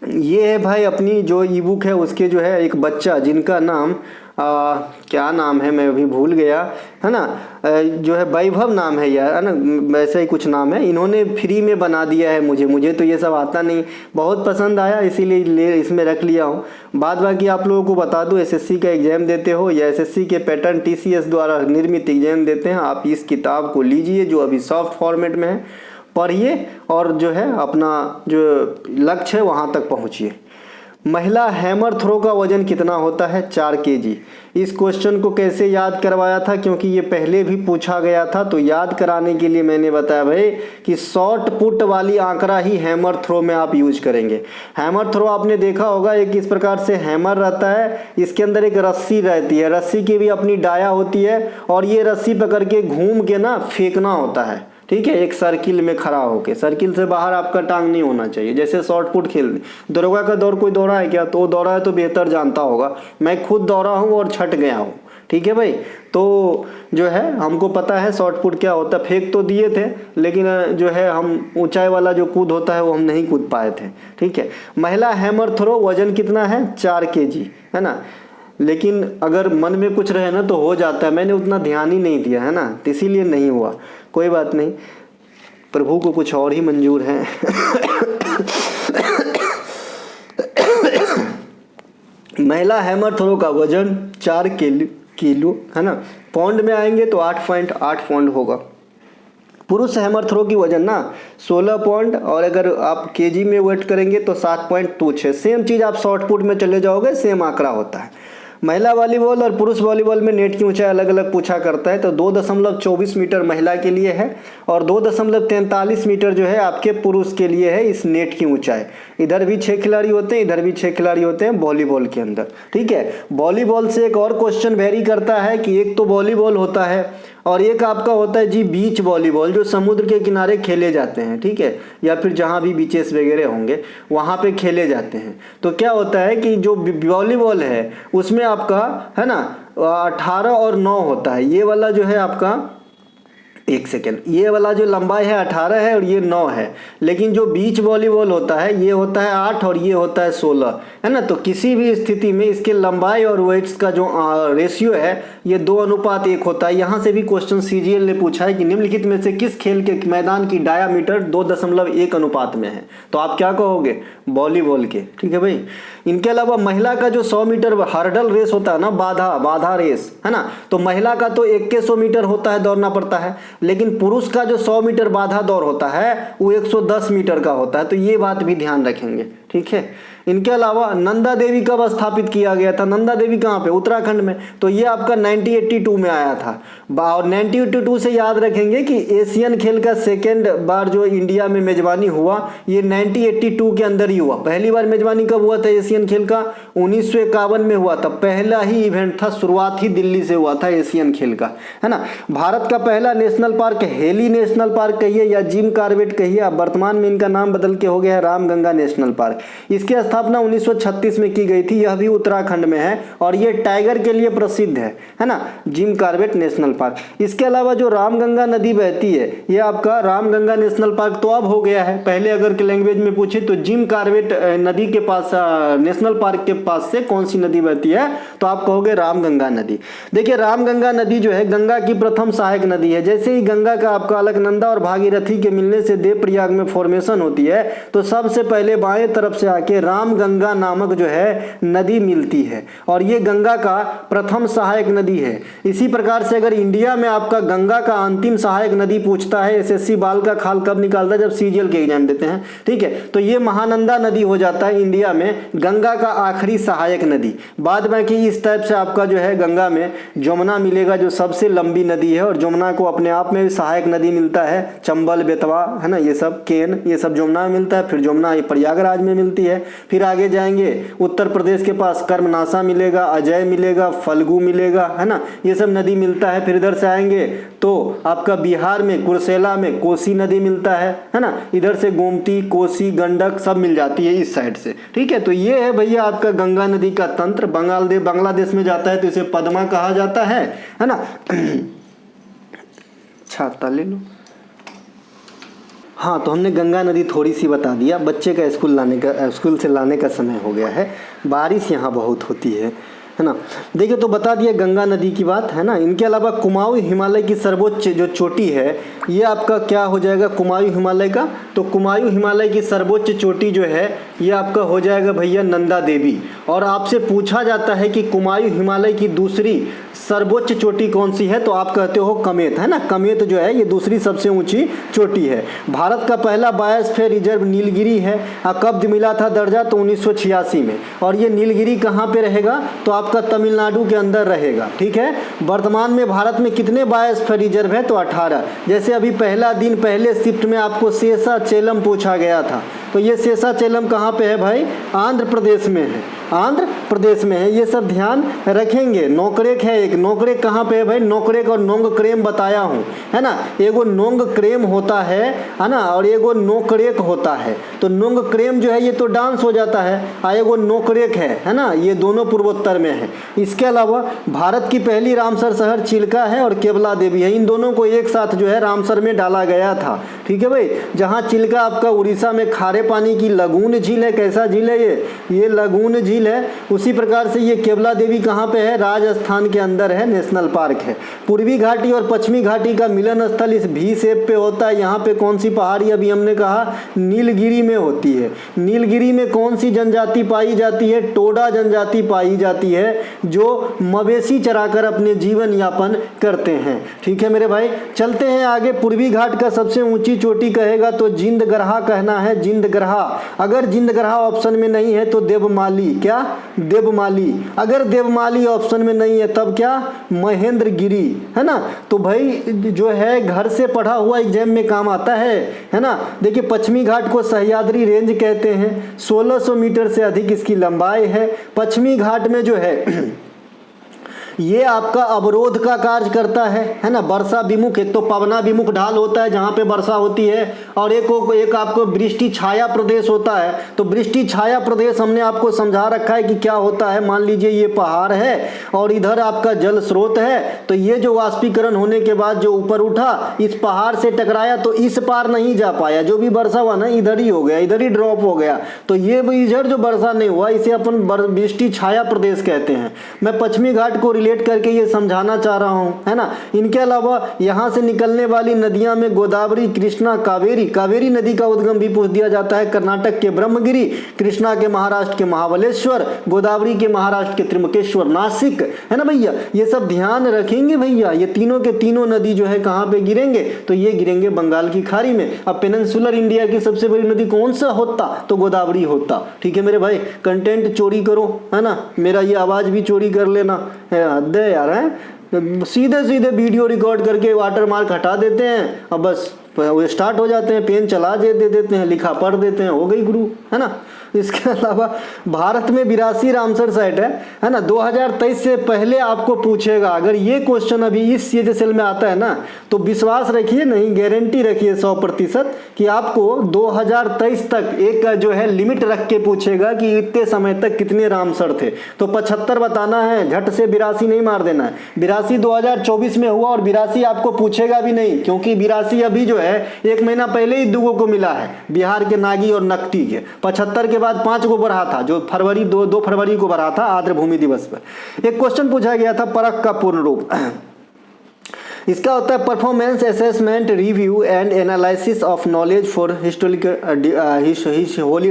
ये है भाई अपनी जो ई बुक है उसके जो है एक बच्चा जिनका नाम क्या नाम है मैं अभी भूल गया, है ना, जो है वैभव नाम है यार, है ना, वैसे ही कुछ नाम है। इन्होंने फ्री में बना दिया है, मुझे तो ये सब आता नहीं, बहुत पसंद आया इसीलिए इसमें रख लिया हूँ। बाद बाकी आप लोगों को बता दूँ, एसएससी का एग्जाम देते हो या एसएससी के पैटर्न टीसीएस द्वारा निर्मित एग्जाम देते हैं, आप इस किताब को लीजिए जो अभी सॉफ्ट फॉर्मेट में है, पढ़िए और जो है अपना जो लक्ष्य है वहाँ तक पहुँचिए। महिला हैमर थ्रो का वजन कितना होता है? 4 केजी। इस क्वेश्चन को कैसे याद करवाया था, क्योंकि ये पहले भी पूछा गया था, तो याद कराने के लिए मैंने बताया भाई कि शॉर्ट पुट वाली आंकड़ा ही हैमर थ्रो में आप यूज करेंगे। हैमर थ्रो आपने देखा होगा, एक इस प्रकार से हैमर रहता है, इसके अंदर एक रस्सी रहती है, रस्सी की भी अपनी डाया होती है और ये रस्सी पकड़ के घूम के ना फेंकना होता है। ठीक है, एक सर्किल में खड़ा होके, सर्किल से बाहर आपका टांग नहीं होना चाहिए। जैसे शॉर्ट पुट खेलने, दरोगा का दौर कोई दौड़ा है क्या? तो दौड़ा है तो बेहतर जानता होगा, मैं खुद दौड़ा हूँ और छट गया हूँ। ठीक है भाई, तो जो है हमको पता है शॉर्ट पुट क्या होता है। फेंक तो दिए थे लेकिन जो है हम ऊंचाई वाला जो कूद होता है वो हम नहीं कूद पाए थे। ठीक है, महिला हैमर थ्रो वजन कितना है? 4 केजी, है ना, लेकिन अगर मन में कुछ रहे ना तो हो जाता है, मैंने उतना ध्यान ही नहीं दिया है ना, तो इसीलिए नहीं हुआ। कोई बात नहीं, प्रभु को कुछ और ही मंजूर है। महिला हैमर थ्रो का वजन 4 किलो, है ना, पाउंड में आएंगे तो 8.8 पाउंड होगा। पुरुष हैमर थ्रो की वजन ना 16 पाउंड और अगर आप केजी में वेट करेंगे तो 7.26। सेम चीज़ आप शॉर्ट पुट में चले जाओगे, सेम आंकड़ा होता है। महिला वॉलीबॉल और पुरुष वॉलीबॉल में नेट की ऊंचाई अलग अलग पूछा करता है, तो 2.24 मीटर महिला के लिए है और 2.43 मीटर जो है आपके पुरुष के लिए है इस नेट की ऊंचाई। इधर भी 6 खिलाड़ी होते हैं, इधर भी 6 खिलाड़ी होते हैं वॉलीबॉल के अंदर। ठीक है, वॉलीबॉल से एक और क्वेश्चन वेरी करता है कि एक तो वॉलीबॉल होता है और एक आपका होता है जी बीच वॉलीबॉल, जो समुद्र के किनारे खेले जाते हैं। ठीक है, या फिर जहाँ भी बीचेस वगैरह होंगे वहाँ पे खेले जाते हैं। तो क्या होता है कि जो वॉलीबॉल है उसमें आपका है ना 18 और 9 होता है। ये वाला जो है आपका, एक सेकेंड, ये वाला जो लंबाई है 18 है और ये 9 है, लेकिन जो बीच वॉलीबॉल होता है ये होता है 8 और ये होता है 16, है ना। तो किसी भी स्थिति में इसके लंबाई और वेट्स का जो रेशियो है ये 2:1 होता है। यहाँ से भी क्वेश्चन सीजीएल ने पूछा है कि निम्नलिखित में से किस खेल के मैदान की डायामीटर 2.1 अनुपात में है, तो आप क्या कहोगे? वॉलीबॉल के। ठीक है भाई, इनके अलावा महिला का जो 100 मीटर हर्डल रेस होता है ना, बाधा रेस, है ना, तो महिला का तो 2100 मीटर होता है, दौड़ना पड़ता है, लेकिन पुरुष का जो 100 मीटर बाधा दौड़ होता है वो 110 मीटर का होता है। तो ये बात भी ध्यान रखेंगे। ठीक है, इनके अलावा नंदा देवी कब स्थापित किया गया था? नंदा देवी कहाँ पे? उत्तराखंड में। तो ये आपका 1982 में आया था और 1982 से याद रखेंगे कि एशियन खेल का सेकेंड बार जो इंडिया में मेजबानी हुआ ये 1982 के अंदर ही हुआ। पहली बार मेजबानी कब हुआ था एशियन खेल का? 1951 में हुआ था। पहला ही इवेंट था, शुरुआत ही दिल्ली से हुआ था एशियन खेल का, है ना। भारत का पहला national park heli national park कहिए या जिम कॉर्बेट कहिए, वर्तमान में इनका नाम बदल के हो गया है रामगंगा नेशनल पार्क। इसकी स्थापना 1936 में की गई थी, यह भी उत्तराखंड में है और ये टाइगर के लिए प्रसिद्ध है ना, जिम कॉर्बेट नेशनल पार्क। इसके अलावा जो रामगंगा नदी बहती है ये आपका रामगंगा नेशनल पार्क तो अब हो गया है, पहले अगर के लैंग्वेज में पूछे तो जिम कॉर्बेट नदी के पास नेशनल पार्क के पास से कौन सी नदी बहती है, तो आप कहोगे रामगंगा नदी। देखिए रामगंगा नदी जो है गंगा की प्रथम सहायक नदी है। जैसे ही गंगा का आपका अलकनंदा और भागीरथी के मिलने से देवप्रयाग में फॉर्मेशन होती है तो सबसे पहले बाएं तरफ तरफ से आके रामगंगा नामक जो है नदी मिलती है और ये गंगा का प्रथम सहायक नदी है। इसी प्रकार से अगर इंडिया में आपका गंगा का अंतिम सहायक नदी पूछता है, एसएससी बाल का खाल कब निकालता है, जब सीजीएल के एग्जाम देते हैं, ठीक है, तो ये महानंदा नदी हो जाता है इंडिया में गंगा का आखिरी सहायक नदी। बाद में कि इस टाइप से आपका जो है गंगा में जमुना मिलेगा जो सबसे लंबी नदी है और जमुना को अपने आप में सहायक नदी मिलता है, चंबल, बेतवा, है ना, ये सब केन, ये सब जमुना में मिलता है। फिर जमुना प्रयागराज में मिलती है। फिर आगे जाएंगे उत्तर प्रदेश के पास कर्मनाशा मिलेगा, अजय मिलेगा, फल्गु मिलेगा, है ना, ये सब नदी मिलता है। फिर इधर से आएंगे तो आपका बिहार में कुर्सेला में कोसी नदी मिलता है ना, इधर से गोमती, कोसी, गंडक सब मिल जाती है इस साइड से, ठीक है। तो ये है भैया आपका गंगा नदी का तंत्र। बांग्लादेश में जाता है तो इसे पद्मा कहा जाता है ना। छाता ले लो। हाँ, तो हमने गंगा नदी थोड़ी सी बता दिया। बच्चे का स्कूल से लाने का समय हो गया है, बारिश यहाँ बहुत होती है ना। देखिए, तो बता दिया गंगा नदी की बात, है ना। इनके अलावा कुमाऊं हिमालय की सर्वोच्च जो चोटी है ये आपका क्या हो जाएगा, कुमाऊं हिमालय का। तो कुमाऊं हिमालय की सर्वोच्च चोटी जो है ये आपका हो जाएगा भैया नंदा देवी। और आपसे पूछा जाता है कि कुमाऊं हिमालय की दूसरी सर्वोच्च चोटी कौन सी है, तो आप कहते हो कमेत, है ना। कमेत जो है ये दूसरी सबसे ऊंची चोटी है। भारत का पहला बायोस्फीयर रिजर्व नीलगिरी है। कब मिला था दर्जा, तो 1986 में। और ये नीलगिरी कहाँ पे रहेगा, तो आपका तमिलनाडु के अंदर रहेगा, ठीक है। वर्तमान में भारत में कितने बायोस्फीयर रिजर्व है, तो 18। जैसे अभी पहला दिन पहले शिफ्ट में आपको शेषाचलम पूछा गया था, तो ये शेषाचलम कहाँ पे है भाई, आंध्र प्रदेश में है, आंध्र प्रदेश में है। ये सब ध्यान रखेंगे। नोकरेक है एक, नोकरेक कहाँ पे है भाई, नोकरेक और नोंगक्रेम बताया हूँ, है ना। एगो नोंगक्रेम होता है ना, और एगो नोकरेक होता है। तो नोंगक्रेम जो है ये तो डांस हो जाता है, और एगो नोकरेक है ना, ये दोनों पूर्वोत्तर में है। इसके अलावा भारत की पहली रामसर शहर चिल्का है और केवला देवी है। इन दोनों को एक साथ जो है रामसर में डाला गया था, ठीक है भाई। जहाँ चिल्का आपका उड़ीसा में खारे पानी की लगून झील है, कैसा झील है ये लगून झील है। उसी प्रकार से ये केवला देवी कहाँ पे है, राजस्थान के अंदर है, नेशनल पार्क है। पूर्वी घाटी और पश्चिमी घाटी का मिलन स्थल इस भी शेप पे होता है। यहाँ पे कौन सी पहाड़ी, अभी हमने कहा नीलगिरी में होती है। नीलगिरी में कौन सी जनजाति पाई जाती है, टोडा जनजाति पाई जाती है, जो मवेशी चराकर अपने जीवन यापन करते हैं, ठीक है मेरे भाई। चलते हैं आगे। पूर्वी घाट का सबसे ऊंची चोटी कहेगा तो जिंदगरहा कहना है, जिंदगरहा। अगर जिंदगरहा ऑप्शन में नहीं है तो देवमाली, क्या, देवमाली। अगर देवमाली ऑप्शन में नहीं है तब क्या, महेंद्रगिरी, है ना। तो भाई जो है घर से पढ़ा हुआ एग्जाम में काम आता है ना। देखिए, पश्चिमी घाट को सह्याद्री रेंज कहते हैं। 1600 मीटर से अधिक इसकी लंबाई है। पश्चिमी घाट में जो है ये आपका अवरोध का कार्य करता है ना। वर्षा विमुख, एक तो पवना विमुख ढाल होता है जहाँ पे वर्षा होती है, और एक आपको वृष्टि छाया प्रदेश होता है। तो वृष्टि छाया प्रदेश हमने आपको समझा रखा है कि क्या होता है। मान लीजिए ये पहाड़ है और इधर आपका जल स्रोत है, तो ये जो वाष्पीकरण होने के बाद जो ऊपर उठा, इस पहाड़ से टकराया तो इस पार नहीं जा पाया, जो भी वर्षा हुआ ना इधर ही हो गया, इधर ही ड्रॉप हो गया। तो ये इधर जो वर्षा नहीं हुआ इसे अपन वृष्टि छाया प्रदेश कहते हैं। मैं पश्चिमी घाट को करके ये समझाना चाह रहा हूं, है ना। इनके अलावा यहां से निकलने वाली नदियां में गोदावरी, कृष्णा, कावेरी। कावेरी नदी का उद्गम भी पूछ दिया जाता है कर्नाटक के ब्रह्मगिरी, कृष्णा के महाराष्ट्र के महाबलेश्वर, गोदावरी के महाराष्ट्र के त्र्यंबकेश्वर, नासिक, है ना भैया। ये सब ध्यान रखेंगे भैया। ये तीनों के तीनों नदी जो है कहां पे गिरेंगे, तो ये गिरेंगे बंगाल की खाड़ी में। अब पेनिनसुलर इंडिया की सबसे बड़ी नदी कौन सा होता, तो गोदावरी होता, ठीक है मेरे भाई। कंटेंट चोरी करो, है ना, मेरा ये आवाज भी चोरी कर लेना, दे यार, हैं सीधे सीधे वीडियो रिकॉर्ड करके वाटर मार्क हटा देते हैं, अब बस वो स्टार्ट हो जाते हैं, पेन चला दे देते हैं, लिखा पढ़ देते हैं, हो गई गुरु, है ना। इसके अलावा भारत में 82 रामसर साइट है ना। 2023 से पहले आपको पूछेगा, अगर ये क्वेश्चन अभी इस सीएचएसएल में आता है ना, तो विश्वास रखिए, नहीं गारंटी रखिए 100% कि आपको 2023 तक एक जो है लिमिट रख के पूछेगा कि इतने समय तक कितने रामसर थे। तो 75 बताना है, झट से 82 नहीं मार देना है। 82 2024 में हुआ और 82 आपको पूछेगा भी नहीं, क्योंकि 82 अभी जो है 1 महीना पहले ही दुगो को मिला है, बिहार के नागी और नकटी के। 75 के बाद 5 को बढ़ा था, जो फरवरी 2 फरवरी को बढ़ा था आर्द्र भूमि दिवस पर। एक क्वेश्चन पूछा गया था परख का पूर्ण रूप। इसका होता है performance assessment review and analysis of knowledge for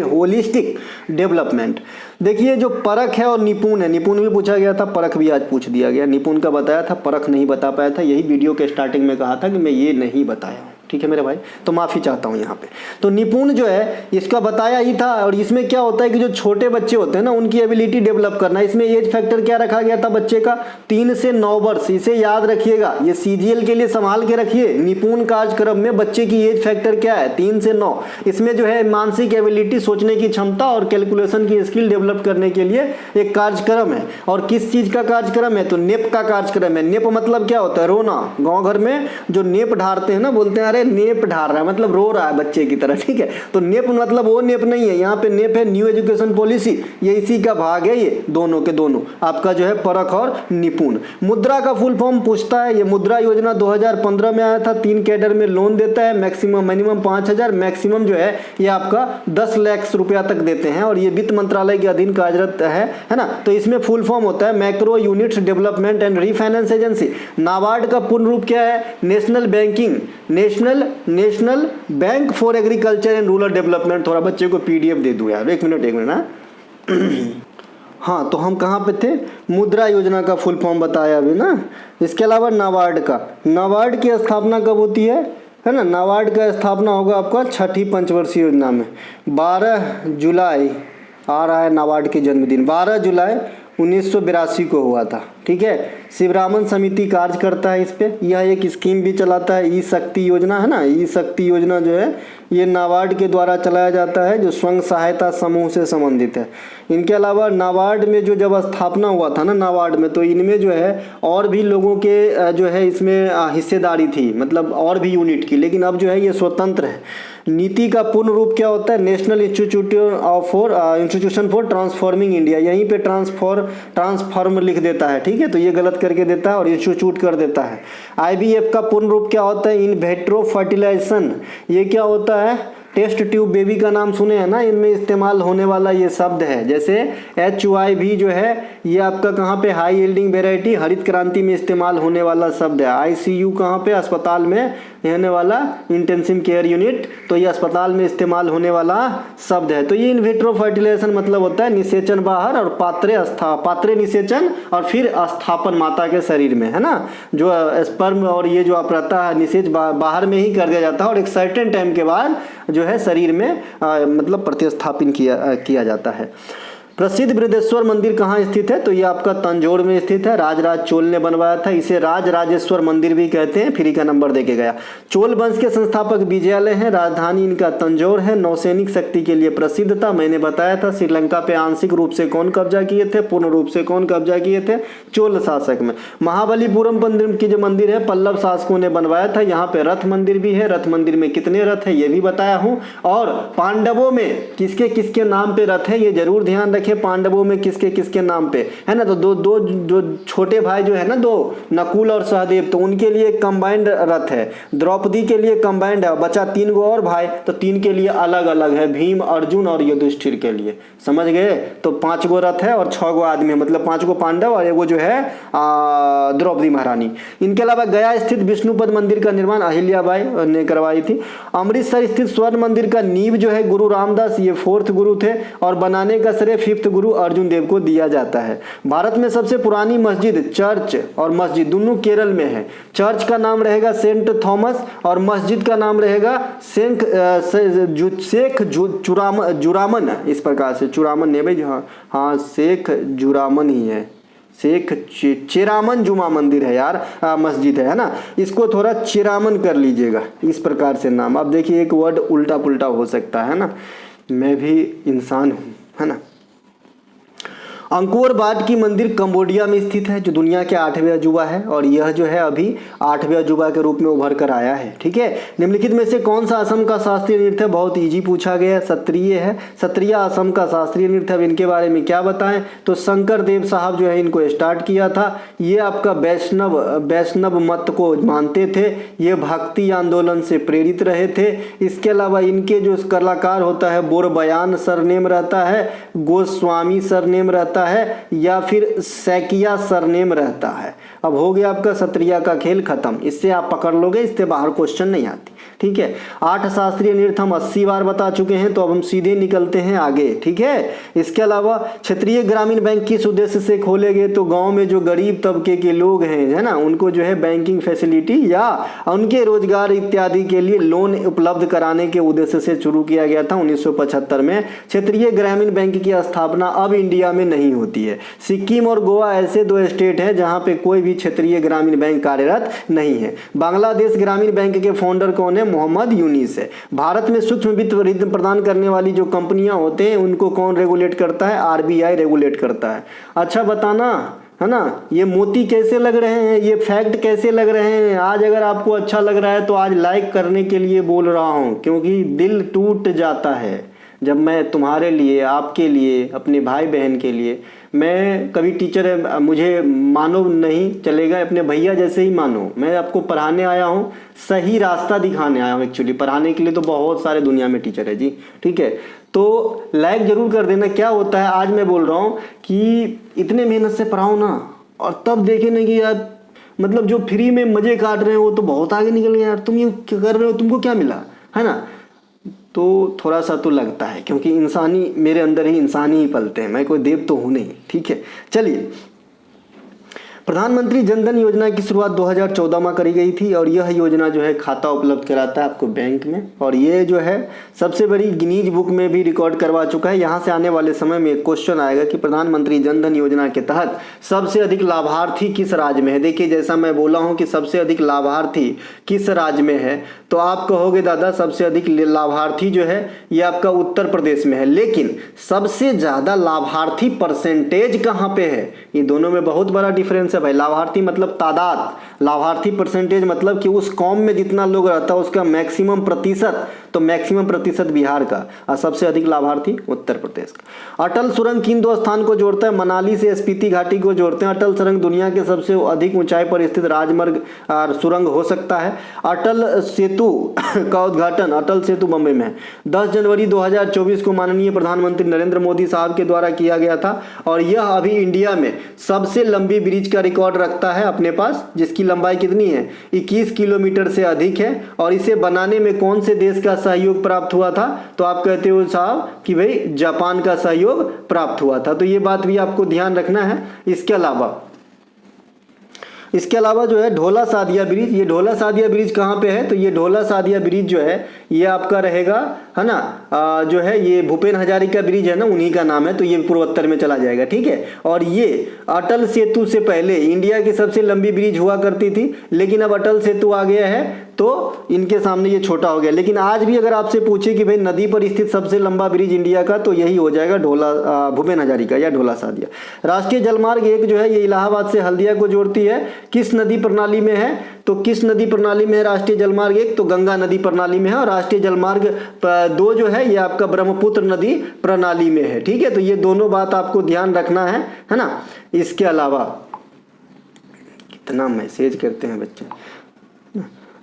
holistic development. देखिए जो परख है और निपुण है, निपुण भी पूछा गया था, परख भी आज पूछ दिया गया। निपुण का बताया था, परख नहीं बता पाया था, यही वीडियो के स्टार्टिंग में कहा था कि मैं ये नहीं बताया हूँ, ठीक है मेरे भाई, तो माफ़ी चाहता हूँ यहाँ पे। तो निपुण जो है इसका बताया ही था। और इसमें क्या होता है कि जो छोटे बच्चे होते हैं ना उनकी एबिलिटी डेवलप करना, इसमें एज फैक्टर क्या रखा गया था बच्चे का, 3 से 9 वर्ष। इसे याद रखिएगा, ये सीजीएल के लिए संभाल के रखिए। निपुण कार्यक्रम में बच्चे की एज फैक्टर क्या है, 3 से 9। इसमें जो है मानसिक एबिलिटी, सोचने की क्षमता और कैलकुलेशन की स्किल डेवलप करने के लिए एक कार्यक्रम है। और किस चीज़ का कार्यक्रम है, तो नेप का कार्यक्रम है। नेप मतलब क्या होता है, रोना। गाँव घर में जो नेप ढारते हैं ना, बोलते हैं अरे नेप ढार रहा है, मतलब रो रहा है बच्चे की तरह, ठीक है। तो नेप मतलब वो नेप नहीं है, यहाँ पे नेप है न्यू एजुकेशन पॉलिसी, ये इसी का भाग है। ये दोनों के दोनों आपका जो है परख और निपुण। मुद्रा का फुल फॉर्म पूछता है, ये मुद्रा योजना 2015 में आया था। 3 कैडर में लोन देता है, मैक्सिमम मिनिमम 5,000, मैक्सिमम जो है ये आपका 10 लाख रुपया तक देते हैं। और ये वित्त मंत्रालय के अधीन कार्यरत है ना। तो इसमें फुल फॉर्म होता है macro units development and refinance agency. NABARD का पूर्ण रूप क्या है, national bank for agriculture and rural development. थोड़ा बच्चे को पीडीएफ दे दूं यार, एक मिनट ना। हाँ, तो हम कहाँ पे थे, मुद्रा योजना का फुल फॉर्म बताया अभी ना। इसके अलावा नाबार्ड की स्थापना कब होती है ना। नाबार्ड का स्थापना होगा आपका 6ठी पंचवर्षीय योजना में। 12 जुलाई आ रहा है नाबार्ड के जन्मदिन, 12 जुलाई 1982 को हुआ था, ठीक है। शिवरामन समिति कार्य करता है इस पे। यह एक स्कीम भी चलाता है, ई शक्ति योजना है ना। ई शक्ति योजना जो है ये नाबार्ड के द्वारा चलाया जाता है, जो स्वयं सहायता समूह से संबंधित है। इनके अलावा नाबार्ड में जो जब स्थापना हुआ था ना नाबार्ड में, तो इनमें जो है और भी लोगों के जो है इसमें हिस्सेदारी थी, मतलब और भी यूनिट की, लेकिन अब जो है ये स्वतंत्र है। नीति का पूर्ण रूप क्या होता है, national institution for transforming India. यहीं पे ट्रांसफॉर्म लिख देता है, ठीक है, तो ये गलत करके देता है और इंस्टीट्यूट कर देता है। आईवीएफ का पूर्ण रूप क्या होता है, इन वेट्रो फर्टिलाइजेशन। ये क्या होता है, टेस्ट ट्यूब बेबी का नाम सुने हैं ना, इनमें इस्तेमाल होने वाला ये शब्द है। जैसे HYV जो है ये आपका कहाँ पे, हाई यील्डिंग वेराइटी, हरित क्रांति में इस्तेमाल होने वाला शब्द है। ICU कहाँ पे, अस्पताल में रहने वाला, इंटेंसिव केयर यूनिट, तो ये अस्पताल में इस्तेमाल होने वाला शब्द है। तो ये इन विट्रो फर्टिलाइजेशन मतलब होता है निषेचन बाहर और पात्रे निषेचन और फिर स्थापन माता के शरीर में, है ना। जो स्पर्म और ये जो आप रहता है निषेच बाहर में ही कर दिया जाता है और एक सर्टेन टाइम के बाद जो है शरीर में मतलब प्रतिस्थापित किया जाता है। प्रसिद्ध बृहदेश्वर मंदिर कहाँ स्थित है, तो ये आपका तंजौर में स्थित है। राजराज चोल ने बनवाया था, इसे राजराजेश्वर मंदिर भी कहते हैं। फ्री का नंबर देके गया। चोल वंश के संस्थापक विजयालय हैं, राजधानी इनका तंजौर है। नौसैनिक शक्ति के लिए प्रसिद्ध था, मैंने बताया था। श्रीलंका पे आंशिक रूप से कौन कब्जा किए थे, पूर्ण रूप से कौन कब्जा किए थे, चोल शासक में। महाबलीपुरम मंदिर की जो मंदिर है पल्लव शासकों ने बनवाया था। यहाँ पे रथ मंदिर भी है, रथ मंदिर में कितने रथ है ये भी बताया हूँ। और पांडवों में किसके किसके नाम पे रथ है ये जरूर ध्यान रखें, पांडवों में किसके किसके नाम पे है ना। तो दो जो छोटे भाई जो है ना, 2 नकुल और सहदेव, तो उनके लिए कंबाइंड रथ है। द्रौपदी के लिए कंबाइंड है, बचा 3 गो और भाई, तो 3 के लिए अलग अलग है, भीम, अर्जुन और युधिष्ठिर के लिए, समझ गए। तो 5 गो रथ है और 6 गो आदमी, मतलब 5 गो पांडव और 1 गो जो है द्रौपदी महारानी। इनके अलावा गया स्थित विष्णुपद मंदिर का निर्माण अहिल्याबाई ने करवाई थी। अमृतसर स्थित स्वर्ण मंदिर का नींव जो है गुरु रामदास, ये 4th गुरु थे और बनाने का श्रेय 5th गुरु अर्जुन देव को दिया जाता है। भारत में सबसे पुरानी मस्जिद, चर्च और मस्जिद दोनों केरल में है। चर्च का नाम रहेगा सेंट थॉमस और मस्जिद का नाम रहेगा शेख जुरामन। इस प्रकार से चुरामन नहीं भाई, हाँ शेख जुरामन ही है, शेख चेरामन जुमा मंदिर है यार, मस्जिद है ना। इसको थोड़ा चेरामन कर लीजिएगा, इस प्रकार से नाम। अब देखिए एक वर्ड उल्टा पुल्टा हो सकता है ना, मैं भी इंसान हूँ, है ना। अंकोर वाट की मंदिर कंबोडिया में स्थित है, जो दुनिया के 8वें अजूबा है और यह जो है अभी 8वें अजूबा के रूप में उभर कर आया है, ठीक है। निम्नलिखित में से कौन सा असम का शास्त्रीय नृत्य, बहुत इजी पूछा गया है, सत्रिय है। सत्रिय असम का शास्त्रीय नृत्य, अब इनके बारे में क्या बताएं, तो शंकर देव साहब जो है इनको स्टार्ट किया था। ये आपका वैष्णव मत को मानते थे, ये भक्ति आंदोलन से प्रेरित रहे थे। इसके अलावा इनके जो कलाकार होता है बोरबयान सरनेम रहता है, गोस्वामी सरनेम रहता रहता है या फिर सैकिया सरनेम रहता है। अब हो गया आपका सत्रिया का खेल खत्म, इससे आप पकड़ लोगे, इससे बाहर क्वेश्चन नहीं आती। ठीक है, 8 शास्त्रीय नृत्य हम 80 बार बता चुके हैं, तो अब हम सीधे निकलते हैं आगे। ठीक है, इसके अलावा क्षेत्रीय ग्रामीण बैंक किस उद्देश्य से खोले गए, तो गांव में जो गरीब तबके के लोग हैं, है ना, उनको जो है बैंकिंग फैसिलिटी या उनके रोजगार इत्यादि के लिए लोन उपलब्ध कराने के उद्देश्य से शुरू किया गया था 1975 में। क्षेत्रीय ग्रामीण बैंक की स्थापना अब इंडिया में नहीं होती है। सिक्किम और गोवा ऐसे 2 स्टेट हैं जहां पे कोई भी क्षेत्रीय ग्रामीण बैंक कार्यरत नहीं है। बांग्लादेश ग्रामीण बैंक के फाउंडर कौन है, मोहम्मद यूनिस है। भारत में सूक्ष्म वित्त प्रदान करने वाली जो कंपनियां होते हैं उनको कौन रेगुलेट करता है, आरबीआई रेगुलेट करता है। अच्छा बताना, है ना, ये मोती कैसे लग रहे हैं, ये फैक्ट कैसे लग रहे हैं। आज अगर आपको अच्छा लग रहा है तो आज लाइक करने के लिए बोल रहा हूं, क्योंकि दिल टूट जाता है जब मैं तुम्हारे लिए, आपके लिए, अपने भाई बहन के लिए, मैं कभी टीचर है, मुझे मानो नहीं चलेगा, अपने भैया जैसे ही मानो। मैं आपको पढ़ाने आया हूँ, सही रास्ता दिखाने आया हूँ। एक्चुअली पढ़ाने के लिए तो बहुत सारे दुनिया में टीचर है जी। ठीक है, तो लाइक जरूर कर देना। क्या होता है, आज मैं बोल रहा हूँ कि इतने मेहनत से पढ़ाओ ना, और तब देखे ना कि यार मतलब जो फ्री में मजे काट रहे हैं वो तो बहुत आगे निकल गए यार, तुम ये क्या कर रहे हो, तुमको क्या मिला, है ना। तो थोड़ा सा तो लगता है, क्योंकि इंसानी, मेरे अंदर ही इंसान ही पलते हैं, मैं कोई देव तो हूँ नहीं। ठीक है, चलिए, प्रधानमंत्री जनधन योजना की शुरुआत 2014 में करी गई थी, और यह योजना जो है खाता उपलब्ध कराता है आपको बैंक में, और ये जो है सबसे बड़ी गिनीज बुक में भी रिकॉर्ड करवा चुका है। यहाँ से आने वाले समय में एक क्वेश्चन आएगा कि प्रधानमंत्री जनधन योजना के तहत सबसे अधिक लाभार्थी किस राज्य में है। देखिए, जैसा मैं बोला हूँ कि सबसे अधिक लाभार्थी किस राज्य में है, तो आप कहोगे दादा सबसे अधिक लाभार्थी जो है ये आपका उत्तर प्रदेश में है, लेकिन सबसे ज़्यादा लाभार्थी परसेंटेज कहाँ पे है, ये दोनों में बहुत बड़ा डिफरेंस है भाई। लाभार्थी मतलब तादाद, लाभार्थी परसेंटेज मतलब कि उस कौम में जितना लोग रहता है उसका मैक्सिमम प्रतिशत, तो मैक्सिमम प्रतिशत बिहार का, और सबसे अधिक लाभार्थी उत्तर प्रदेश का। अटल सुरंग किन 2 स्थान को जोड़ता है, मनाली से स्पीति घाटी को जोड़ते हैं। अटल सुरंग दुनिया के सबसे अधिक ऊंचाई पर स्थित राजमार्ग सुरंग हो सकता है। अटल सेतु का उद्घाटन, अटल सेतु बम्बई में 10 जनवरी 2024 को माननीय प्रधानमंत्री नरेंद्र मोदी साहब के द्वारा किया गया था, और यह अभी इंडिया में सबसे लंबी ब्रिज का रिकॉर्ड रखता है अपने पास, जिसकी लंबाई कितनी है, 21 किलोमीटर से अधिक है। और इसे बनाने में कौन से देश का सहयोग प्राप्त हुआ था, तो आप कहते हो साहब कि भाई जापान का सहयोग प्राप्त हुआ था, तो ये बात भी आपको ध्यान रखना है। इसके अलावा जो है ढोला सादिया ब्रिज, ये ढोला सादिया ब्रिज कहाँ पे है, तो ये ढोला सादिया ब्रिज जो है ये आपका रहेगा, है ना, जो है ये भूपेन हजारिका ब्रिज है ना, उन्हीं का नाम है, तो ये पूर्वोत्तर में चला जाएगा। ठीक है, और ये अटल सेतु से पहले इंडिया की सबसे लंबी ब्रिज हुआ करती थी, लेकिन अब अटल सेतु आ गया है तो इनके सामने ये छोटा हो गया। लेकिन आज भी अगर आपसे पूछे कि भाई नदी पर स्थित सबसे लंबा ब्रिज इंडिया का, तो यही हो जाएगा भूपेन हजारिका या ढोला सादिया। राष्ट्रीय जलमार्ग 1 जो है ये इलाहाबाद से हल्दिया को जोड़ती है, किस नदी प्रणाली में है, तो किस नदी प्रणाली में है राष्ट्रीय जलमार्ग 1, तो गंगा नदी प्रणाली में है। और राष्ट्रीय जलमार्ग 2 जो है ये आपका ब्रह्मपुत्र नदी प्रणाली में है। ठीक है, तो ये दोनों बात आपको ध्यान रखना है ना। इसके अलावा कितना मैसेज करते हैं बच्चे।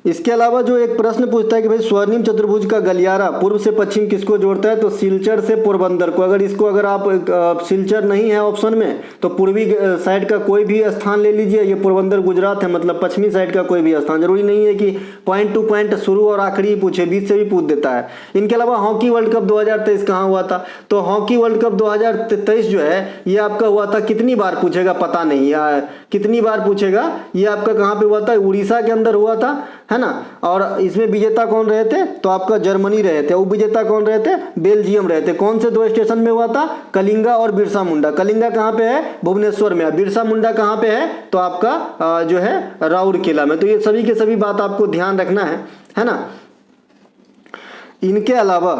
इसके अलावा जो एक प्रश्न पूछता है कि भाई स्वर्णिम चतुर्भुज का गलियारा पूर्व से पश्चिम किसको जोड़ता है, तो सिलचर से पोरबंदर को। अगर आप सिलचर नहीं है ऑप्शन में तो पूर्वी साइड का कोई भी स्थान ले लीजिए। ये पोरबंदर गुजरात है, मतलब पश्चिमी साइड का कोई भी स्थान, जरूरी नहीं है कि पॉइंट टू पॉइंट शुरू और आखिरी पूछे, बीच से भी पूछ देता है। इनके अलावा हॉकी वर्ल्ड कप 2023 कहाँ हुआ था, तो हॉकी वर्ल्ड कप 2023 जो है ये आपका हुआ था, कितनी बार पूछेगा पता नहीं यार, कितनी बार पूछेगा, ये आपका कहाँ पे हुआ था, उड़ीसा के अंदर हुआ था, है ना। और इसमें विजेता कौन रहे थे, तो आपका जर्मनी रहे थे। उप विजेता कौन रहे थे, बेल्जियम रहे थे। कौन से 2 स्टेशन में हुआ था, कलिंगा और बिरसा मुंडा। कलिंगा कहाँ पे है, भुवनेश्वर में। बिरसा मुंडा कहाँ पे है, तो आपका जो है राउरकेला में। तो ये सभी के सभी बात आपको ध्यान रखना है ना। इनके अलावा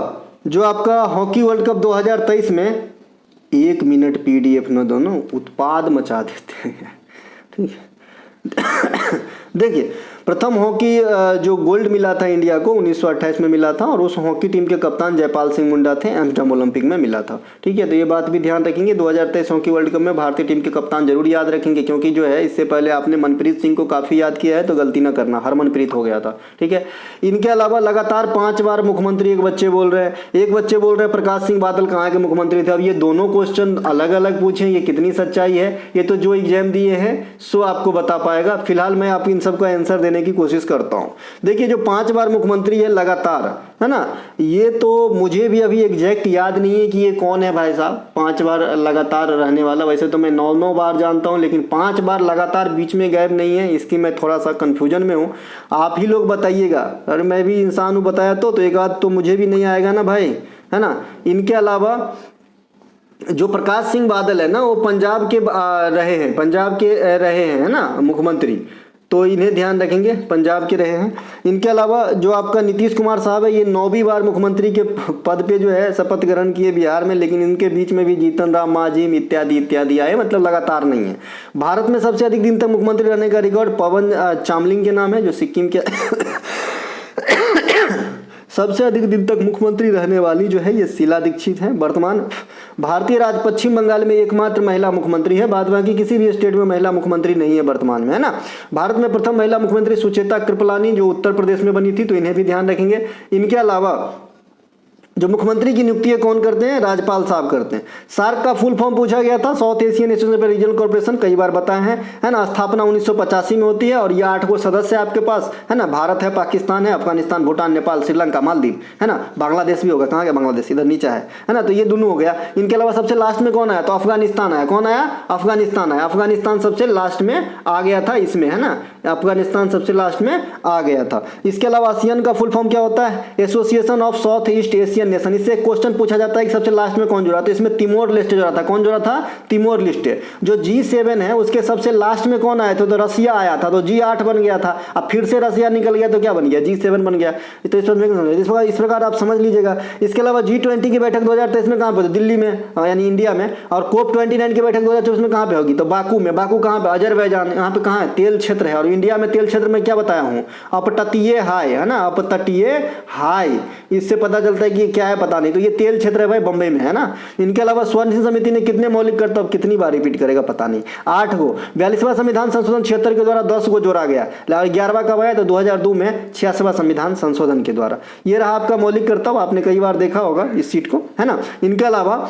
जो आपका हॉकी वर्ल्ड कप 2023 में 1 मिनट PDF न दोनों उत्पाद मचा देते हैं, ठीक है। देखिए प्रथम हॉकी जो गोल्ड मिला था इंडिया को 1928 में मिला था, और उस हॉकी टीम के कप्तान जयपाल सिंह मुंडा थे, एम्स्टर्डम ओलंपिक में मिला था। ठीक है, तो ये बात भी ध्यान रखेंगे। 2023 हॉकी वर्ल्ड कप में भारतीय टीम के कप्तान जरूर याद रखेंगे, क्योंकि जो है इससे पहले आपने मनप्रीत सिंह को काफ़ी याद किया है, तो गलती ना करना, हरमनप्रीत हो गया था। ठीक है, इनके अलावा लगातार 5 बार मुख्यमंत्री एक बच्चे बोल रहे हैं, एक बच्चे बोल रहे हैं प्रकाश सिंह बादल कहाँ के मुख्यमंत्री थे। अब ये दोनों क्वेश्चन अलग अलग पूछे, ये कितनी सच्चाई है, ये तो जो एग्जाम दिए हैं सो आपको बता पाएगा। फिलहाल मैं आपको इन सबका आंसर देने की कोशिश करता हूँ। देखिए, जो 5 बार मुख्यमंत्री है लगातार, है ना, ये तो मुझे भी अभी एग्जैक्ट याद नहीं है कि ये कौन है भाई साहब 5 बार लगातार रहने वाला। वैसे तो मैं 9 बार जानता हूँ, लेकिन 5 बार लगातार बीच में गैप नहीं है, इसकी मैं थोड़ा सा कन्फ्यूजन में हूँ। आप ही लोग बताइएगा, अरे मैं भी इंसान हूँ, बताया तो एक आध तो मुझे भी नहीं आएगा ना भाई, है ना। इनके अलावा जो प्रकाश सिंह बादल है ना, वो पंजाब के रहे हैं, पंजाब के रहे हैं, है ना, मुख्यमंत्री, तो इन्हें ध्यान रखेंगे, पंजाब के रहे हैं। इनके अलावा जो आपका नीतीश कुमार साहब है, ये 9वीं बार मुख्यमंत्री के पद पे जो है शपथ ग्रहण किए बिहार में, लेकिन इनके बीच में भी जीतन राम मांझी इत्यादि इत्यादि आए, मतलब लगातार नहीं है। भारत में सबसे अधिक दिन तक मुख्यमंत्री रहने का रिकॉर्ड पवन चामलिंग के नाम है, जो सिक्किम के सबसे अधिक दिन तक मुख्यमंत्री रहने वाली जो है ये शीला दीक्षित है। वर्तमान भारतीय राज्य पश्चिम बंगाल में एकमात्र महिला मुख्यमंत्री है, बाद बाकी किसी भी स्टेट में महिला मुख्यमंत्री नहीं है वर्तमान में, है ना। भारत में प्रथम महिला मुख्यमंत्री सुचेता कृपलानी जो उत्तर प्रदेश में बनी थी, तो इन्हें भी ध्यान रखेंगे। इनके अलावा जो मुख्यमंत्री की नियुक्ति है कौन करते हैं, राज्यपाल साहब करते हैं। सार्क का फुल फॉर्म पूछा गया था, south Asian association regional corporation, कई बार बताए हैं, है ना। स्थापना 1985 में होती है, और ये 8 गो सदस्य है आपके पास, है ना। भारत है, पाकिस्तान है, अफगानिस्तान, भूटान, नेपाल, श्रीलंका, मालदीव, है ना। बांग्लादेश भी होगा, कहाँ गया बांग्लादेश, इधर नीचे है ना। तो ये दोनों हो गया। इनके अलावा सबसे लास्ट में कौन आया, तो अफगानिस्तान आया। कौन आया, अफगानिस्तान आया। अफगानिस्तान सबसे लास्ट में आ गया था इसमें, है ना, अफगानिस्तान सबसे लास्ट में आ गया था। इसके अलावा आसियान का फुल फॉर्म क्या होता है, association of south east Asian nation. इससे क्वेश्चन पूछा जाता है कि सबसे लास्ट में कौन जुड़ा, तो इसमें तिमोर लेस्टे जुड़ा था। कौन जुड़ा था, तिमोर लेस्टे। जो G7 है उसके सबसे लास्ट में कौन आया था, तो रसिया आया था, तो G8 बन गया था। अब फिर से रसिया निकल गया तो क्या बन गया, G7 बन गया। तो इस प्रकार आप समझ लीजिएगा। इसके अलावा G20 की बैठक 2023 में कहाँ पे, दिल्ली में, यानी इंडिया में। और COP29 की बैठक 2024 में कहाँ पे होगी, तो बाकू में। बाकू कहाँ पे, अजरबैजान, यहाँ पे कहाँ है, तेल क्षेत्र है। और इंडिया में तेल क्षेत्र में क्या बताया हूँ, अपतटीय हाई, है ना, अपतटीय हाई। इससे पता चलता है कि क्या है पता नहीं, तो ये तेल क्षेत्र है भाई, बम्बई में, है ना। इनके अलावा स्वर्ण समिति ने कितने मौलिक कर्तव्य, कितनी बार रिपीट करेगा पता नहीं, 8 गो। 42वां संविधान संशोधन 76 के द्वारा 10 गो जोड़ा गया। 11वां कब आया, तो 2002 में 86वां संविधान संशोधन के द्वारा। ये रहा आपका मौलिक कर्तव्य, आपने कई बार देखा होगा इस सीट को, है ना। इनके अलावा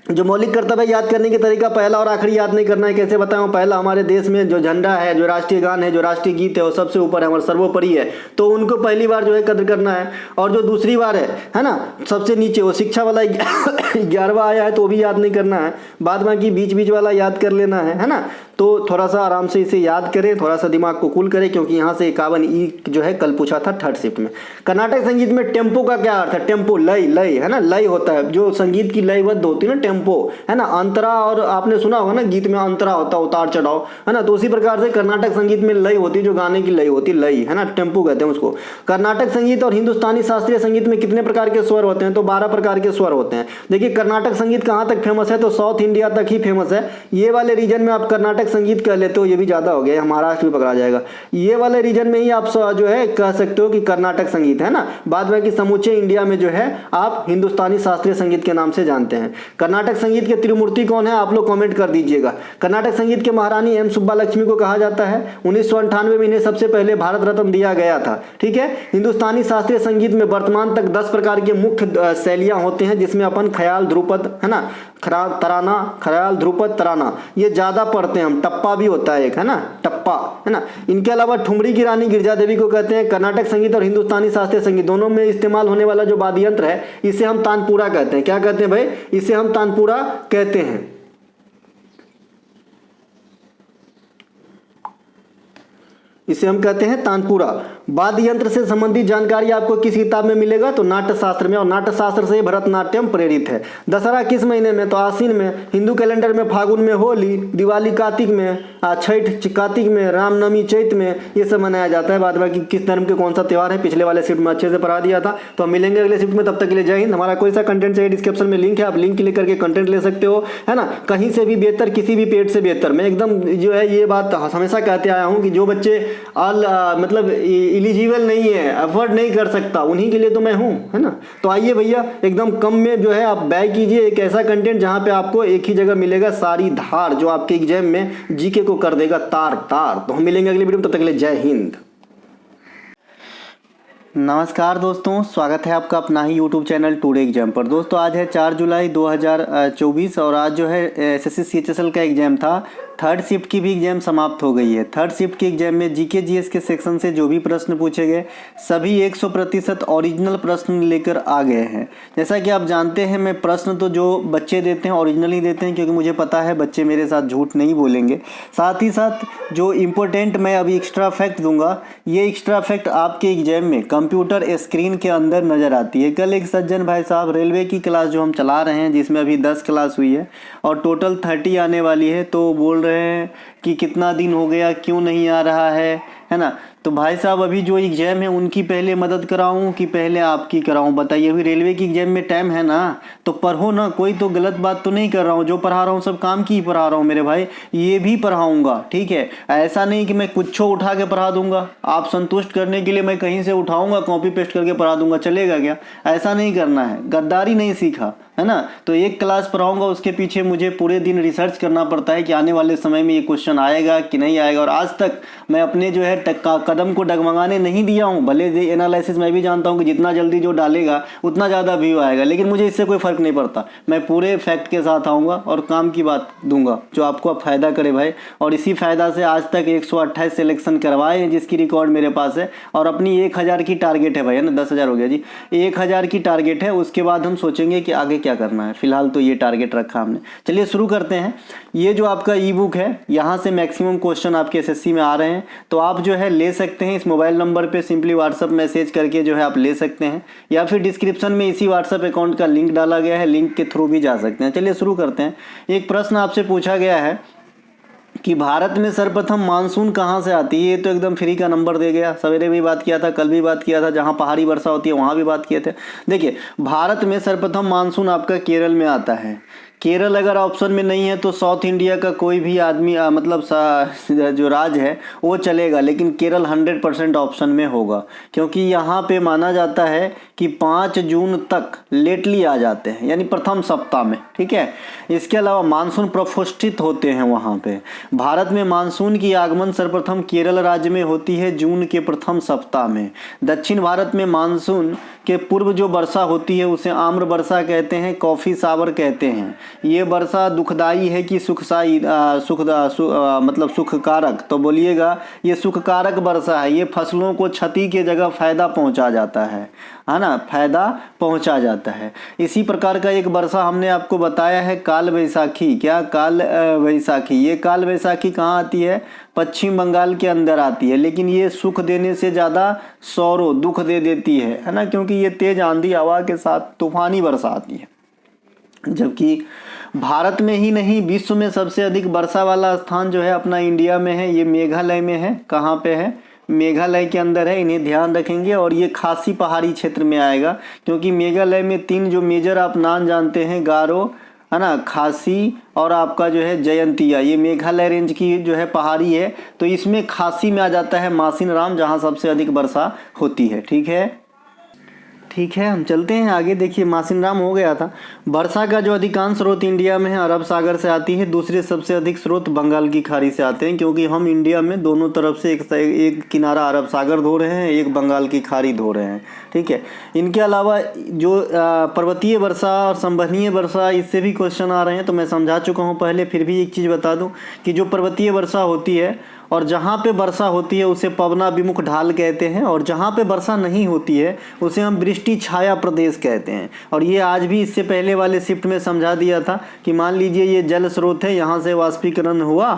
जो मौलिक कर्तव्य याद करने के तरीका, पहला और आखिरी याद नहीं करना है। कैसे बताऊं, पहला हमारे देश में जो झंडा है, जो राष्ट्रीय गान है, जो राष्ट्रीय गीत है, वो सबसे ऊपर है, हमारा सर्वोपरि है, तो उनको पहली बार जो है कद्र करना है। और जो दूसरी बार है ना, सबसे नीचे वो शिक्षा वाला 11वां आया है, तो वो भी याद नहीं करना है। बाद बाकी बीच बीच वाला याद कर लेना है ना। तो थोड़ा सा आराम से इसे याद करें, थोड़ा सा दिमाग को कूल करें, क्योंकि यहाँ से 51 ई जो है कल पूछा था 3rd शिफ्ट में। कर्नाटक संगीत में टेम्पो का क्या अर्थ है, टेम्पो लय, लय, है ना, लय होता है, जो संगीत की लयबद्ध होती है ना, टेम्पो, है ना। अंतरा, और आपने सुना होगा ना गीत में अंतरा होता है, उतार चढ़ाव, है ना। तो उसी प्रकार से कर्नाटक संगीत में लय होती है, जो गाने की लय होती है, लय, है ना, टेम्पो कहते हैं उसको। कर्नाटक संगीत और हिंदुस्तानी शास्त्रीय संगीत में कितने प्रकार के स्वर होते हैं, तो 12 प्रकार के स्वर होते हैं। देखिए, कर्नाटक संगीत कहाँ तक फेमस है, तो साउथ इंडिया तक ही फेमस है। ये वाले रीजन में आप कर्नाटक संगीत कह लेते हो, ये भी ज्यादा हो गया, महाराष्ट्र भी पकड़ा जाएगा। ये वाले रीजन में ही आप जो है कह सकते हो कि कर्नाटक संगीत, है ना। बाद में कि समूचे इंडिया में जो है आप हिंदुस्तानी शास्त्रीय संगीत के नाम से जानते हैं। कर्नाटक संगीत के त्रिमूर्ति कौन है, आप लोग कमेंट कर दीजिएगा। कर्नाटक संगीत के महारानी एम सुब्बा लक्ष्मी को कहा जाता है। 1998 में इन्हें सबसे पहले भारत रत्न दिया गया था। ठीक है। हिंदुस्तानी शास्त्रीय संगीत में वर्तमान तक 10 प्रकार के मुख्य शैलियां होते हैं, जिसमें अपन ख्याल, ध्रुपद, है ना, तराना, ख्याल, ध्रुपद, तराना, ये ज्यादा पढ़ते हैं हम। टप्पा भी होता है एक, है ना, टप्पा, है ना। इनके अलावा ठुमरी की रानी गिरजा देवी को कहते हैं। कर्नाटक संगीत और हिंदुस्तानी शास्त्रीय संगीत दोनों में इस्तेमाल होने वाला जो वाद्य यंत्र है, इसे हम तानपुरा कहते हैं। क्या कहते हैं भाई, इसे हम तानपुरा कहते हैं। इसे हम कहते हैं तानपुरा। वाद्य यंत्र से संबंधित जानकारी आपको किस किताब में मिलेगा, तो नाट्य शास्त्र में। और नाट्य शास्त्र से भरतनाट्यम प्रेरित है। दशहरा किस महीने में, तो आश्विन में। हिंदू कैलेंडर में फागुन में होली, दिवाली कार्तिक में, छठ कार्तिक में, रामनवमी चैत में, ये सब मनाया जाता है। बाद बाकी किस धर्म के कौन सा त्यौहार है, पिछले वाले शिफ्ट में अच्छे से पढ़ा दिया था। तो हम मिलेंगे अगले शिफ्ट में, तब तक के लिए जय हिंद। हमारा कोई सा कंटेंट चाहिए, डिस्क्रिप्शन में लिंक है, आप लिंक क्लिक करके कंटेंट ले सकते हो, है ना। कहीं से भी बेहतर, किसी भी पेड से बेहतर। मैं एकदम जो है ये बात हमेशा कहते आया हूँ कि जो बच्चे मतलब एलिजिबल नहीं है, अफोर्ड नहीं कर सकता, उन्हीं के लिए तो मैं हूँ, है ना। तो आइए भैया एकदम कम में जो है आप बैक कीजिए एक ऐसा कंटेंट जहाँ पे आपको एक ही जगह मिलेगा सारी धार, जो आपके एग्जाम में जीके को कर देगा तार तार। तो हम मिलेंगे अगली वीडियो में, तब तक के लिए जय हिंद। नमस्कार दोस्तों, स्वागत है आपका अपना ही यूट्यूब चैनल टुडे एग्जाम पर। दोस्तों आज है 4 जुलाई 2024 और आज जो है एसएससी सीएचएसएल का एग्जाम था। थर्ड शिफ्ट की भी एग्जाम समाप्त हो गई है। थर्ड शिफ्ट के एग्जाम में जीके जीएस के सेक्शन से जो भी प्रश्न पूछे गए सभी 100% ओरिजिनल प्रश्न लेकर आ गए हैं। जैसा कि आप जानते हैं मैं प्रश्न तो जो बच्चे देते हैं ओरिजिनल ही देते हैं, क्योंकि मुझे पता है बच्चे मेरे साथ झूठ नहीं बोलेंगे। साथ ही साथ जो इम्पोर्टेंट मैं अभी एक्स्ट्रा फैक्ट दूंगा, ये एक्स्ट्रा फैक्ट आपके एग्जाम में कंप्यूटर स्क्रीन के अंदर नज़र आती है। कल एक सज्जन भाई साहब रेलवे की क्लास जो हम चला रहे हैं, जिसमें अभी 10 क्लास हुई है और टोटल 30 आने वाली है, तो बोल रहे हैं कि कितना दिन हो गया क्यों नहीं आ रहा है ना। तो भाई साहब अभी जो एग्जाम है उनकी पहले मदद कराऊं कि पहले आपकी कराऊं, बताइए। अभी रेलवे की एग्जाम में टाइम है ना, तो पढ़ो ना, कोई तो गलत बात तो नहीं कर रहा हूं। जो पढ़ा रहा हूं सब काम की ही पढ़ा रहा हूं मेरे भाई, ये भी पढ़ाऊंगा, ठीक है। ऐसा नहीं कि मैं कुछ उठा के पढ़ा दूंगा, आप संतुष्ट करने के लिए मैं कहीं से उठाऊंगा कॉपी पेस्ट करके पढ़ा दूंगा, चलेगा क्या? ऐसा नहीं करना है, गद्दारी नहीं सीखा है ना। तो एक क्लास पढ़ाऊंगा, उसके पीछे मुझे पूरे दिन रिसर्च करना पड़ता है कि आने वाले समय में ये क्वेश्चन आएगा कि नहीं आएगा। और आज तक मैं अपने जो है कदम को डगमगाने नहीं दिया हूँ। भले एनालिसिस मैं भी जानता हूँ कि जितना जल्दी जो डालेगा उतना ज़्यादा व्यू आएगा, लेकिन मुझे इससे कोई फ़र्क नहीं पड़ता। मैं पूरे फैक्ट के साथ आऊँगा और काम की बात दूंगा जो आपको अब फ़ायदा करे भाई। और इसी फ़ायदा से आज तक 128 सिलेक्शन करवाए हैं, जिसकी रिकॉर्ड मेरे पास है। और अपनी 1000 की टारगेट है भाई, है ना। 10,000 हो गया जी, 1000 की टारगेट है। उसके बाद हम सोचेंगे कि आगे क्या करना है। फिलहाल तो ये टारगेट रखा हमने। चलिए शुरू करते हैं। ये जो आपका ई बुक है, यहाँ से मैक्सिमम क्वेश्चन आपके एसएससी में आ रहे हैं, तो आप जो है ले सकते हैं। इस मोबाइल नंबर पे सिंपली व्हाट्सअप मैसेज करके जो है आप ले सकते हैं, या फिर डिस्क्रिप्शन में इसी व्हाट्सअप अकाउंट का लिंक डाला गया है, लिंक के थ्रू भी जा सकते हैं। चलिए शुरू करते हैं। एक प्रश्न आपसे पूछा गया है कि भारत में सर्वप्रथम मानसून कहाँ से आती है। ये तो एकदम फ्री का नंबर दे गया। सवेरे भी बात किया था, कल भी बात किया था, जहाँ पहाड़ी वर्षा होती है वहाँ भी बात किए थे। देखिए, भारत में सर्वप्रथम मानसून आपका केरल में आता है। केरल अगर ऑप्शन में नहीं है तो साउथ इंडिया का कोई भी आदमी मतलब जो राज्य है वो चलेगा, लेकिन केरल 100% ऑप्शन में होगा, क्योंकि यहाँ पे माना जाता है कि 5 जून तक लेटली आ जाते हैं, यानी प्रथम सप्ताह में, ठीक है। इसके अलावा मानसून प्रफुष्टित होते हैं वहाँ पे। भारत में मानसून की आगमन सर्वप्रथम केरल राज्य में होती है जून के प्रथम सप्ताह में। दक्षिण भारत में मानसून के पूर्व जो वर्षा होती है उसे आम्र वर्षा कहते हैं, कॉफी सावर कहते हैं। ये वर्षा दुखदाई है कि मतलब सुखकारक, तो बोलिएगा ये सुखकारक वर्षा है। ये फसलों को क्षति के जगह फायदा पहुंचा जाता है ना, फायदा पहुंचा जाता है। इसी प्रकार का एक वर्षा हमने आपको बताया है काल वैसाखी। क्या? काल वैसाखी। ये काल वैसाखी कहाँ आती है? पश्चिम बंगाल के अंदर आती है, लेकिन ये सुख देने से ज़्यादा सौरो दुख दे देती है ना, क्योंकि ये तेज आंधी हवा के साथ तूफानी वर्षा आती है। जबकि भारत में ही नहीं विश्व में सबसे अधिक वर्षा वाला स्थान जो है अपना इंडिया में है। ये मेघालय में है। कहाँ पे है? मेघालय के अंदर है। इन्हें ध्यान रखेंगे। और ये खासी पहाड़ी क्षेत्र में आएगा, क्योंकि मेघालय में 3 जो मेजर आप नाम जानते हैं, गारो, है ना, खासी और आपका जो है जयंतिया, ये मेघालय रेंज की जो है पहाड़ी है। तो इसमें खासी में आ जाता है मासिनराम, जहाँ सबसे अधिक वर्षा होती है। ठीक है, हम चलते हैं आगे। देखिए, मासिनराम हो गया था। वर्षा का जो अधिकांश स्रोत इंडिया में है अरब सागर से आती है। दूसरे सबसे अधिक स्रोत बंगाल की खाड़ी से आते हैं, क्योंकि हम इंडिया में दोनों तरफ से एक किनारा अरब सागर धो रहे हैं, एक बंगाल की खाड़ी धो रहे हैं, ठीक है। इनके अलावा जो पर्वतीय वर्षा और संवहनीय वर्षा, इससे भी क्वेश्चन आ रहे हैं, तो मैं समझा चुका हूँ पहले। फिर भी एक चीज़ बता दूँ कि जो पर्वतीय वर्षा होती है और जहाँ पे वर्षा होती है उसे पवनाभिमुख ढाल कहते हैं, और जहाँ पे वर्षा नहीं होती है उसे हम वृष्टि छाया प्रदेश कहते हैं। और ये आज भी इससे पहले वाले शिफ्ट में समझा दिया था कि मान लीजिए ये जल स्रोत है, यहाँ से वाष्पीकरण हुआ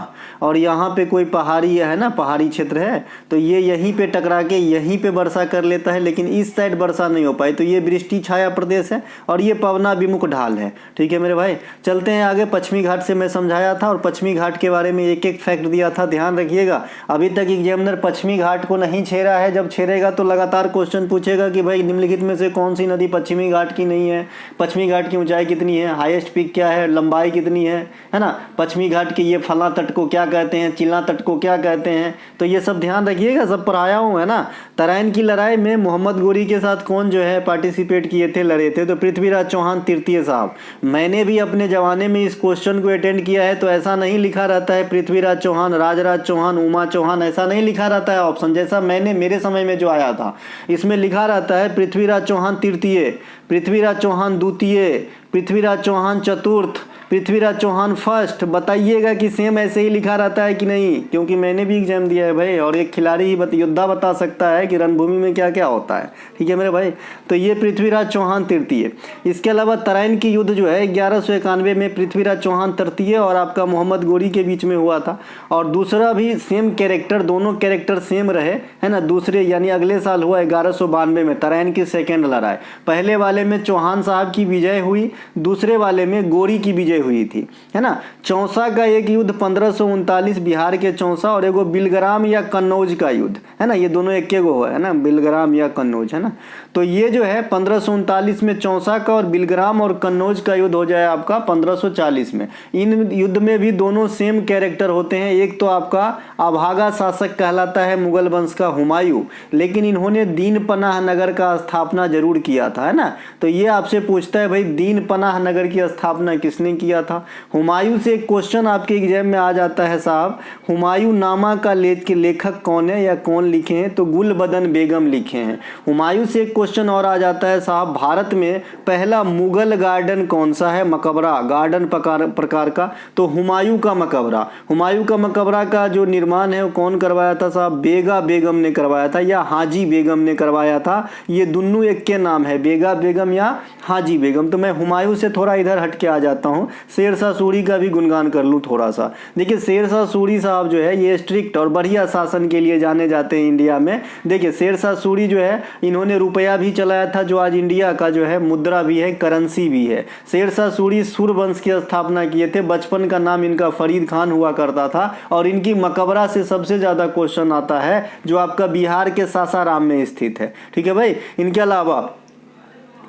और यहाँ पे कोई पहाड़ी है ना, पहाड़ी क्षेत्र है, तो ये यहीं पे टकरा के यहीं पे वर्षा कर लेता है, लेकिन इस साइड वर्षा नहीं हो पाई, तो ये वृष्टि छाया प्रदेश है और ये पवनाभिमुख ढाल है। ठीक है मेरे भाई, चलते हैं आगे। पश्चिमी घाट से मैं समझाया था और पश्चिमी घाट के बारे में एक एक फैक्ट दिया था, ध्यान रखिए। रखिएगा, अभी तक एग्जामिनर पश्चिमी घाट को नहीं छेड़ा है। जब छेड़ेगा तो लगातार क्वेश्चन पूछेगा कि भाई निम्नलिखित में से कौन सी नदी पश्चिमी घाट की नहीं है, पश्चिमी घाट की ऊंचाई कितनी है, हाईएस्ट पीक क्या है, लंबाई कितनी है ना, पश्चिमी घाट के ये फला तट को क्या कहते हैं, चिल्ला तट को क्या कहते हैं। तो ये सब ध्यान रखिएगा, सब पढ़ाया हूँ है ना। तराइन की लड़ाई में मोहम्मद गोरी के साथ कौन जो है पार्टिसिपेट किए थे, लड़े थे, तो पृथ्वीराज चौहान तृतीय साहब। मैंने भी अपने जमाने में इस क्वेश्चन को अटेंड किया है, तो ऐसा नहीं लिखा रहता है पृथ्वीराज चौहान, राजराज चौहान, उमा चौहान, ऐसा नहीं लिखा रहता है ऑप्शन। जैसा मैंने मेरे समय में जो आया था इसमें लिखा रहता है पृथ्वीराज चौहान तृतीय, पृथ्वीराज चौहान द्वितीय, पृथ्वीराज चौहान चतुर्थ, पृथ्वीराज चौहान फर्स्ट। बताइएगा कि सेम ऐसे ही लिखा रहता है कि नहीं, क्योंकि मैंने भी एग्जाम दिया है भाई, और एक खिलाड़ी ही योद्धा बता सकता है कि रणभूमि में क्या क्या होता है। ठीक है मेरे भाई, तो ये पृथ्वीराज चौहान तृतीय। इसके अलावा तराइन की युद्ध जो है 1191 में पृथ्वीराज चौहान तृतीय और आपका मोहम्मद गोरी के बीच में हुआ था। और दूसरा भी सेम कैरेक्टर, दोनों कैरेक्टर सेम रहे है ना। दूसरे यानी अगले साल हुआ 1192 में तराइन की सेकेंड लड़ाई। पहले वाले में चौहान साहब की विजय हुई, दूसरे वाले में गोरी की विजय हुई थी है ना। चौसा का एक युद्ध 1539 बिहार के चौसा, और एगो बिलग्राम या कन्नौज का युद्ध है ना, ये दोनों एक गो है ना, बिलग्राम या कन्नौज है ना। तो ये जो है 1539 में चौसा का और बिलग्राम और कन्नौज का युद्ध हो जाए आपका 1540 में। इन युद्ध में भी दोनों सेम कैरेक्टर होते हैं। एक तो आपका अभागा शासक कहलाता है मुगल वंश का हुमायूं, लेकिन इन्होंने दीन पनाह नगर का स्थापना जरूर किया था है ना। तो ये आपसे पूछता है भाई दीन पनाह नगर की स्थापना किसने किया था। हुमायूं से एक क्वेश्चन आपके एग्जाम में आ जाता है साहब, हुमायूं नामा का लेखक कौन है या कौन लिखे हैं, तो गुलबदन बेगम लिखे हैं। हुमायूं से एक क्वेश्चन और आ जाता है साहब, भारत में पहला मुगल गार्डन कौन सा है, मकबरा गार्डन प्रकार का, तो हुमायूं का मकबरा। हुमायूं का मकबरा का जो निर्माण है वो कौन करवाया था साहब, बेगा बेगम ने करवाया था या हाजी बेगम ने करवाया था। ये दोनों एक के नाम है, बेगा बेगम या हाजी बेगम। तो मैं हुमायूं से थोड़ा इधर हट के आ जाता हूँ, शेरशाह सूरी का भी गुणगान कर लूँ थोड़ा सा। देखिए शेरशाह सूरी साहब जो है ये स्ट्रिक्ट और बढ़िया शासन के लिए जाने जाते हैं इंडिया में। देखिए शेरशाह सूरी जो है इन्होंने रुपया भी चलाया था, जो आज इंडिया का जो है मुद्रा भी है, करेंसी भी है। शेरशाह सूरी सूर वंश की स्थापना किए थे, बचपन का नाम इनका फरीद खान हुआ करता था। और इनकी मकबरा से सबसे ज्यादा क्वेश्चन आता है जो आपका बिहार के सासाराम में स्थित है। ठीक है भाई। इनके अलावा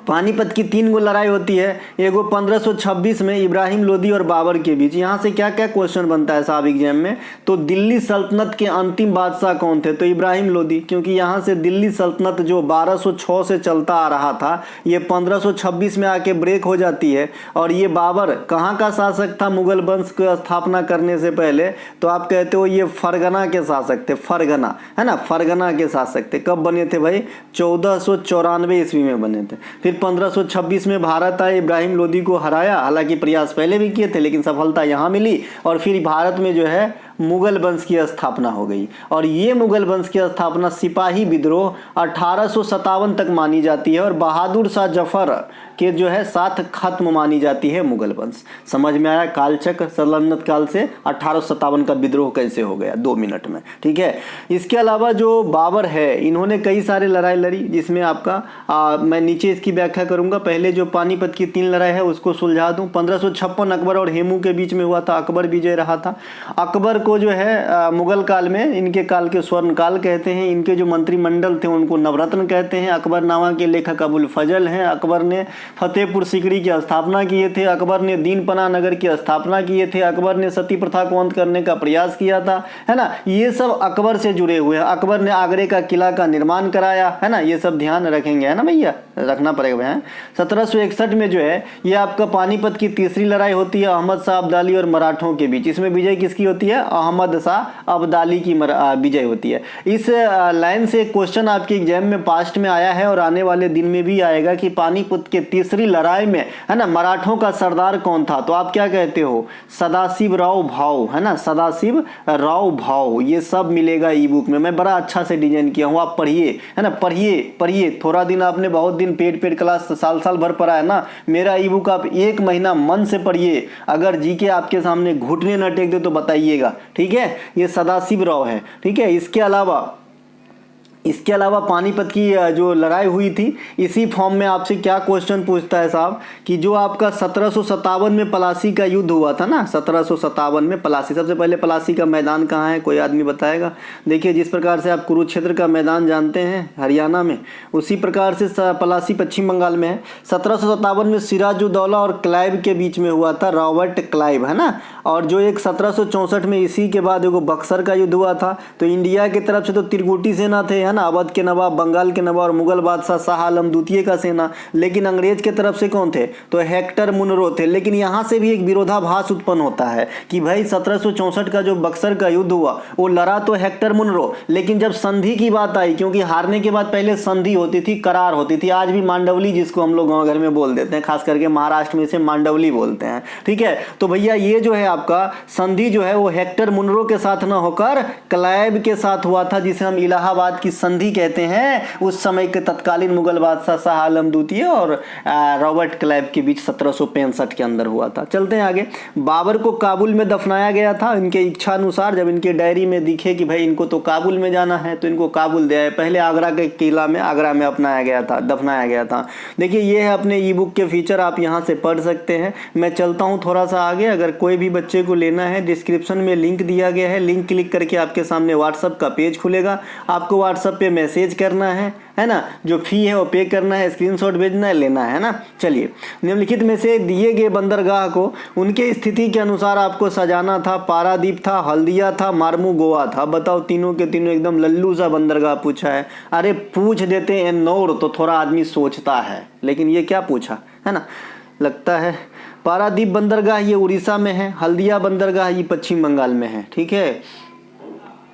पानीपत की 3 गो लड़ाई होती है, एगो 1526 में इब्राहिम लोदी और बाबर के बीच। यहाँ से क्या क्या क्वेश्चन बनता है साहब एग्जाम में, तो दिल्ली सल्तनत के अंतिम बादशाह कौन थे, तो इब्राहिम लोदी, क्योंकि यहाँ से दिल्ली सल्तनत जो 1206 से चलता आ रहा था ये 1526 में आके ब्रेक हो जाती है। और ये बाबर कहाँ का शासक था मुगल वंश की स्थापना करने से पहले, तो आप कहते हो ये फरगना के शासक थे, फरगना है ना, फरगना के शासक थे। कब बने थे भाई, 1494 ईस्वी में बने थे। फिर 1526 में भारत आए, इब्राहिम लोदी को हराया, हालांकि प्रयास पहले भी किए थे लेकिन सफलता यहाँ मिली। और फिर भारत में जो है मुगल वंश की स्थापना हो गई। और ये मुगल वंश की स्थापना सिपाही विद्रोह 1857 तक मानी जाती है, और बहादुर शाह जफर के जो है साथ खत्म मानी जाती है मुगल वंश। समझ में आया, कालचक्र सल्तनत काल से 1857 का विद्रोह कैसे हो गया 2 मिनट में। ठीक है। इसके अलावा जो बाबर है इन्होंने कई सारे लड़ाई लड़ी, जिसमें आपका मैं नीचे इसकी व्याख्या करूंगा। पहले जो पानीपत की 3 लड़ाई है उसको सुलझा दूं। 1556 अकबर और हेमू के बीच में हुआ था, अकबर विजय रहा था। अकबर को जो है मुगल काल में, इनके काल के स्वर्ण काल कहते हैं, इनके जो मंत्रिमंडल थे उनको नवरत्न कहते हैं। अकबरनामा के लेखक अबुल फजल हैं। अकबर ने फतेहपुर सीकरी की स्थापना किए थे, अकबर ने दीन पनाह नगर की स्थापना किए थे, अकबर ने सती प्रथा को अंत करने का प्रयास किया था, है ना। ये सब अकबर से जुड़े हुए हैं। अकबर ने आगरे का किला का निर्माण कराया, है ना। ये सब ध्यान रखेंगे, है ना भैया, रखना पड़ेगा भैया। 1761 में जो है ये आपका पानीपत की तीसरी लड़ाई होती है अहमद शाह अब्दाली और मराठों के बीच। इसमें विजय किसकी होती है, अहमद शाह अब्दाली की विजय होती है। इस लाइन से क्वेश्चन आपके एग्जाम में पास्ट में आया है और आने वाले दिन में भी आएगा कि पानीपत के तीसरी लड़ाई में, है ना, मराठों का सरदार कौन था, तो आप क्या कहते हो, सदाशिव राव भाऊ, है ना, सदाशिव राव भाऊ। ये सब मिलेगा ई बुक में, मैं बड़ा अच्छा से डिजाइन किया हूँ, आप पढ़िए, है ना, पढ़िए थोड़ा दिन। आपने बहुत दिन पेड क्लास साल भर पढ़ा है ना, मेरा ई बुक आप 1 महीना मन से पढ़िए। अगर जीके आपके सामने घुटने न टेक दे तो बताइएगा, ठीक है। ये सदाशिव राव है, ठीक है। इसके अलावा इसके अलावा पानीपत की जो लड़ाई हुई थी, इसी फॉर्म में आपसे क्या क्वेश्चन पूछता है साहब कि जो आपका 1757 में पलासी का युद्ध हुआ था ना, 1757 में पलासी, सबसे पहले पलासी का मैदान कहाँ है, कोई आदमी बताएगा? देखिए, जिस प्रकार से आप कुरुक्षेत्र का मैदान जानते हैं हरियाणा में, उसी प्रकार से पलासी पश्चिम बंगाल में है। 1757 में सिराजुद्दौला और क्लाइव के बीच में हुआ था, रॉबर्ट क्लाइव, है ना। और जो एक 1764 में इसी के बाद एगो बक्सर का युद्ध हुआ था। तो इंडिया की तरफ से तो त्रिकूटी सेना थे, है ना, अवध के नवाब, बंगाल के नवाब और मुगल बादशाह शाह आलम द्वितीय का सेना। लेकिन अंग्रेज के तरफ से कौन थे? तो हेक्टर मुनरो थे। लेकिन यहाँ से भी एक विरोधाभास उत्पन्न होता है कि भाई 1764 का जो बक्सर का युद्ध हुआ वो लड़ा तो हेक्टर मुनरो, लेकिन जब संधि की बात आई, क्योंकि हारने के बाद पहले संधि होती थी, करार होती थी, आज भी मांडवली जिसको हम लोग गाँव घर में बोल देते हैं, खास करके महाराष्ट्र में इसे मांडवली बोलते हैं, ठीक है। तो भैया ये जो है आपका संधि जो है वो हेक्टर मुनरो के साथ न होकर क्लाइव के साथ हुआ था, जिसे हम इलाहाबाद की संधि कहते हैं। उस समय के तत्कालीन मुगल बादशाह शाह आलम द्वितीय और रॉबर्ट क्लाइव के बीच 1765 के अंदर हुआ था। चलते हैं आगे। बाबर को काबुल में दफनाया गया था इनके इच्छा अनुसार। जब इनके डायरी में दिखे कि भाई इनको तो काबुल में जाना है तो इनको काबुल दिया है। पहले आगरा के किला में, आगरा में अपनाया गया था, दफनाया गया था। देखिए ये है अपने ई बुक के फीचर, आप यहाँ से पढ़ सकते हैं। मैं चलता हूँ थोड़ा सा आगे। अगर कोई भी बच्चे को लेना है, डिस्क्रिप्शन में लिंक दिया गया है, लिंक क्लिक करके आपके सामने व्हाट्सएप का पेज खुलेगा। आपको व्हाट्सएप पे मैसेज करना है ना, जो फी है वो पे करना है, स्क्रीनशॉट भेजना है, लेना है ना। चलिए, निम्नलिखित में से दिए गए बंदरगाह को उनके स्थिति के अनुसार आपको सजाना था। पारादीप था, हल्दिया था, मार्मू गोवा था। बताओ, तीनों के तीनों एकदम लल्लू सा बंदरगाह पूछा है। अरे पूछ देते हैं एन्नौर तो थोड़ा आदमी सोचता है, लेकिन ये क्या पूछा है ना, लगता है। पारादीप बंदरगाह ये उड़ीसा में है, हल्दिया बंदरगाह ये पश्चिम बंगाल में है, ठीक है।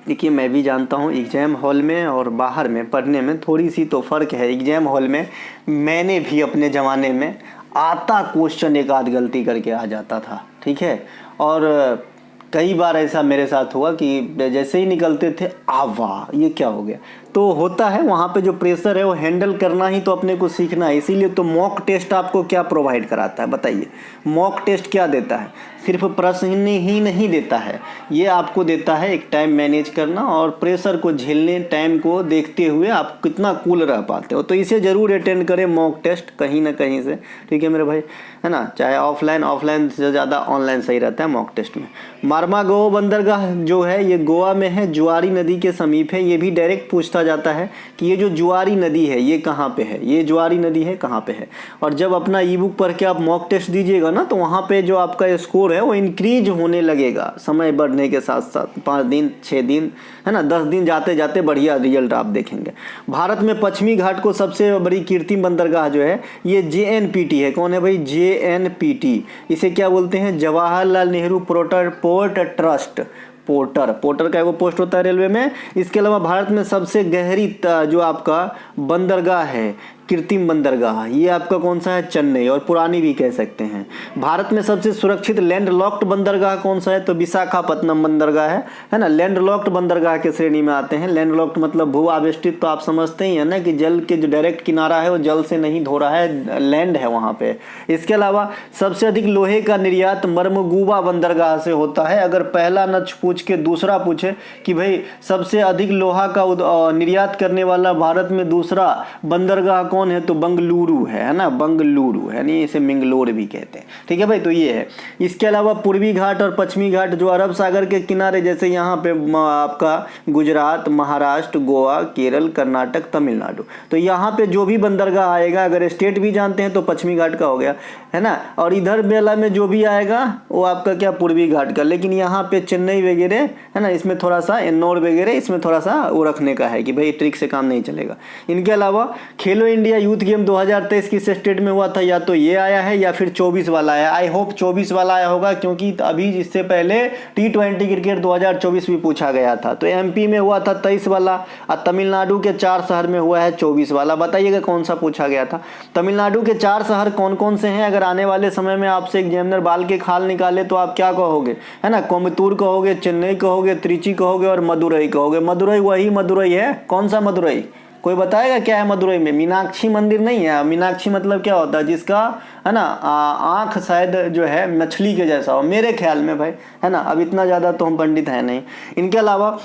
देखिए मैं भी जानता हूँ एग्जाम हॉल में और बाहर में पढ़ने में थोड़ी सी तो फ़र्क है। एग्जाम हॉल में मैंने भी अपने ज़माने में आता क्वेश्चन एक आध गलती करके आ जाता था, ठीक है। और कई बार ऐसा मेरे साथ हुआ कि जैसे ही निकलते थे, वाह ये क्या हो गया। तो होता है, वहाँ पे जो प्रेशर है वो हैंडल करना ही तो अपने को सीखना है। इसीलिए तो मॉक टेस्ट आपको क्या प्रोवाइड कराता है बताइए? मॉक टेस्ट क्या देता है? सिर्फ प्रश्न ही नहीं देता है, ये आपको देता है एक टाइम मैनेज करना और प्रेशर को झेलने, टाइम को देखते हुए आप कितना कूल रह पाते हो। तो इसे ज़रूर अटेंड करें मॉक टेस्ट कहीं ना कहीं से, ठीक है मेरे भाई, है ना। चाहे ऑफलाइन से ज़्यादा ऑनलाइन सही रहता है मॉक टेस्ट में। मार्मागो बंदरगाह जो है ये गोवा में है, जुआरी नदी के समीप है। ये भी डायरेक्ट पूछता जाता है कि ये जो जुआरी नदी है ये कहाँ पे है, ये जुआरी नदी है कहाँ पे है। और जब अपना ई बुक पढ़ के आप मॉक टेस्ट दीजिएगा ना, तो वहाँ पे जो आपका स्कोर है वो इंक्रीज होने लगेगा समय बढ़ने के साथ साथ। 5 दिन 6 दिन, है ना, 10 दिन जाते जाते बढ़िया रिजल्ट आप देखेंगे। भारत में पश्चिमी घाट को सबसे बड़ी कृत्रिम बंदरगाह जो है ये JNPT है। कौन है भाई? JNPT। इसे क्या बोलते हैं? Jawaharlal Nehru port trust. Porter का वो पोस्ट होता है रेलवे में। इसके अलावा भारत में सबसे गहरी जो आपका बंदरगाह है, कृत्रिम बंदरगाह, ये आपका कौन सा है? चेन्नई, और पुरानी भी कह सकते हैं। भारत में सबसे सुरक्षित लैंड लॉक्ड बंदरगाह कौन सा है? तो विशाखापत्तनम बंदरगाह है ना। लैंड लॉक्ड बंदरगाह के श्रेणी में आते हैं। लैंड लॉक्ड मतलब भू आवेष्टित, तो आप समझते ही है ना कि जल के जो डायरेक्ट किनारा है वो जल से नहीं धो रहा है, लैंड है वहाँ पे। इसके अलावा सबसे अधिक लोहे का निर्यात मर्मगुवा बंदरगाह से होता है। अगर पहला न पूछ के दूसरा पूछे कि भाई सबसे अधिक लोहा का निर्यात करने वाला भारत में दूसरा बंदरगाह कौन है, तो बंगलुरु है ना, बंगलुरु है, नहीं इसे मिंगलोर भी कहते हैं, ठीक है भाई। तो ये है। इसके अलावा पूर्वी घाट और पश्चिमी घाट जो अरब सागर के किनारे, जैसे यहाँ पे आपका गुजरात, महाराष्ट्र, गोवा, केरल, कर्नाटक, तमिलनाडु, तो यहाँ पे जो भी बंदरगाह आएगा, अगर स्टेट भी जानते हैं तो पश्चिमी घाट का हो गया, है ना। और इधर बेला में जो भी आएगा वो आपका क्या, पूर्वी घाट का। लेकिन यहाँ पे चेन्नई वगैरह, है ना, इसमें थोड़ा सा एन्नौर वगैरह, इसमें थोड़ा सा वो रखने का है कि भाई ट्रिक से काम नहीं चलेगा। इनके अलावा खेलो इंडिया यूथ गेम 2023 किस स्टेट में हुआ था? या तो ये आया है या फिर 24 वाला आया। आई होप 24 वाला आया होगा, क्योंकि अभी इससे पहले T20 क्रिकेट 2024 भी पूछा गया था। तो MP में हुआ था 23 वाला, और तमिलनाडु के 4 शहर में हुआ है 24 वाला। बताइएगा कौन सा पूछा गया था। तमिलनाडु के 4 शहर कौन कौन से हैं? अगर आने वाले समय में आपसे एग्जामिनर बाल के खाल निकाले तो आप क्या कहोगे, है ना? कोयम्बटूर कहोगे, चेन्नई कहोगे, त्रिची कहोगे और मदुरई कहोगे। मदुरई वही मदुरई है। कौन सा मदुरई? कोई बताएगा क्या है मदुरई में? मीनाक्षी मंदिर नहीं है। मीनाक्षी मतलब क्या होता है? जिसका, है ना, आँख शायद जो है मछली के जैसा हो, मेरे ख्याल में भाई, है ना। अब इतना ज़्यादा तो हम पंडित हैं नहीं। इनके अलावा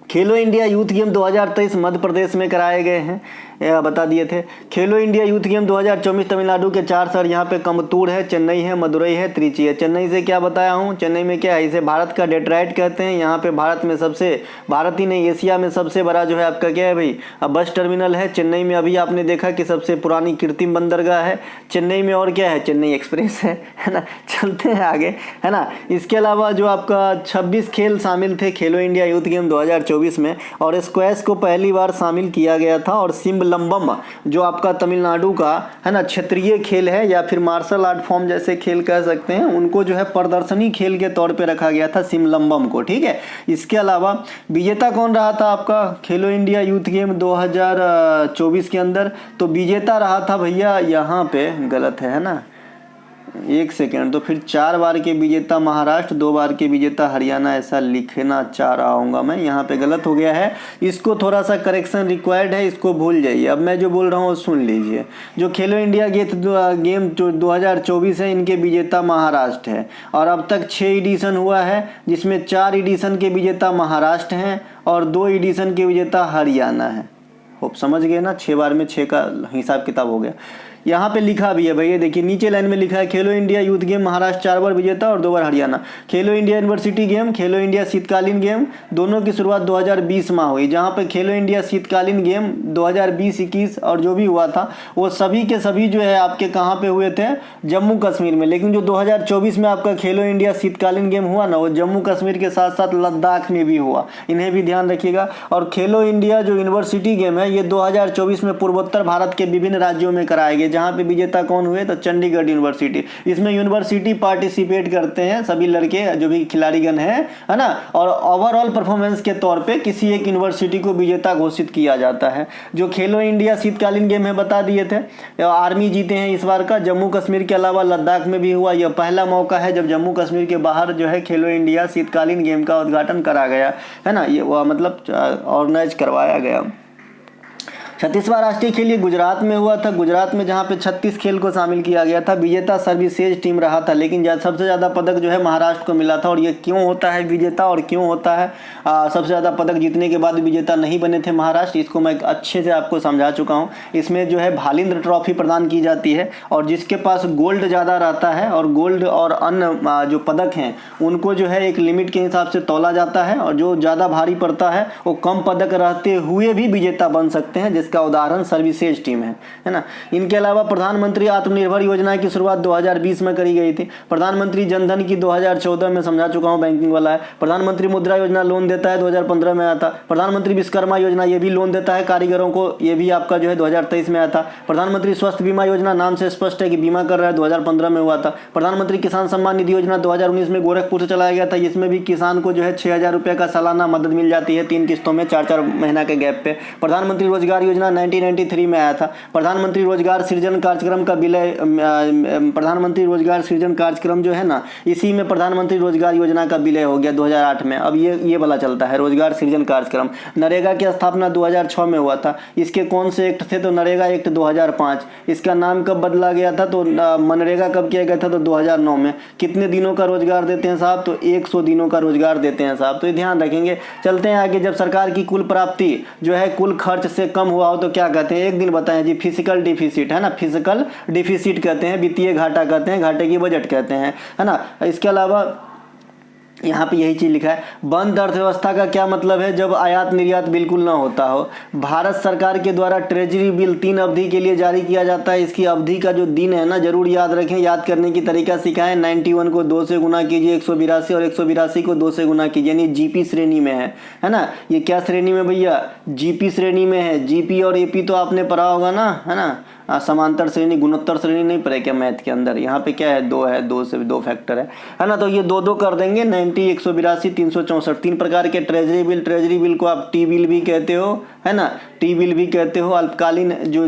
खेलो India youth game 2023 Madhya Pradesh में कराए गए हैं, यह बता दिए थे। खेलो इंडिया यूथ गेम 2024 तमिलनाडु के 4 शहर, यहाँ पे कमतूर है, चेन्नई है, मदुरई है, त्रिची है। चेन्नई से क्या बताया हूँ, चेन्नई में क्या है, इसे भारत का डेट्रॉइट कहते हैं। यहाँ पे भारत में सबसे, भारत ही नहीं एशिया में सबसे बड़ा जो है आपका क्या है भाई, बस टर्मिनल है चेन्नई में। अभी आपने देखा कि सबसे पुरानी कृत्रिम बंदरगाह है चेन्नई में, और क्या है, चेन्नई एक्सप्रेस है ना। चलते हैं आगे, है ना। इसके अलावा जो आपका 26 खेल शामिल थे खेलो इंडिया यूथ गेम 2024 में, और स्क्वैश को पहली बार शामिल किया गया था। और सिमलंबम जो आपका तमिलनाडु का है ना क्षेत्रीय खेल है, या फिर मार्शल आर्ट फॉर्म जैसे खेल कह सकते हैं, उनको जो है प्रदर्शनी खेल के तौर पे रखा गया था सिमलंबम को, ठीक है। इसके अलावा विजेता कौन रहा था आपका खेलो इंडिया यूथ गेम 2024 के अंदर, तो विजेता रहा था भैया, यहाँ पे गलत है ना, एक सेकेंड, तो फिर 4 बार के विजेता महाराष्ट्र, 2 बार के विजेता हरियाणा, ऐसा लिखना चाह रहा हूँगा मैं, यहाँ पे गलत हो गया है। इसको थोड़ा सा करेक्शन रिक्वायर्ड है, इसको भूल जाइए। अब मैं जो बोल रहा हूँ सुन लीजिए। जो खेलो इंडिया गेम जो 2024 है, इनके विजेता महाराष्ट्र है, और अब तक 6 एडिशन हुआ है, जिसमें 4 एडिशन के विजेता महाराष्ट्र हैं और 2 एडिशन के विजेता हरियाणा है। होप समझ गए ना, 6 बार में 6 का हिसाब किताब हो गया। यहाँ पे लिखा भी है भैया, देखिए नीचे लाइन में लिखा है खेलो इंडिया यूथ गेम महाराष्ट्र 4 बार विजेता और 2 बार हरियाणा। खेलो इंडिया यूनिवर्सिटी गेम, खेलो इंडिया शीतकालीन गेम, दोनों की शुरुआत 2020 में हुई। जहाँ पे खेलो इंडिया शीतकालीन गेम 2020-21 और जो भी हुआ था, वो सभी के सभी जो है आपके कहाँ पे हुए थे, जम्मू कश्मीर में। लेकिन जो 2024 में आपका खेलो इंडिया शीतकालीन गेम हुआ ना, वो जम्मू कश्मीर के साथ साथ लद्दाख में भी हुआ, इन्हें भी ध्यान रखिएगा। और खेलो इंडिया जो यूनिवर्सिटी गेम है, ये 2024 में पूर्वोत्तर भारत के विभिन्न राज्यों में कराए गए। जहाँ पे विजेता कौन हुए, तो चंडीगढ़ यूनिवर्सिटी। इसमें यूनिवर्सिटी पार्टिसिपेट करते हैं सभी लड़के जो भी खिलाड़ीगण हैं, है ना। और ओवरऑल परफॉर्मेंस के तौर पे किसी एक यूनिवर्सिटी को विजेता घोषित किया जाता है। जो खेलो इंडिया शीतकालीन गेम है बता दिए थे, आर्मी जीते हैं इस बार का। जम्मू कश्मीर के अलावा लद्दाख में भी हुआ। यह पहला मौका है जब जम्मू कश्मीर के बाहर जो है खेलो इंडिया शीतकालीन गेम का उद्घाटन करा गया, है ना। ये वह मतलब ऑर्गेनाइज करवाया गया। 36वां राष्ट्रीय खेल ये गुजरात में हुआ था। गुजरात में जहाँ पे 36 खेल को शामिल किया गया था। विजेता सर्विसेज टीम रहा था, लेकिन सबसे ज़्यादा पदक जो है महाराष्ट्र को मिला था। और ये क्यों होता है विजेता, और क्यों होता है सबसे ज़्यादा पदक जीतने के बाद विजेता नहीं बने थे महाराष्ट्र, इसको मैं अच्छे से आपको समझा चुका हूँ। इसमें जो है भालिंद्र ट्रॉफी प्रदान की जाती है, और जिसके पास गोल्ड ज़्यादा रहता है, और गोल्ड और अन्य जो पदक हैं उनको जो है एक लिमिट के हिसाब से तोला जाता है, और जो ज़्यादा भारी पड़ता है वो कम पदक रहते हुए भी विजेता बन सकते हैं, का उदाहरण सर्विसेज टीम है ना। इनके अलावा प्रधानमंत्री आत्मनिर्भर योजना की शुरुआत 2020 में करी गई थी। प्रधानमंत्री जनधन की 2014 में, समझा चुका हूं, बैंकिंग वाला है। प्रधानमंत्री मुद्रा योजना लोन देता है, 2015 में आया था। प्रधानमंत्री विश्वकर्मा योजना ये भी लोन देता है कारीगरों को, ये भी आपका जो है 2023 में आया था। प्रधानमंत्री स्वास्थ्य बीमा योजना नाम से स्पष्ट है कि बीमा कर रहा है, 2015 में हुआ था। प्रधानमंत्री किसान सम्मान निधि योजना 2019 में गोरखपुर से चलाया गया था। इसमें भी किसान को जो है 6000 रुपये का सालाना मदद मिल जाती है 3 किस्तों में, 4-4 महीना के गैप पे। प्रधानमंत्री रोजगार योजना 1993 में आया था। प्रधानमंत्री रोजगार सृजन कार्यक्रम का विलय, प्रधानमंत्री रोजगार सृजन कार्यक्रम जो है ना, इसी में प्रधानमंत्री रोजगार योजना का विलय हो गया 2008 में। अब ये वाला चलता है रोजगार सृजन कार्यक्रम। नरेगा की स्थापना 2006 में हुआ था। इसके कौन से एक्ट थे, तो नरेगा एक्ट 2005। इसका नाम कब बदला गया था, तो मनरेगा कब किया गया था, तो 2009 में। कितने दिनों का रोजगार देते हैं साहब, तो 100 दिनों का रोजगार देते हैं साहब, तो ये ध्यान रखेंगे। चलते हैं आगे। जब सरकार की कुल प्राप्ति जो है कुल खर्च से कम हुआ हो तो क्या कहते हैं, एक दिन बताएं जी, फिजिकल डिफिसिट, है ना। फिजिकल डिफिसिट कहते हैं, वित्तीय घाटा कहते हैं, घाटे की बजट कहते हैं, है ना। इसके अलावा यहाँ पे यही चीज़ लिखा है। बंद अर्थव्यवस्था का क्या मतलब है, जब आयात निर्यात बिल्कुल ना होता हो। भारत सरकार के द्वारा ट्रेजरी बिल 3 अवधि के लिए जारी किया जाता है। इसकी अवधि का जो दिन है ना, जरूर याद रखें, याद करने की तरीका सिखाएं। 91 को 2 से गुना कीजिए, 182 और 182 को 2 से गुना कीजिए, यानी जीपी श्रेणी में है ना। ये क्या श्रेणी में भैया, जीपी श्रेणी में है। जीपी और एपी तो आपने पढ़ा होगा ना, है ना। समांतर श्रेणी, गुणोत्तर श्रेणी नहीं पढ़े क्या मैथ के अंदर। यहाँ पे क्या है, 2 है, 2 से 2 फैक्टर है ना। तो ये 2-2 कर देंगे। 90, 182, 364, 3 प्रकार के ट्रेजरी बिल। ट्रेजरी बिल को आप टी बिल भी कहते हो, है ना, टी बिल भी कहते हो। अल्पकालीन जो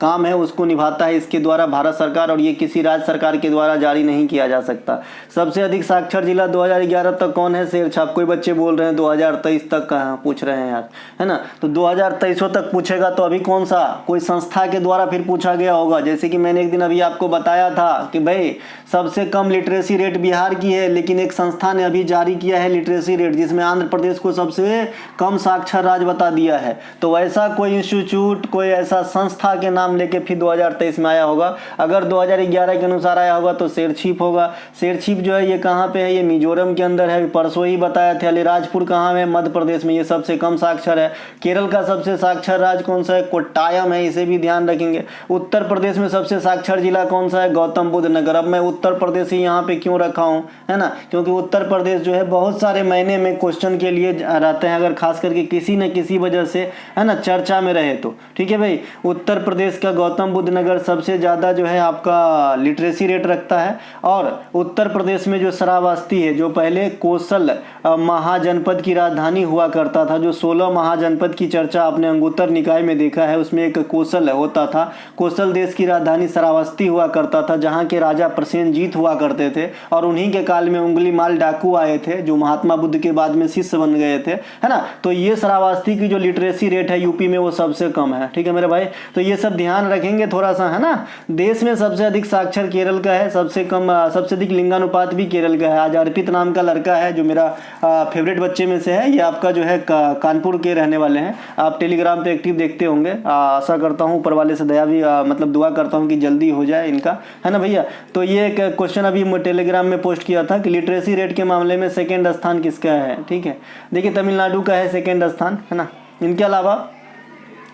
काम है उसको निभाता है इसके द्वारा भारत सरकार, और ये किसी राज्य सरकार के द्वारा जारी नहीं किया जा सकता। सबसे अधिक साक्षर जिला 2011 तक कौन है, शेरछाप। कोई बच्चे बोल रहे हैं 2023 तक कहाँ पूछ रहे हैं यार, है ना। तो 2023 तक पूछेगा तो अभी कौन सा, कोई संस्था के द्वारा द्वारा फिर पूछा गया होगा। जैसे कि मैंने एक दिन अभी आपको बताया था कि भाई सबसे कम लिटरेसी रेट बिहार की है, लेकिन एक संस्था ने अभी जारी किया है लिटरेसी रेट जिसमें आंध्र प्रदेश को सबसे कम साक्षर राज्य बता दिया है। तो वैसा कोई इंस्टीट्यूट, कोई ऐसा संस्था के नाम लेके फिर 2023 में आया होगा। अगर 2011 के अनुसार आया होगा तो शेरछिप होगा। शेरछिप जो है ये कहाँ पे है? ये मिजोरम के अंदर है, परसों ही बताया थे। अलीराजपुर कहाँ है? मध्य प्रदेश में, ये सबसे कम साक्षर है। केरल का सबसे साक्षर राज्य कौन सा है? कोट्टायम है, इसे भी ध्यान रखेंगे। उत्तर प्रदेश में सबसे साक्षर जिला कौन सा है? गौतम बुद्ध नगर। अब मैं उत्तर प्रदेश ही यहाँ पे क्यों रखा हूँ, है ना, क्योंकि उत्तर प्रदेश जो है बहुत सारे महीने में क्वेश्चन के लिए रहते हैं, अगर खास करके किसी न किसी वजह से, है ना, चर्चा में रहे तो। ठीक है भाई, उत्तर प्रदेश का गौतम बुद्ध नगर सबसे ज़्यादा जो है आपका लिटरेसी रेट रखता है। और उत्तर प्रदेश में जो श्रावस्ती है, जो पहले कोसल महाजनपद की राजधानी हुआ करता था, जो 16 महाजनपद की चर्चा आपने अंगुत्तर निकाय में देखा है, उसमें एक कोसल होता था। कोसल देश की राजधानी श्रावस्ती हुआ करता था, जहाँ के राजा प्रसेनजीत हुआ करते थे। और उन्हीं के काल में उंगलीमाल डाकू आए थे, जो महात्मा बुद्ध के बाद में शिष्य बन गए थे, है ना। तो ये श्रावस्ती की जो लिटरेसी रेट है यूपी में, वो सबसे कम है। ठीक है मेरे भाई, तो ये सब ध्यान रखेंगे थोड़ा सा, है ना। देश में सबसे अधिक साक्षर केरल का है, सबसे कम, सबसे अधिक लिंगानुपात भी केरल का है। आज अर्पित नाम का लड़का है जो मेरा फेवरेट बच्चे में से है, ये आपका जो है कानपुर के रहने वाले हैं। आप टेलीग्राम पे एक्टिव देखते होंगे। आशा करता हूँ ऊपर वाले से दया भी मतलब दुआ करता हूँ कि जल्दी हो जाए इनका, है ना भैया। तो ये एक क्वेश्चन अभी टेलीग्राम में पोस्ट किया था कि लिटरेसी रेट के मामले में सेकेंड स्थान किसका है। ठीक है, देखिए तमिलनाडु का है सेकेंड स्थान, है ना। इनके अलावा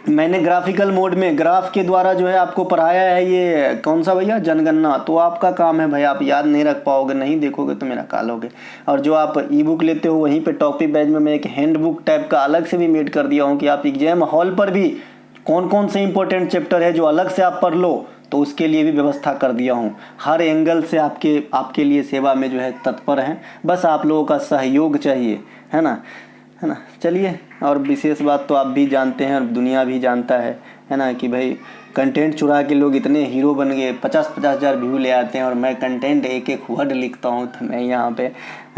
मैंने ग्राफिकल मोड में ग्राफ के द्वारा जो है आपको पढ़ाया है, ये कौन सा भैया, जनगणना। तो आपका काम है भाई, आप याद नहीं रख पाओगे, नहीं देखोगे तो मेरा काल होगे। और जो आप ई बुक लेते हो वहीं पे टॉपिक पेज में मैं एक हैंड बुक टाइप का अलग से भी मेड कर दिया हूँ कि आप एग्जाम हॉल पर भी कौन कौन से इंपॉर्टेंट चैप्टर है जो अलग से आप पढ़ लो, तो उसके लिए भी व्यवस्था कर दिया हूँ। हर एंगल से आपके लिए सेवा में जो है तत्पर हैं, बस आप लोगों का सहयोग चाहिए, है ना, है ना। चलिए, और विशेष बात तो आप भी जानते हैं और दुनिया भी जानता है ना, कि भाई कंटेंट चुरा के लोग इतने हीरो बन गए, 50-50 हज़ार व्यू ले आते हैं, और मैं कंटेंट एक एक वर्ड लिखता हूँ। तो मैं यहाँ पे,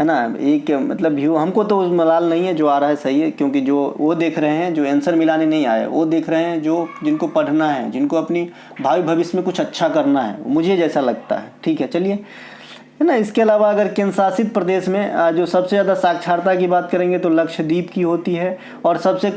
है ना, एक मतलब व्यू हमको तो मलाल नहीं है, जो आ रहा है सही है, क्योंकि जो वो देख रहे हैं, जो आंसर मिलाने नहीं आए, वो देख रहे हैं जो जिनको पढ़ना है, जिनको अपनी भावी भविष्य में कुछ अच्छा करना है, मुझे जैसा लगता है। ठीक है, चलिए, है ना। इसके अलावा अगर केंद्र शासित प्रदेश में जो सबसे ज़्यादा साक्षरता की बात करेंगे तो लक्षद्वीप की होती है, और सबसे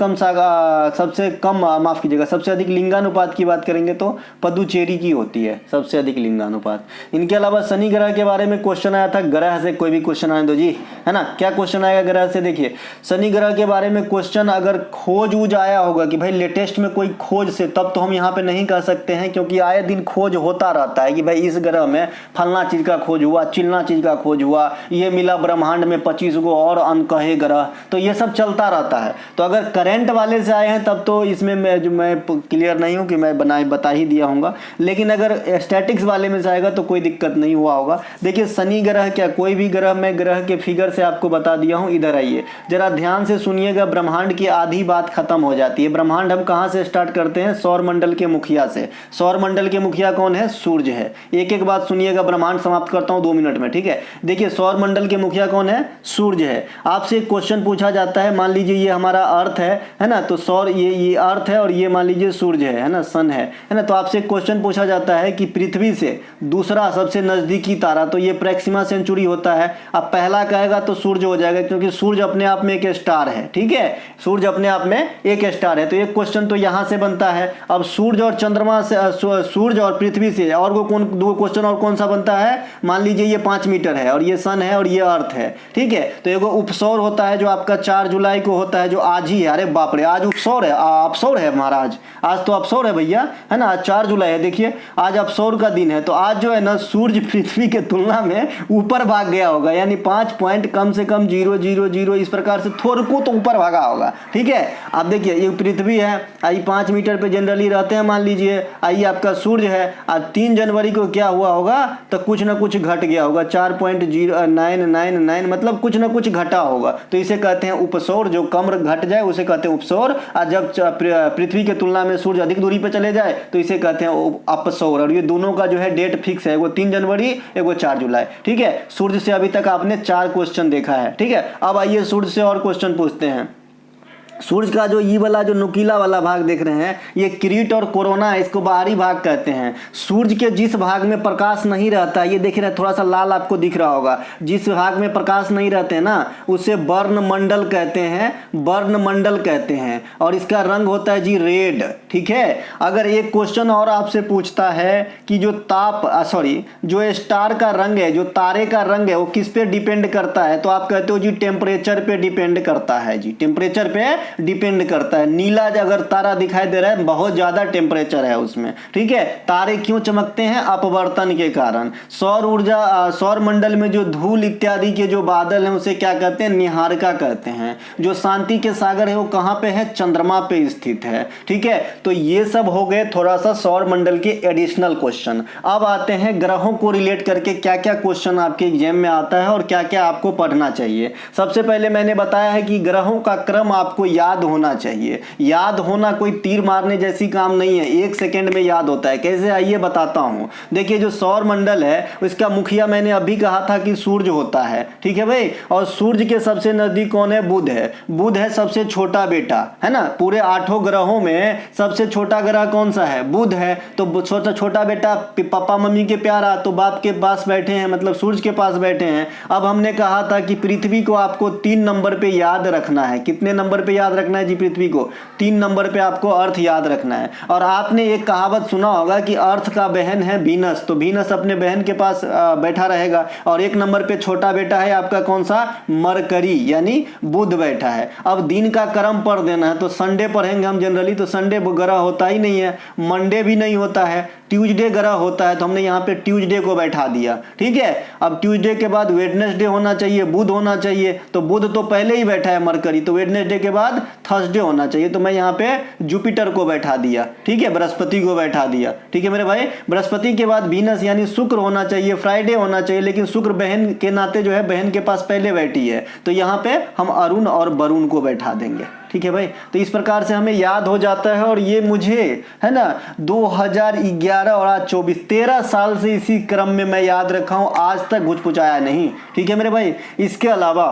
अधिक लिंगानुपात की बात करेंगे तो पुदुचेरी की होती है, सबसे अधिक लिंगानुपात। इनके अलावा शनि ग्रह के बारे में क्वेश्चन आया था, ग्रह से कोई भी क्वेश्चन आने दो जी, है ना। क्या क्वेश्चन आएगा ग्रह से? देखिए, शनि ग्रह के बारे में क्वेश्चन अगर खोज उज आया होगा कि भाई लेटेस्ट में कोई खोज से, तब तो हम यहाँ पे नहीं कह सकते हैं, क्योंकि आए दिन खोज होता रहता है कि भाई इस ग्रह में फलना चीज का खोज हुआ, चिलना चीज का खोज हुआ, ये मिला ब्रह्मांड में 25 गो और अनकहे ग्रह, तो ये सब चलता रहता है। तो अगर करंट वाले से आए हैं तब तो इसमें मैं क्लियर नहीं हूं कि मैं बता ही दिया होगा, लेकिन अगर स्टैटिक्स वाले में से आएगा तो कोई दिक्कत नहीं हुआ होगा। देखिए, शनि ग्रह क्या, कोई भी ग्रह, मैं ग्रह के फिगर से आपको बता दिया हूं। इधर आइए जरा ध्यान से सुनिएगा, ब्रह्मांड की आधी बात खत्म हो जाती है। ब्रह्मांड हम कहां से स्टार्ट करते हैं? सौर मंडल के मुखिया से। सौर मंडल के मुखिया कौन है? सूर्य है। एक एक बात सुनिएगा, ब्रह्मांड समाप्त करता हूं 2 मिनट में, ठीक है। देखिए, सौर मंडल के मुखिया कौन है? सूर्य है। आपसे एक क्वेश्चन पूछा जाता है, मान लीजिए ये हमारा अर्थ है ना, तो सौर ये अर्थ है और ये मान लीजिए सूर्य है ना, सन है ना। तो आपसे एक क्वेश्चन पूछा जाता है कि पृथ्वी से दूसरा सबसे नजदीकी तारा, तो ये प्रैक्सिमा सेंचुरी होता है। अब पहला कहेगा तो सूर्य हो जाएगा, क्योंकि सूर्य अपने आप में एक स्टार है, ठीक है। सूर्य अपने आप में एक स्टार है, तो एक क्वेश्चन तो यहां से बनता है। अब सूर्य और चंद्रमा से, सूर्य और पृथ्वी से और दो क्वेश्चन और कौन सा बनता है? मान लीजिए ये 5 मीटर है और ये सन है और ये अर्थ है, ठीक है। तो एगो उपसौर होता है जो आपका 4 जुलाई को होता है, जो आज ही है। अरे बाप रे, आज उपसौर है, अपसौर है महाराज, आज तो अपसौर है भैया, है ना। आज 4 जुलाई है, देखिए आज अपसौर का दिन है। तो आज जो है ना, सूर्य पृथ्वी के तुलना में ऊपर भाग गया होगा, यानी 5 पॉइंट कम से कम 0.000 इस प्रकार से थोड़ा को तो ऊपर भागा होगा, ठीक है। अब देखिए, ये पृथ्वी है, आई 5 मीटर पे जनरली रहते हैं मान लीजिए, आई आपका सूर्य है। आज 3 जनवरी को क्या हुआ होगा? तो कुछ ना कुछ घट गया होगा, 4.0999, मतलब कुछ ना कुछ घटा होगा, तो इसे कहते हैं उपसौर। जो कम घट जाए उसे कहते हैं उपसौर, और जब पृथ्वी के तुलना में सूर्य अधिक दूरी पर चले जाए तो इसे कहते हैं अपसौर। और ये दोनों का जो है डेट फिक्स है, एगो 3 जनवरी, एगो 4 जुलाई, ठीक है। सूर्य से अभी तक आपने 4 क्वेश्चन देखा है, ठीक है। अब आइए सूर्य से और क्वेश्चन पूछते हैं। सूरज का जो ई वाला जो नुकीला वाला भाग देख रहे हैं, ये क्रीट और कोरोना है, इसको बाहरी भाग कहते हैं। सूरज के जिस भाग में प्रकाश नहीं रहता, ये देख रहे हैं थोड़ा सा लाल आपको दिख रहा होगा, जिस भाग में प्रकाश नहीं रहते हैं ना, उसे वर्णमंडल कहते हैं, वर्णमंडल कहते हैं। और इसका रंग होता है जी रेड, ठीक है। अगर एक क्वेश्चन और आपसे पूछता है कि जो जो स्टार का रंग है, जो तारे का रंग है, वो किस पे डिपेंड करता है, तो आप कहते हो जी टेम्परेचर पे डिपेंड करता है जी, टेम्परेचर पे डिपेंड करता है। नीला अगर तारा दिखाई दे रहा है, बहुत ज्यादा टेम्परेचर है उसमें, ठीक है। तारे क्यों चमकते हैं? अपवर्तन के कारण। सौर मंडल में जो धूल इत्यादि के जो बादल हैं, उसे क्या कहते हैं? निहारिका कहते हैं। जो शांति के सागर है वो कहां पे है? चंद्रमा पे स्थित है, ठीक है। तो ये सब हो गए थोड़ा सा सौर मंडल के एडिशनल क्वेश्चन। अब आते हैं ग्रहों को रिलेट करके क्या क्या क्वेश्चन आपके एग्जाम में आता है और क्या क्या आपको पढ़ना चाहिए। सबसे पहले मैंने बताया है कि ग्रहों का क्रम आपको याद होना चाहिए। याद होना कोई तीर मारने जैसी काम नहीं है, 1 सेकंड में याद होता है। कैसे, आइए बताता हूं। देखिए जो सौर मंडल है उसका मुखिया मैंने अभी कहा था कि सूरज होता है, ठीक है भाई। और सूरज के सबसे नजदीक कौन है? बुध है। बुध है सबसे छोटा बेटा, है ना। पूरे 8 ग्रहों में सबसे छोटा ग्रह कौन सा है? बुध है। तो छोटा बेटा पापा मम्मी के प्यारा, तो बाप के पास बैठे हैं, मतलब सूरज के पास बैठे हैं। अब हमने कहा था कि पृथ्वी को आपको 3 नंबर पे याद रखना है। कितने नंबर पे याद रखना है जी? पृथ्वी को 3 नंबर पे आपको अर्थ याद रखना है। और आपने एक कहावत सुना होगा कि अर्थ का बहन है वीनस, तो वीनस अपने बहन के पास बैठा रहेगा। और 1 नंबर पे छोटा बेटा है आपका कौन सा? मरकरी, यानी बुध बैठा है। अब दिन का क्रम पढ़ देना है, तो संडे पढ़ेंगे हम जनरली, तो संडे ग्रह होता ही नहीं है, मंडे भी नहीं होता है, ट्यूसडे ग्रह होता है, तो हमने यहाँ पे ट्यूसडे को बैठा दिया, ठीक है। अब ट्यूसडे के बाद वेडनेसडे होना चाहिए, बुध होना चाहिए, तो बुध तो पहले ही बैठा है मरकरी, तो वेडनेसडे के बाद थर्सडे होना चाहिए, तो मैं यहाँ पे जुपिटर को बैठा दिया, ठीक है, बृहस्पति को बैठा दिया, ठीक है मेरे भाई। बृहस्पति के बाद वीनस यानी शुक्र होना चाहिए, फ्राइडे होना चाहिए, लेकिन शुक्र बहन के नाते जो है बहन के पास पहले बैठी है, तो यहाँ पे हम अरुण और वरुण को बैठा देंगे, ठीक है भाई। तो इस प्रकार से हमें याद हो जाता है। और ये मुझे है ना 2011 और आज 24 13 साल से इसी क्रम में मैं याद रखा हूं, आज तक घुचपुचाया नहीं, ठीक है मेरे भाई। इसके अलावा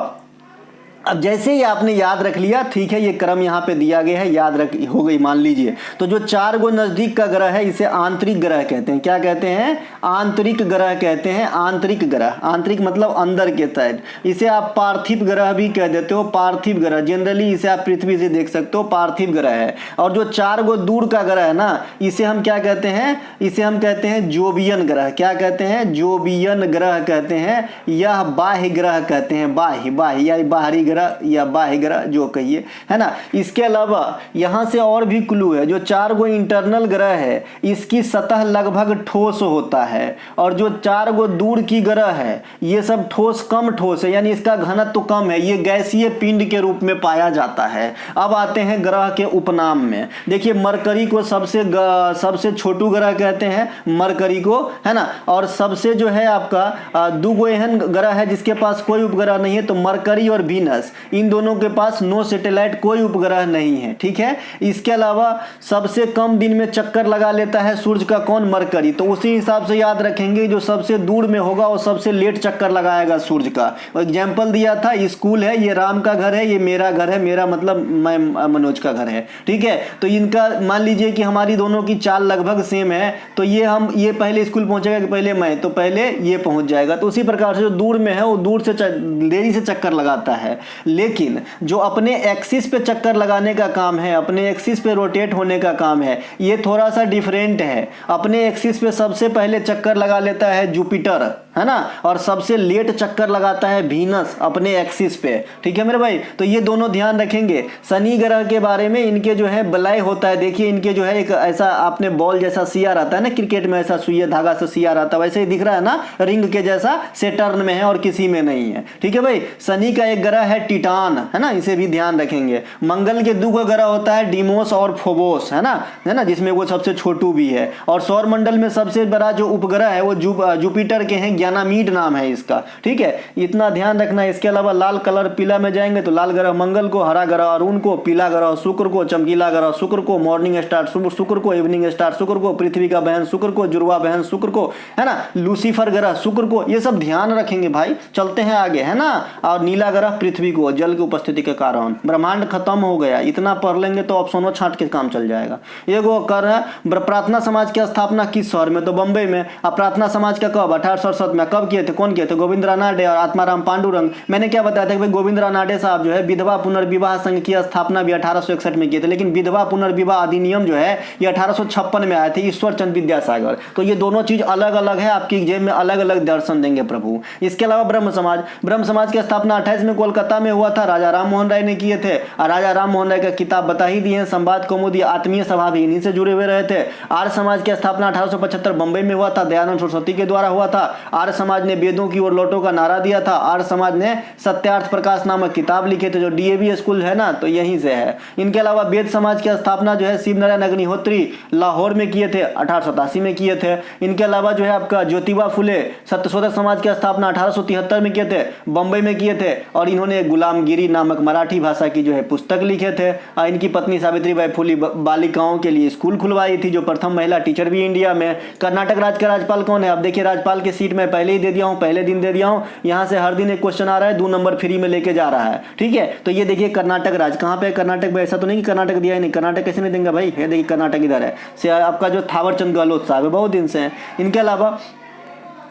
अब जैसे ही आपने याद रख लिया, ठीक है, ये क्रम यहाँ पे दिया गया है, याद रख हो गई मान लीजिए। तो जो 4 गो नजदीक का ग्रह है इसे आंतरिक ग्रह कहते हैं। क्या कहते हैं? आंतरिक ग्रह कहते हैं। आंतरिक ग्रह, आंतरिक मतलब अंदर के साइड। इसे आप पार्थिव ग्रह भी कह देते हो, पार्थिव ग्रह। जनरली इसे आप पृथ्वी से देख सकते हो, पार्थिव ग्रह है। और जो 4 गो दूर का ग्रह है ना, इसे हम क्या कहते हैं? इसे हम कहते हैं जोबियन ग्रह। क्या कहते हैं? जोबियन ग्रह कहते हैं। यह बाह्य ग्रह कहते हैं, बाह्य या बाहरी ग्रह या बाह्य ग्रह जो कहिए, है ना। इसके अलावा यहां से और भी क्लू है, जो 4 गो इंटरनल ग्रह है इसकी सतह लगभग ठोस होता है, और जो 4 गो दूर की ग्रह है ये सब कम ठोस है, यानी इसका घनत्व कम है, ये गैसीय पिंड के रूप में पाया जाता है। अब आते हैं ग्रह के उपनाम में। देखिए मरकरी को सबसे छोटू ग्रह कहते हैं, मरकरी को, है ना। और सबसे जो है आपका 2 गो एहन ग्रह है जिसके पास कोई उपग्रह नहीं है, तो मरकरी और वीनस, इन दोनों के पास नो सैटेलाइट, कोई उपग्रह नहीं है, ठीक है। इसके अलावा सबसे कम दिन में चक्कर लगा लेता है सूरज का कौन? मरकरी। तो उसी हिसाब से याद रखेंगे, जो सबसे दूर में होगा वो सबसे लेट चक्कर लगाएगा सूरज का। एग्जाम्पल दिया था, स्कूल है, ये राम का घर है, ये मेरा घर है, मेरा मतलब मैं मनोज का घर है, ठीक है। तो इनका मान लीजिए कि हमारी दोनों की चाल लगभग सेम है, तो ये पहले स्कूल पहुंचेगा कि पहले मैं, तो पहले ये पहुंच जाएगा। तो उसी प्रकार से जो दूर में है वो दूर से देरी से चक्कर लगाता है। लेकिन जो अपने एक्सिस पे चक्कर लगाने का काम है, अपने एक्सिस पे रोटेट होने का काम है, ये थोड़ा सा डिफरेंट है। अपने एक्सिस पे सबसे पहले चक्कर लगा लेता है जुपिटर, है ना, और सबसे लेट चक्कर लगाता है वीनस अपने एक्सिस पे, ठीक है मेरे भाई। तो ये दोनों ध्यान रखेंगे। शनि ग्रह के बारे में, इनके जो है बलय होता है, देखिए इनके जो है एक ऐसा आपने बॉल जैसा सिया रहता है ना, क्रिकेट में ऐसा सुइया धागा से सिया रहता है, वैसे ही दिख रहा है ना, रिंग के जैसा, सेटर्न में है और किसी में नहीं है, ठीक है भाई। शनि का एक ग्रह है टिटान, है ना, इसे भी ध्यान रखेंगे। मंगल के 2 ग्रह होता है डिमोस और फोबोस, है ना, जिसमें वो सबसे छोटू भी है। और सौर मंडल में सबसे बड़ा जो उपग्रह है वो जुपिटर के हैं सियानामीड नाम है इसका, ठीक है, इतना ध्यान रखना है। इसके अलावा लाल कलर पीला में जाएंगे तो लाल ग्रह मंगल को, हरा ग्रह अरुण को, पीला ग्रह शुक्र को, चमकीला ग्रह शुक्र को, मॉर्निंग स्टार शुक्र को, इवनिंग स्टार शुक्र को, पृथ्वी का बहन शुक्र को, जुड़वा बहन शुक्र को, है ना, लूसीफर ग्रह शुक्र को, ये सब ध्यान रखेंगे भाई। चलते हैं आगे, है ना। और नीला ग्रह पृथ्वी को, जल की उपस्थिति के कारण। ब्रह्मांड खत्म हो गया, इतना पढ़ लेंगे तो ऑप्शनों छांट के काम चल जाएगा। एगो कर है प्रार्थना समाज की स्थापना किस शहर में, तो बंबई में। अब प्रार्थना समाज का कब, 1867 में। कब किए थे, कौन किए थे, गोविंद रानाडे और आत्माराम पांडुरंग। मैंने क्या बताया था कि भाई गोविंद रानाडे साहब जो है विधवा पुनर्विवाह संघ की स्थापना भी 1861 में किए थे, लेकिन विधवा पुनर्विवाह अधिनियम जो है ये 1856 में आए थे, ईश्वर चंद्र विद्यासागर। तो ये दोनों चीज अलग अलग है, आपकी एग्जाम में अलग अलग दर्शन देंगे प्रभु। इसके अलावा ब्रह्म समाज की स्थापना 28 में कोलकाता में हुआ था, राजा राम मोहन राय ने किए थे। और राजा राम मोहन राय का किताब बता ही दिए, संवाद कौमुदी, आत्मीय सभा भी इन्हीं से जुड़े हुए रहे थे। आर्य समाज की स्थापना 1875 बंबई में हुआ था, दयानंद सरस्वती के द्वारा हुआ था। आर्य समाज ने वेदों की ओर लौटो का नारा दिया था। आर्य समाज ने सत्यार्थ प्रकाश नामक किताब लिखे थे, जो डीएवी स्कूल है ना, तो यहीं से है। इनके अलावा वेद समाज की स्थापना जो है शिव नारायण अग्निहोत्री लाहौर में किए थे, 1887 में किए थे। इनके अलावा जो है आपका ज्योतिबा फुले सत्यशोधक समाज की स्थापना 1873 में किए थे, बंबई में किए थे। और इन्होंने गुलामगिरी नामक मराठी भाषा की जो है पुस्तक लिखे थे। इनकी पत्नी सावित्रीबाई फुले बालिकाओं के लिए स्कूल खुलवाई थी, जो प्रथम महिला टीचर भी इंडिया में। कर्नाटक राज्य का राज्यपाल कौन है, अब देखिए राज्यपाल की सीट में पहले ही दे दिया हूं, पहले दिन दे दिया हूं। यहां से हर दिन एक क्वेश्चन आ रहा है, 2 नंबर फ्री में लेके जा रहा है, ठीक है। तो ये देखिए कर्नाटक राज्य कहां पे है, कर्नाटक में। ऐसा तो नहीं कि कर्नाटक दिया ही नहीं, कर्नाटक कैसे नहीं देंगे भाई, ये देखिए कर्नाटक इधर है। से आपका जो थावरचंद गहलोत साहब है, बहुत दिन से है। इनके अलावा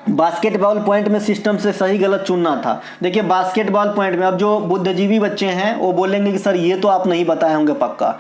बास्केटबॉल पॉइंट में सिस्टम से सही गलत चुनना था। देखिए बास्केटबॉल पॉइंट में अब जो बुद्धिजीवी बच्चे हैं वो बोलेंगे कि सर ये तो आप नहीं बताए होंगे पक्का,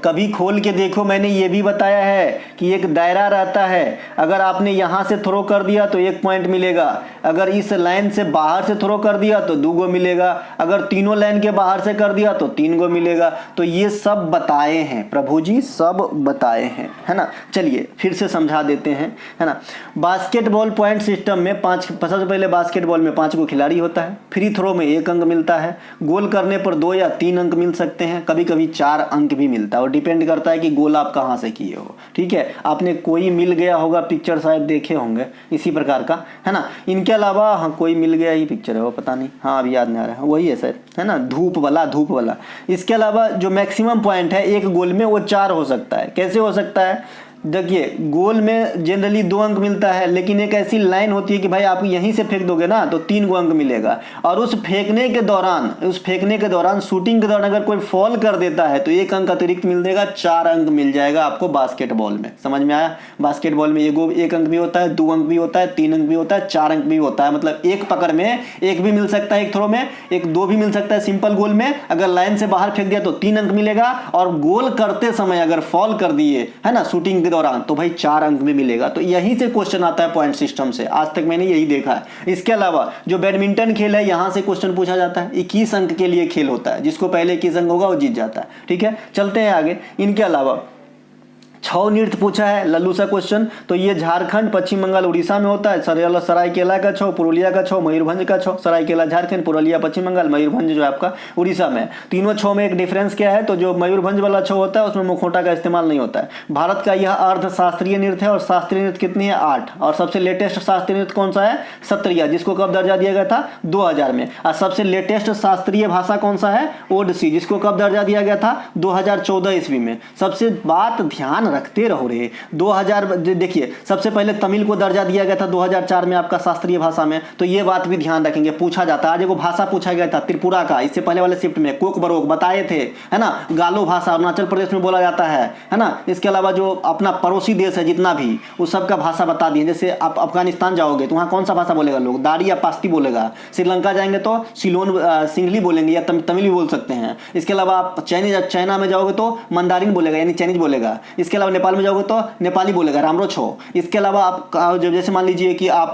कभी खोल के देखो, मैंने ये भी बताया है कि एक दायरा रहता है। अगर आपने यहाँ से थ्रो कर दिया तो 1 पॉइंट मिलेगा, अगर इस लाइन से बाहर से थ्रो कर दिया तो 2 गो मिलेगा, अगर तीनों लाइन के बाहर से कर दिया तो 3 गो मिलेगा। तो ये सब बताए हैं प्रभु जी, सब बताए हैं, है ना। चलिए फिर से समझा देते हैं, है ना। बास्केटबॉल पॉइंट सिस्टम में सबसे पहले बास्केटबॉल में 5 गो खिलाड़ी होता है, फ्री थ्रो में 1 अंक मिलता है, गोल करने पर 2 या 3 अंक मिल सकते हैं, कभी कभी 4 अंक भी मिलता है, और डिपेंड करता है कि गोल आप कहां से किए हो, ठीक है। आपने कोई मिल गया होगा पिक्चर, शायद देखे होंगे इसी प्रकार का, है ना। इनके अलावा हाँ कोई मिल गया ही पिक्चर है वो, पता नहीं, हाँ अभी याद नहीं आ रहा है, वही है सर, है ना, धूप वाला। इसके अलावा जो मैक्सिमम पॉइंट है एक गोल में वो 4 हो सकता है। कैसे हो सकता है, देखिए गोल में जनरली 2 अंक मिलता है, लेकिन एक ऐसी लाइन होती है कि भाई आप यहीं से फेंक दोगे ना तो 3 गो अंक मिलेगा। और उस फेंकने के दौरान शूटिंग के दौरान अगर कोई फॉल कर देता है तो 1 अंक अतिरिक्त मिल देगा, 4 अंक मिल जाएगा आपको बास्केटबॉल में। समझ में आया। बास्केटबॉल में 1 अंक भी होता है, 2 अंक भी होता है, 3 अंक भी होता है, 4 अंक भी होता है। मतलब एक पकड़ में 1 भी मिल सकता है, एक थ्रो में 2 भी मिल सकता है सिंपल गोल में। अगर लाइन से बाहर फेंक दिया तो 3 अंक मिलेगा, और गोल करते समय अगर फॉल कर दिए, है ना, शूटिंग के दौरान, तो भाई 4 अंक में मिलेगा। तो यहीं से क्वेश्चन आता है पॉइंट सिस्टम से, आज तक मैंने यही देखा है। इसके अलावा जो बैडमिंटन खेल है यहां से क्वेश्चन पूछा जाता है, 21 अंक के लिए खेल होता है, जिसको पहले 21 अंक होगा वो जीत जाता है, ठीक है। चलते हैं आगे। इनके अलावा छौ नृत्य पूछा है, लल्लू सा क्वेश्चन। तो ये झारखंड, पश्चिम बंगाल, उड़ीसा में होता है। सरायकेला का छौ, पुरुलिया का छौ, मयूरभंज का छौ। सरायकेला झारखंड, पुरुलिया पश्चिम बंगाल, मयूरभंज जो है आपका उड़ीसा में। तीनों छौ में एक डिफरेंस क्या है, तो जो मयूरभंज वाला छौ होता है उसमें मुखौटा का इस्तेमाल नहीं होता है। भारत का यह अर्ध शास्त्रीय नृत्य है, और शास्त्रीय नृत्य कितनी है, 8। और सबसे लेटेस्ट शास्त्रीय नृत्य कौन सा है, सत्रिया, जिसको कब दर्जा दिया गया था, 2000 में। और सबसे लेटेस्ट शास्त्रीय भाषा कौन सा है, ओडिसी, जिसको कब दर्जा दिया गया था, 2014 ईस्वी में। सबसे बात ध्यान रखते रहो रे, 2000 देखिए सबसे पहले तमिल को दर्जा दिया गया था 2004 में आपका शास्त्रीय भाषा में। तो ये बात भी ध्यान रखेंगे, पूछा जाता है। आज एगो भाषा पूछा गया था त्रिपुरा का, इससे पहले वाले शिफ्ट में कोक बरोक बताए थे, है ना। गालो भाषा अरुणाचल प्रदेश में बोला जाता है ना। इसके अलावा जो अपना पड़ोसी देश है जितना भी, उस सब का भाषा बता दिए। जैसे आप अफगानिस्तान जाओगे तो वहाँ कौन सा भाषा बोलेगा लोग, दारी या पास्ती बोलेगा। श्रीलंका जाएंगे तो सिलोन सिंगली बोलेंगे, या तमिल भी बोल सकते हैं। इसके अलावा आप चाइना में जाओगे तो मंदारिन बोलेगा, यानी चाइनीज बोलेगा। इसके अलावा नेपाल में जाओगे तो नेपाली बोलेगा, रामरोच हो। इसके अलावा आप जैसे मान लीजिए कि आप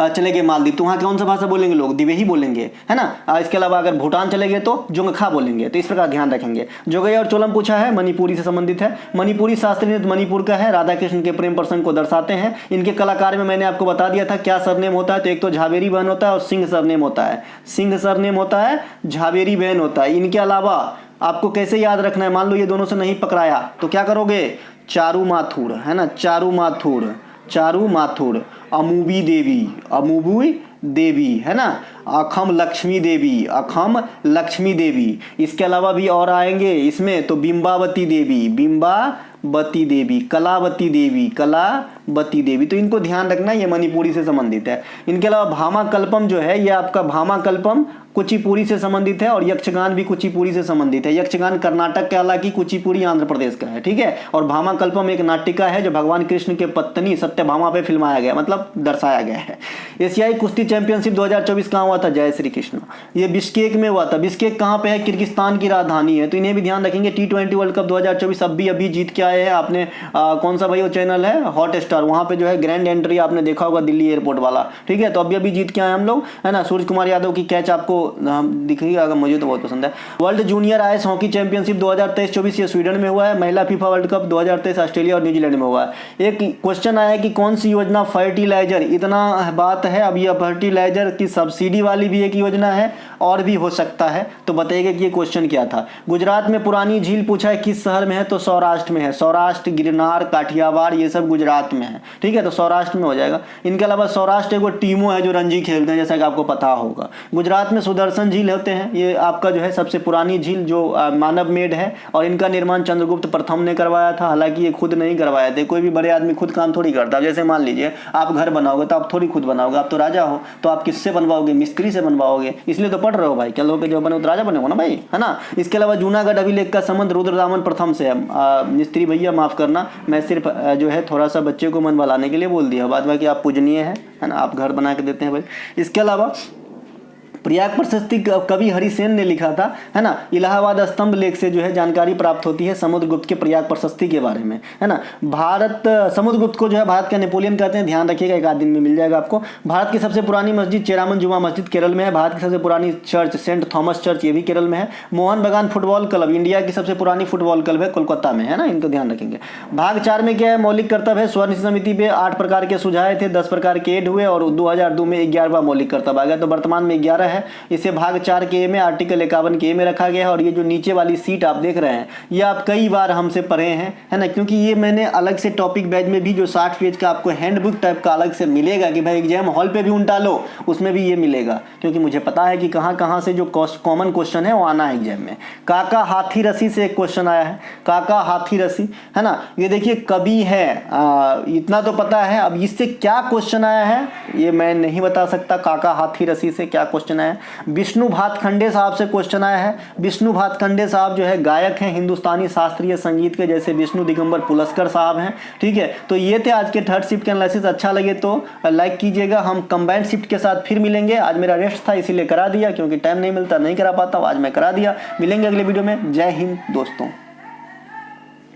चले गए मालदीव, तो वहाँ कौन सा भाषा बोलेंगे लोग, दिवेही बोलेंगे, है ना। इसके अलावा अगर भूटान चले गए तो जोंगखा बोलेंगे। तो इस प्रकार ध्यान रखेंगे। जोगई और चोलम पूछा है, मणिपुरी से संबंधित है। मणिपुरी शास्त्रीय नृत्य मणिपुर का है, राधा कृष्ण के प्रेम प्रसंग को दर्शाते हैं। इनके कलाकार में मैंने आपको बता दिया था क्या सरनेम होता है, तो एक तो झावेरी बहन होता है और सिंह सरनेम होता है। सिंह सरनेम होता है, झावेरी बहन होता है। इनके अलावा आपको कैसे याद रखना है, मान लो ये दोनों से नहीं पकड़ाया तो क्या करोगे, चारू माथुर, है ना, चारू माथुर, चारू माथुर, अमुबी देवी, अमुबी देवी है ना, अखम लक्ष्मी देवी, अखम लक्ष्मी देवी। इसके अलावा भी और आएंगे इसमें, तो बिंबावती देवी, बिंबावती देवी, कलावती देवी, कलावती देवी। तो इनको ध्यान रखना, ये मणिपुरी से संबंधित है। इनके अलावा भामाकल्पम जो है, ये आपका भामाकल्पम कुचिपुड़ी से संबंधित है, और यक्षगान भी कुचिपुड़ी से संबंधित है। यक्षगान कर्नाटक के, हालांकि कुचिपुड़ी आंध्र प्रदेश का है, ठीक है। और भामाकल्पम एक नाटिका है जो भगवान कृष्ण के पत्नी सत्यभामा पे फिल्माया गया, मतलब दर्शाया गया है। एशियाई कुश्ती चैंपियनशिप 2024 कहाँ हुआ था? जय श्री कृष्ण। ये बिश्केक में हुआ था। बिश्केक कहाँ पे है? किर्गिस्तान की राजधानी है। तो इन्हें भी ध्यान रखेंगे। T20 वर्ल्ड कप 2024 अभी जीत के आए हैं। आपने कौन सा भाई वो चैनल है, हॉट स्टार, वहाँ पे जो है ग्रैंड एंट्री आपने देखा होगा, दिल्ली एयरपोर्ट वाला, ठीक है। तो अभी जीत के आए हम लोग, है ना। सूर्य कुमार यादव की कैच आपको दिखेगी, अगर मुझे तो बहुत पसंद है। World junior ice hockey championship 2023-24 ये स्वीडन में हुआ है। महिला फीफा वर्ल्ड कप 2023 ऑस्ट्रेलिया और न्यूजीलैंड में हुआ है। एक क्वेश्चन आया कि कौन सी योजना फर्टिलाइजर, इतना बात है अब, यह फर्टिलाइजर की सब्सिडी वाली भी एक योजना है और भी हो सकता है। तो बताइएगा कि ये क्वेश्चन क्या था। गुजरात में पुरानी झील पूछा है, किस शहर में है? तो सौराष्ट्र में है। सौराष्ट्र, गिरनार, काठियावाड़, ये सब गुजरात में है, ठीक है। तो सौराष्ट्र में हो जाएगा। इनके अलावा सौराष्ट्र एक टीमों है जो रणजी खेलते हैं, जैसा कि आपको पता होगा। गुजरात में सुदर्शन झील होते हैं, ये आपका जो है सबसे पुरानी झील जो मानव मेड है, और इनका निर्माण चंद्रगुप्त प्रथम ने करवाया था। हालांकि ये खुद नहीं करवाए थे, कोई भी बड़े आदमी खुद काम थोड़ी करता। जैसे मान लीजिए आप घर बनाओगे तो आप थोड़ी खुद बनाओगे, आप तो राजा हो, तो आप किससे बनवाओगे? मिस्त्री से बनवाओगे। इसलिए तो पढ़ रहे हो भाई, क्या लोग जो बने तो राजा बने हो ना भाई, है ना। इसके अलावा जूनागढ़ अभिलेख का संबंध रुद्रदामन प्रथम से है। मिस्त्री भैया माफ करना, मैं सिर्फ जो है थोड़ा सा बच्चे को मन बहलाने के लिए बोल दिया, बाद में कि आप पूजनीय है ना, आप घर बना के देते हैं भाई। इसके अलावा प्रयाग प्रशस्ति कवि हरिसेन ने लिखा था, है ना। इलाहाबाद स्तंभ लेख से जो है जानकारी प्राप्त होती है समुद्रगुप्त के प्रयाग प्रशस्ति के बारे में, है ना। भारत, समुद्रगुप्त को जो है भारत का नेपोलियन कहते हैं, ध्यान रखिएगा, एक आध दिन में मिल जाएगा आपको। भारत की सबसे पुरानी मस्जिद चेरामन जुमा मस्जिद केरल में है। भारत की सबसे पुरानी चर्च सेंट थॉमस चर्च, ये भी केरल में है। मोहन बगान फुटबॉल क्लब इंडिया की सबसे पुरानी फुटबॉल क्लब है, कोलकाता में, है ना। इनको ध्यान रखेंगे। भाग 4 में क्या है? मौलिक कर्तव्य है। स्वर्ण समिति पे 8 प्रकार के सुझाए थे, 10 प्रकार के ऐड हुए, और 2002 में 11वां मौलिक कर्तव्य आ गया। तो वर्तमान में 11 है। इसे भाग 4 के में आर्टिकल 51 के में रखा गया है। और ये जो नीचे वाली सीट आप देख रहे हैं, ये आप कई बार हमसे पढ़े हैं, है ना। क्योंकि ये मैंने अलग से टॉपिक बैच में भी जो 60 पेज का आपको हैंडबुक टाइप का अलग से मिलेगा कि भाई एग्जाम हॉल पे भी उल्टा लो, उसमें भी ये मिलेगा। क्योंकि मुझे पता है कि कहाँ से जो कॉमन क्वेश्चन है वो आना है एग्जाम में। काका हाथी रसी से एक क्वेश्चन आया है, काका हाथी रसी, है ना। ये देखिए कवि है, इतना तो पता है। अब इससे क्या क्वेश्चन आया है ये मैं नहीं बता सकता। काका हाथी रसी से क्या क्वेश्चन आया है? विष्णु भातखंडे साहब से क्वेश्चन आया है। विष्णु भातखंडे साहब जो है गायक हैं हिंदुस्तानी शास्त्रीय संगीत के, जैसे विष्णु दिगंबर पुलस्कर साहब हैं, ठीक है। तो ये थे आज के थर्ड शिफ्ट के एनालिसिस। अच्छा लगे तो लाइक कीजिएगा। हम कंबाइंड शिफ्ट के साथ फिर मिलेंगे। आज मेरा रेस्ट था इसीलिए करा दिया, क्योंकि टाइम नहीं मिलता, नहीं करा पाता, आज मैं करा दिया। मिलेंगे अगले वीडियो में। जय हिंद दोस्तों।